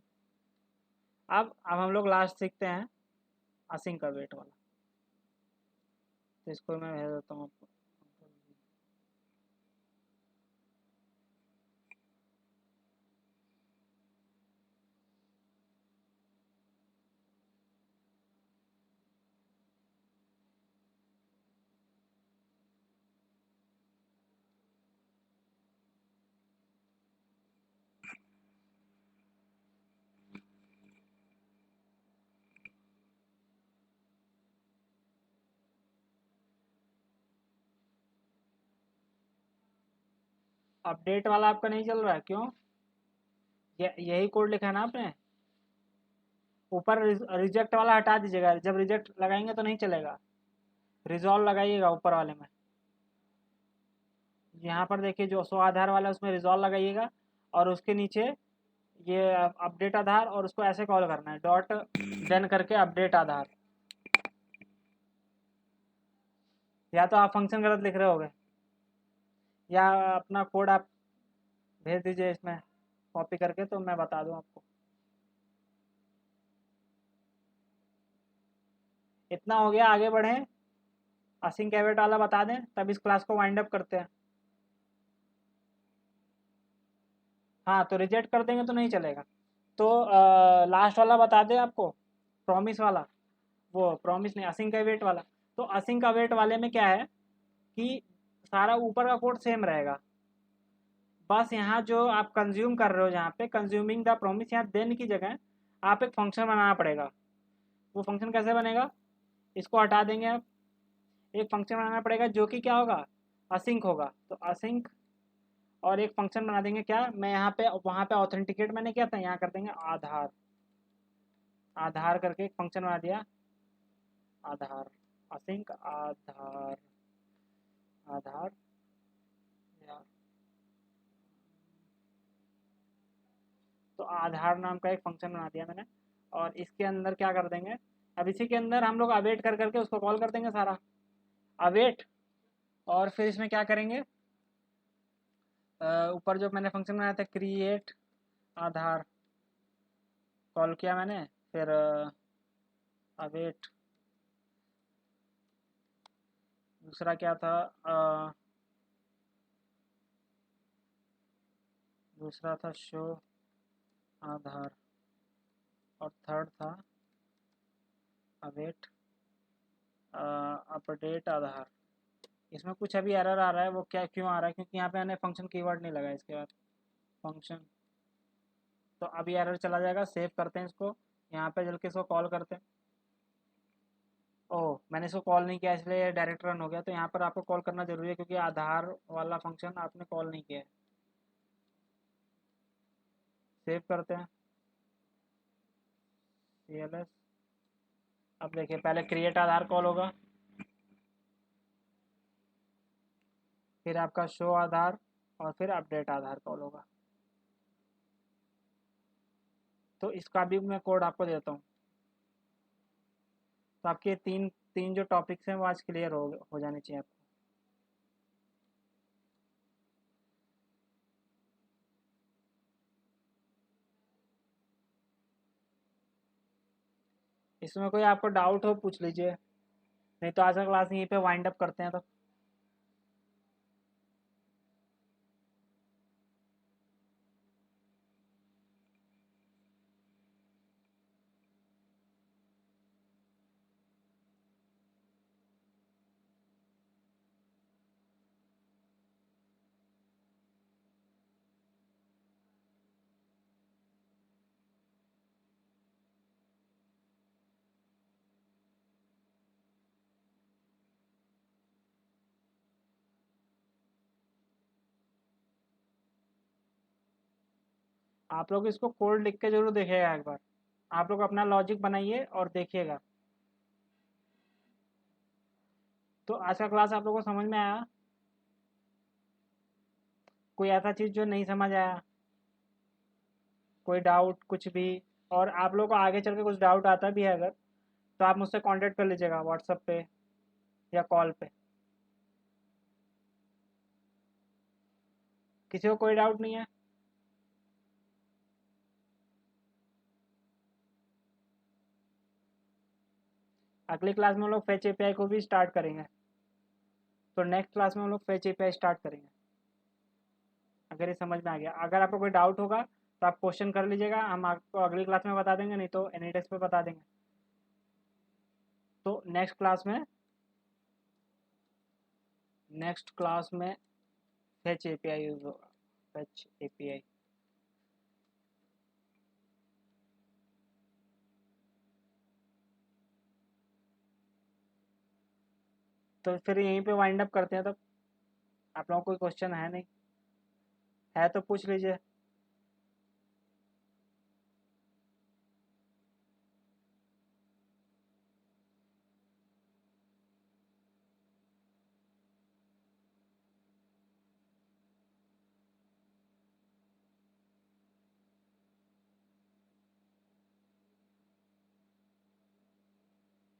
अब हम लोग लास्ट सीखते हैं असिंक का वेट वाला, तो इसको मैं भेज देता हूँ आपको। अपडेट वाला आपका नहीं चल रहा है क्यों? यही कोड लिखा है ना आपने, ऊपर रिजेक्ट वाला हटा दीजिएगा, जब रिजेक्ट लगाएंगे तो नहीं चलेगा, रिजॉल्व लगाइएगा ऊपर वाले में। यहाँ पर देखिए जो सो आधार वाला है उसमें रिजॉल्व लगाइएगा, और उसके नीचे ये अपडेट आधार, और उसको ऐसे कॉल करना है डॉट देन करके अपडेट आधार। या तो आप फंक्शन गलत लिख रहे होगे, या अपना कोड आप भेज दीजिए इसमें कॉपी करके, तो मैं बता दूं आपको। इतना हो गया, आगे बढ़ें, असिंक एवेट वाला बता दें, तब इस क्लास को वाइंड अप करते हैं। हाँ तो रिजेक्ट कर देंगे तो नहीं चलेगा। तो लास्ट वाला बता दें आपको, प्रॉमिस वाला, वो प्रॉमिस नहीं, असिंक अवेट वाला। तो असिंक अवेट वाले में क्या है कि सारा ऊपर का कोड सेम रहेगा, बस यहाँ जो आप कंज्यूम कर रहे हो, जहाँ पे कंज्यूमिंग द प्रॉमिस, यहाँ देन की जगह आप एक फंक्शन बनाना पड़ेगा। वो फंक्शन कैसे बनेगा, इसको हटा देंगे आप, एक फंक्शन बनाना पड़ेगा जो कि क्या होगा, असिंक होगा। तो असिंक, और एक फंक्शन बना देंगे क्या, मैं यहाँ पे वहाँ पे ऑथेंटिकेट मैंने किया था, यहाँ कर देंगे आधार, आधार करके एक फंक्शन बना दिया, आधार, असिंक आधार, आधार यार, तो आधार नाम का एक फंक्शन बना दिया मैंने। और इसके अंदर क्या कर देंगे, अब इसी के अंदर हम लोग अवेट कर करके उसको कॉल कर देंगे सारा, अवेट। और फिर इसमें क्या करेंगे, ऊपर जो मैंने फंक्शन बनाया था क्रिएट आधार, कॉल किया मैंने, फिर अवेट, दूसरा क्या था, दूसरा था शो आधार, और थर्ड था अवेट अपडेट आधार। इसमें कुछ अभी एरर आ रहा है, वो क्या क्यों आ रहा है, क्योंकि यहाँ पे मैंने फंक्शन कीवर्ड नहीं लगाया इसके बाद, फंक्शन। तो अभी एरर चला जाएगा, सेव करते हैं इसको, यहाँ पे चल के इसको कॉल करते हैं। ओह मैंने इसको कॉल नहीं किया इसलिए डायरेक्ट रन हो गया, तो यहाँ पर आपको कॉल करना जरूरी है क्योंकि आधार वाला फंक्शन आपने कॉल नहीं किया है। सेव करते हैं CLS। अब देखिए पहले क्रिएट आधार कॉल होगा, फिर आपका शो आधार, और फिर अपडेट आधार कॉल होगा। तो इसका भी मैं कोड आपको देता हूँ। तो आपके तीन तीन जो टॉपिक्स हैं वो आज क्लियर हो जाने चाहिए आपको। इसमें कोई आपको डाउट हो पूछ लीजिए, नहीं तो आज का क्लास यहीं पे वाइंड अप करते हैं तो। आप लोग इसको कोड लिख के जरूर देखिएगा एक बार, आप लोग अपना लॉजिक बनाइए और देखिएगा। तो आज का क्लास आप लोगों को समझ में आया? कोई ऐसा चीज़ जो नहीं समझ आया, कोई डाउट कुछ भी? और आप लोगों को आगे चल के कुछ डाउट आता भी है अगर, तो आप मुझसे कांटेक्ट कर लीजिएगा व्हाट्सएप पे या कॉल पे। किसी को कोई डाउट नहीं है? अगली क्लास में हम लोग फेच एपीआई को भी स्टार्ट करेंगे, तो नेक्स्ट क्लास में हम लोग फेच एपीआई स्टार्ट करेंगे। अगर ये समझ में आ गया, अगर आपको कोई डाउट होगा तो आप क्वेश्चन कर लीजिएगा, हम आपको अगली क्लास में बता देंगे, नहीं तो एनी टेस्ट पे बता देंगे। तो नेक्स्ट क्लास में फेच एपीआई यूज होगा, फेच एपीआई। तो फिर यहीं पे वाइंड अप करते हैं तब। आप लोगों को कोई क्वेश्चन है नहीं, है तो पूछ लीजिए।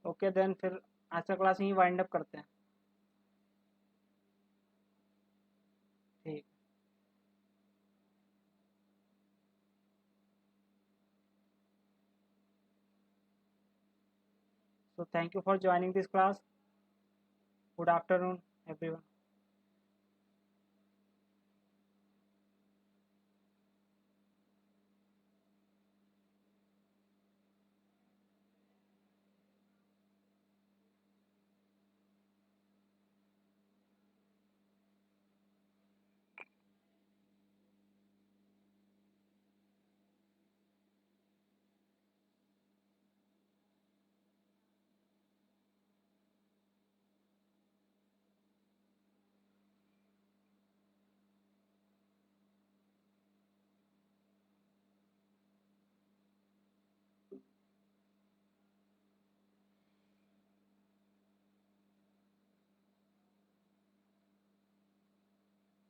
ओके देन, फिर आज का क्लास यहीं वाइंड अप करते हैं। ठीक। So thank you for joining this class. Good afternoon, everyone.